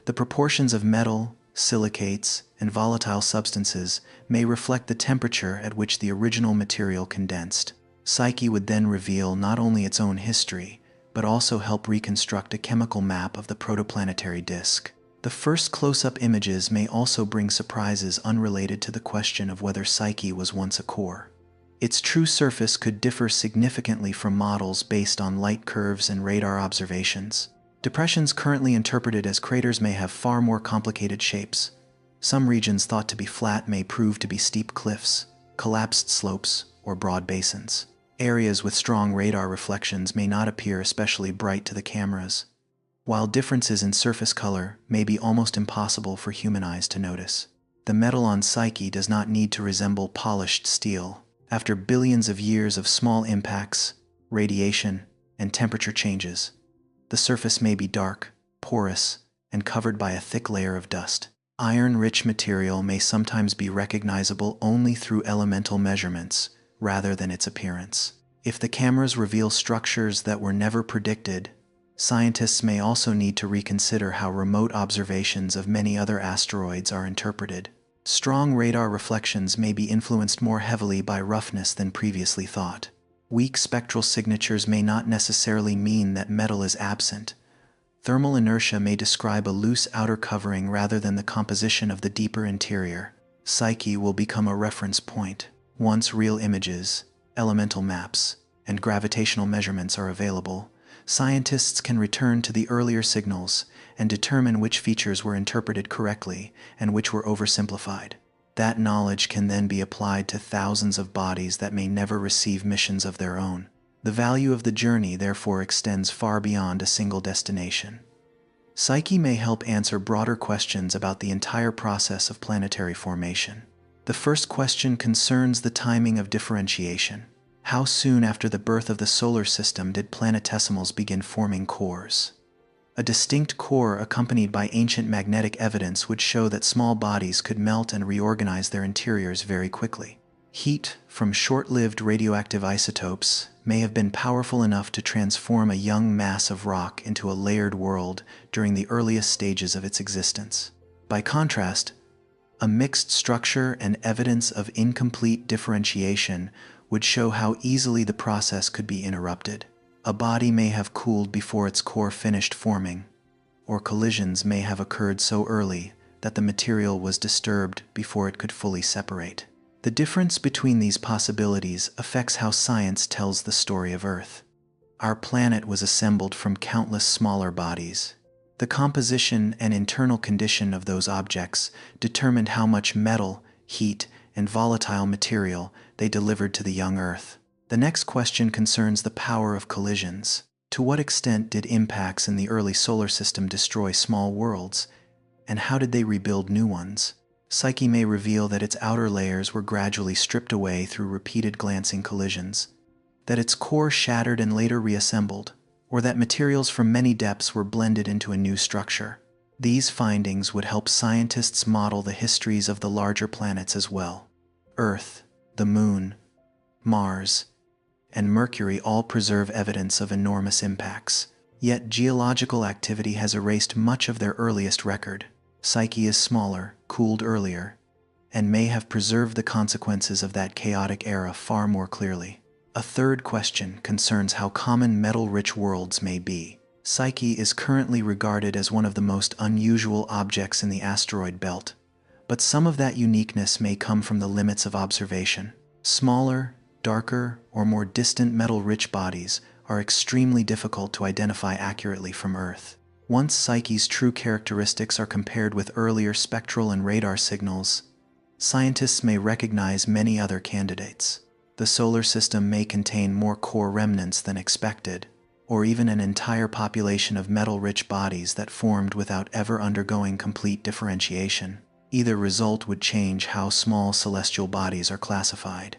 The proportions of metal, silicates, and volatile substances may reflect the temperature at which the original material condensed. Psyche would then reveal not only its own history, but also help reconstruct a chemical map of the protoplanetary disk. The first close-up images may also bring surprises unrelated to the question of whether Psyche was once a core. Its true surface could differ significantly from models based on light curves and radar observations. Depressions currently interpreted as craters may have far more complicated shapes. Some regions thought to be flat may prove to be steep cliffs, collapsed slopes, or broad basins. Areas with strong radar reflections may not appear especially bright to the cameras, while differences in surface color may be almost impossible for human eyes to notice. The metal on Psyche does not need to resemble polished steel. After billions of years of small impacts, radiation, and temperature changes, the surface may be dark, porous, and covered by a thick layer of dust. Iron-rich material may sometimes be recognizable only through elemental measurements, rather than its appearance. If the cameras reveal structures that were never predicted, scientists may also need to reconsider how remote observations of many other asteroids are interpreted. Strong radar reflections may be influenced more heavily by roughness than previously thought. Weak spectral signatures may not necessarily mean that metal is absent. Thermal inertia may describe a loose outer covering rather than the composition of the deeper interior. Psyche will become a reference point. Once real images, elemental maps, and gravitational measurements are available, scientists can return to the earlier signals and determine which features were interpreted correctly and which were oversimplified. That knowledge can then be applied to thousands of bodies that may never receive missions of their own. The value of the journey therefore extends far beyond a single destination. Psyche may help answer broader questions about the entire process of planetary formation. The first question concerns the timing of differentiation. How soon after the birth of the solar system did planetesimals begin forming cores? A distinct core accompanied by ancient magnetic evidence would show that small bodies could melt and reorganize their interiors very quickly. Heat from short-lived radioactive isotopes may have been powerful enough to transform a young mass of rock into a layered world during the earliest stages of its existence. By contrast, a mixed structure and evidence of incomplete differentiation would show how easily the process could be interrupted. A body may have cooled before its core finished forming, or collisions may have occurred so early that the material was disturbed before it could fully separate. The difference between these possibilities affects how science tells the story of Earth. Our planet was assembled from countless smaller bodies. The composition and internal condition of those objects determined how much metal, heat, and volatile material they delivered to the young Earth. The next question concerns the power of collisions. To what extent did impacts in the early solar system destroy small worlds, and how did they rebuild new ones? Psyche may reveal that its outer layers were gradually stripped away through repeated glancing collisions, that its core shattered and later reassembled, or that materials from many depths were blended into a new structure. These findings would help scientists model the histories of the larger planets as well. Earth, the Moon, Mars, and Mercury all preserve evidence of enormous impacts. Yet geological activity has erased much of their earliest record. Psyche is smaller, cooled earlier, and may have preserved the consequences of that chaotic era far more clearly. A third question concerns how common metal-rich worlds may be. Psyche is currently regarded as one of the most unusual objects in the asteroid belt, but some of that uniqueness may come from the limits of observation. Smaller, darker, or more distant metal-rich bodies are extremely difficult to identify accurately from Earth. Once Psyche's true characteristics are compared with earlier spectral and radar signals, scientists may recognize many other candidates. The solar system may contain more core remnants than expected, or even an entire population of metal-rich bodies that formed without ever undergoing complete differentiation. Either result would change how small celestial bodies are classified.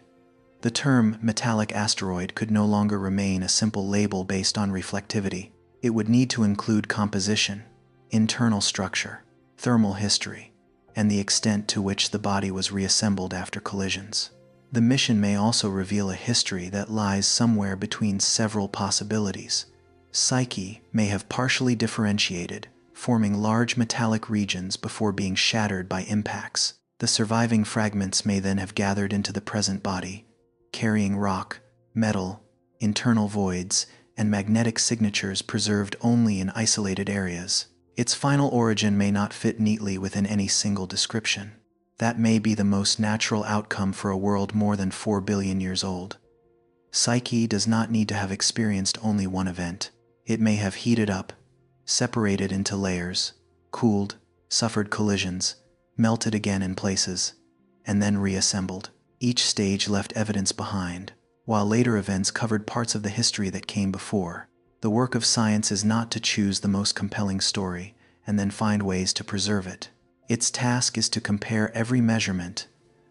The term metallic asteroid could no longer remain a simple label based on reflectivity. It would need to include composition, internal structure, thermal history, and the extent to which the body was reassembled after collisions. The mission may also reveal a history that lies somewhere between several possibilities. Psyche may have partially differentiated, forming large metallic regions before being shattered by impacts. The surviving fragments may then have gathered into the present body, carrying rock, metal, internal voids, and magnetic signatures preserved only in isolated areas. Its final origin may not fit neatly within any single description. That may be the most natural outcome for a world more than 4 billion years old. Psyche does not need to have experienced only one event. It may have heated up, separated into layers, cooled, suffered collisions, melted again in places, and then reassembled. Each stage left evidence behind, while later events covered parts of the history that came before. The work of science is not to choose the most compelling story and then find ways to preserve it. Its task is to compare every measurement,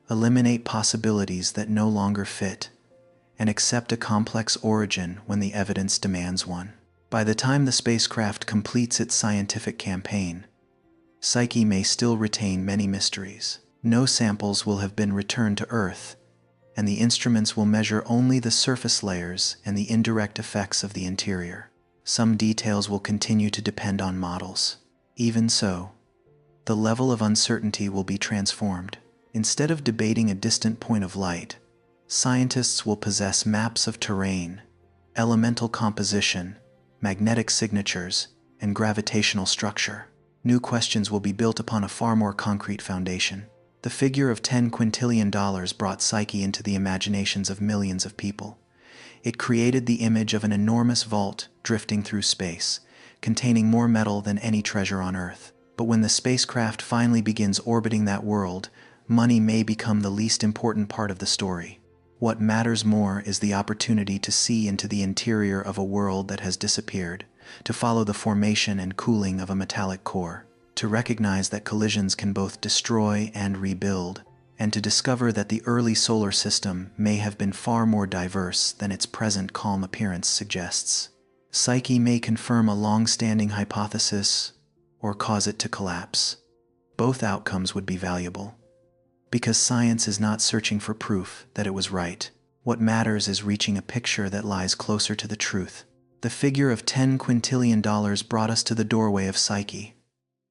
eliminate possibilities that no longer fit, and accept a complex origin when the evidence demands one. By the time the spacecraft completes its scientific campaign, Psyche may still retain many mysteries. No samples will have been returned to Earth, and the instruments will measure only the surface layers and the indirect effects of the interior. Some details will continue to depend on models. Even so, the level of uncertainty will be transformed. Instead of debating a distant point of light, scientists will possess maps of terrain, elemental composition, magnetic signatures, and gravitational structure. New questions will be built upon a far more concrete foundation. The figure of $10 quintillion brought Psyche into the imaginations of millions of people. It created the image of an enormous vault drifting through space, containing more metal than any treasure on Earth. But when the spacecraft finally begins orbiting that world, money may become the least important part of the story. What matters more is the opportunity to see into the interior of a world that has disappeared, to follow the formation and cooling of a metallic core, to recognize that collisions can both destroy and rebuild, and to discover that the early solar system may have been far more diverse than its present calm appearance suggests. Psyche may confirm a long-standing hypothesis or cause it to collapse. Both outcomes would be valuable, because science is not searching for proof that it was right. What matters is reaching a picture that lies closer to the truth. The figure of $10 quintillion brought us to the doorway of Psyche,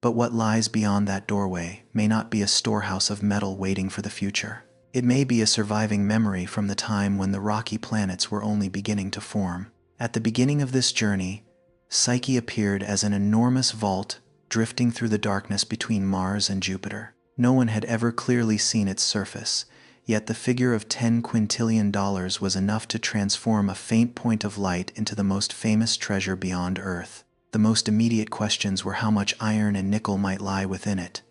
but what lies beyond that doorway may not be a storehouse of metal waiting for the future. It may be a surviving memory from the time when the rocky planets were only beginning to form. At the beginning of this journey, Psyche appeared as an enormous vault drifting through the darkness between Mars and Jupiter. No one had ever clearly seen its surface, yet the figure of $10 quintillion was enough to transform a faint point of light into the most famous treasure beyond Earth. The most immediate questions were how much iron and nickel might lie within it,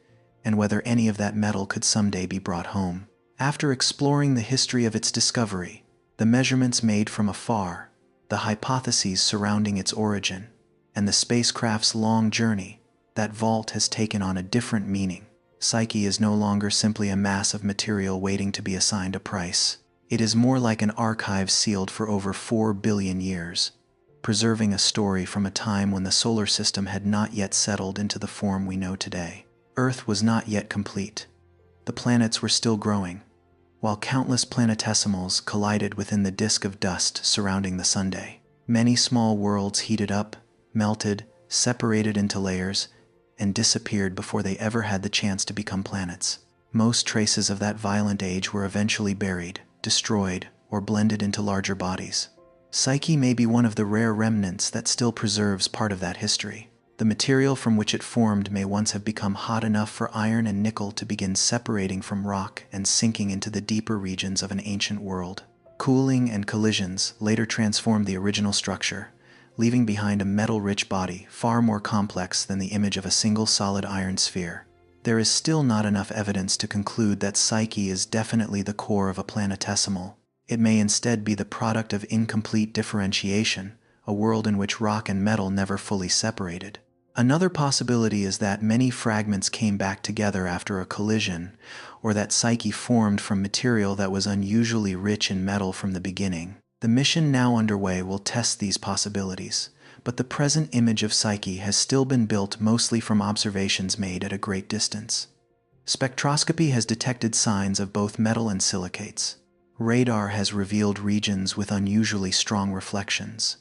and whether any of that metal could someday be brought home. After exploring the history of its discovery, the measurements made from afar, the hypotheses surrounding its origin, and the spacecraft's long journey, that vault has taken on a different meaning. Psyche is no longer simply a mass of material waiting to be assigned a price. It is more like an archive sealed for over 4 billion years, preserving a story from a time when the solar system had not yet settled into the form we know today. Earth was not yet complete. The planets were still growing, while countless planetesimals collided within the disk of dust surrounding the Sunday. Many small worlds heated up, melted, separated into layers, and disappeared before they ever had the chance to become planets. Most traces of that violent age were eventually buried, destroyed, or blended into larger bodies. Psyche may be one of the rare remnants that still preserves part of that history. The material from which it formed may once have become hot enough for iron and nickel to begin separating from rock and sinking into the deeper regions of an ancient world. Cooling and collisions later transformed the original structure, leaving behind a metal-rich body far more complex than the image of a single solid iron sphere. There is still not enough evidence to conclude that Psyche is definitely the core of a planetesimal. It may instead be the product of incomplete differentiation, a world in which rock and metal never fully separated. Another possibility is that many fragments came back together after a collision, or that Psyche formed from material that was unusually rich in metal from the beginning. The mission now underway will test these possibilities, but the present image of Psyche has still been built mostly from observations made at a great distance. Spectroscopy has detected signs of both metal and silicates. Radar has revealed regions with unusually strong reflections,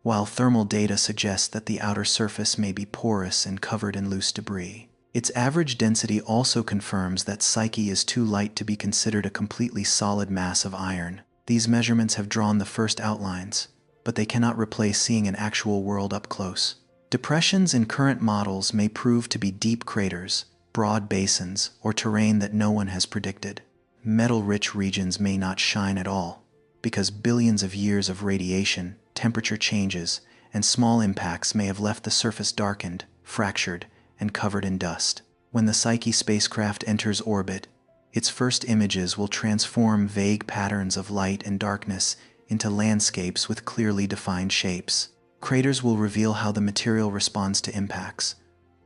while thermal data suggests that the outer surface may be porous and covered in loose debris. Its average density also confirms that Psyche is too light to be considered a completely solid mass of iron. These measurements have drawn the first outlines, but they cannot replace seeing an actual world up close. Depressions in current models may prove to be deep craters, broad basins, or terrain that no one has predicted. Metal-rich regions may not shine at all, because billions of years of radiation, temperature changes, and small impacts may have left the surface darkened, fractured, and covered in dust. When the Psyche spacecraft enters orbit, its first images will transform vague patterns of light and darkness into landscapes with clearly defined shapes. Craters will reveal how the material responds to impacts,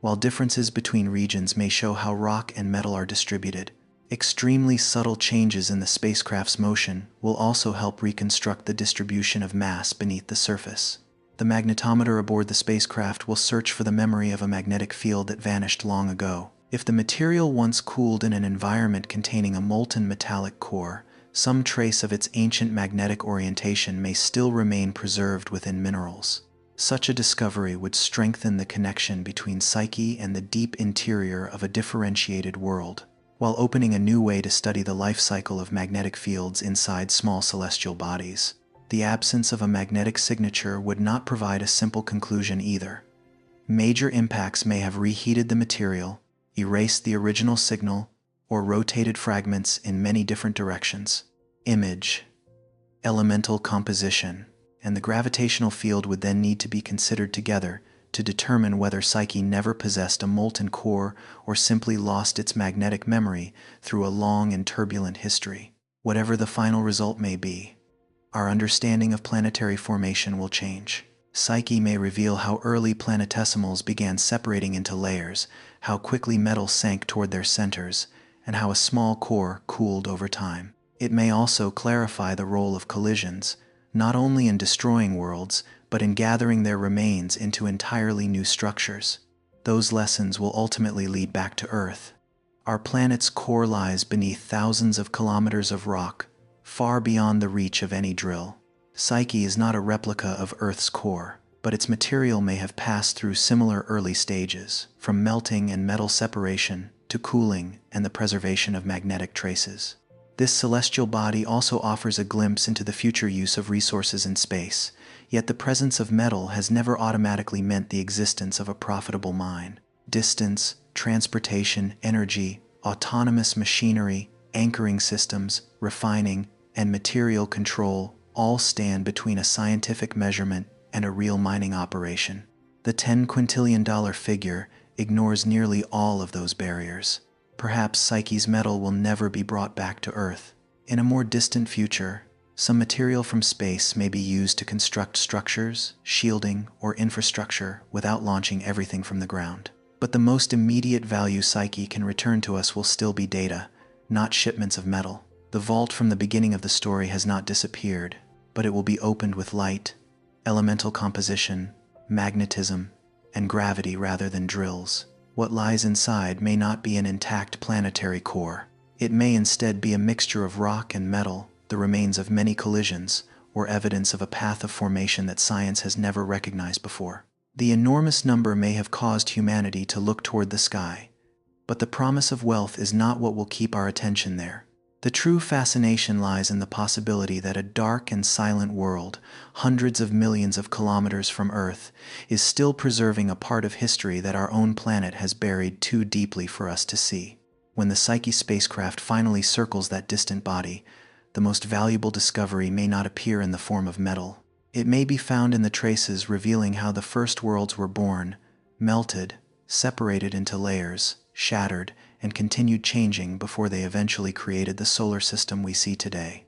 while differences between regions may show how rock and metal are distributed. Extremely subtle changes in the spacecraft's motion will also help reconstruct the distribution of mass beneath the surface. The magnetometer aboard the spacecraft will search for the memory of a magnetic field that vanished long ago. If the material once cooled in an environment containing a molten metallic core, some trace of its ancient magnetic orientation may still remain preserved within minerals. Such a discovery would strengthen the connection between Psyche and the deep interior of a differentiated world, while opening a new way to study the life cycle of magnetic fields inside small celestial bodies. The absence of a magnetic signature would not provide a simple conclusion either. Major impacts may have reheated the material, erased the original signal, or rotated fragments in many different directions. Image, elemental composition, and the gravitational field would then need to be considered together to determine whether Psyche never possessed a molten core or simply lost its magnetic memory through a long and turbulent history. Whatever the final result may be, our understanding of planetary formation will change. Psyche may reveal how early planetesimals began separating into layers, how quickly metals sank toward their centers, and how a small core cooled over time. It may also clarify the role of collisions, not only in destroying worlds, but in gathering their remains into entirely new structures. Those lessons will ultimately lead back to Earth. Our planet's core lies beneath thousands of kilometers of rock, far beyond the reach of any drill. Psyche is not a replica of Earth's core, but its material may have passed through similar early stages, from melting and metal separation to cooling and the preservation of magnetic traces. This celestial body also offers a glimpse into the future use of resources in space, yet the presence of metal has never automatically meant the existence of a profitable mine. Distance, transportation, energy, autonomous machinery, anchoring systems, refining, and material control all stand between a scientific measurement and a real mining operation. The $10 quintillion figure ignores nearly all of those barriers. Perhaps Psyche's metal will never be brought back to Earth. In a more distant future, some material from space may be used to construct structures, shielding, or infrastructure without launching everything from the ground. But the most immediate value Psyche can return to us will still be data, not shipments of metal. The vault from the beginning of the story has not disappeared, but it will be opened with light, elemental composition, magnetism, and gravity rather than drills. What lies inside may not be an intact planetary core. It may instead be a mixture of rock and metal, the remains of many collisions, or evidence of a path of formation that science has never recognized before. The enormous number may have caused humanity to look toward the sky, but the promise of wealth is not what will keep our attention there. The true fascination lies in the possibility that a dark and silent world, hundreds of millions of kilometers from Earth, is still preserving a part of history that our own planet has buried too deeply for us to see. When the Psyche spacecraft finally circles that distant body, the most valuable discovery may not appear in the form of metal. It may be found in the traces revealing how the first worlds were born, melted, separated into layers, shattered, and continued changing before they eventually created the solar system we see today.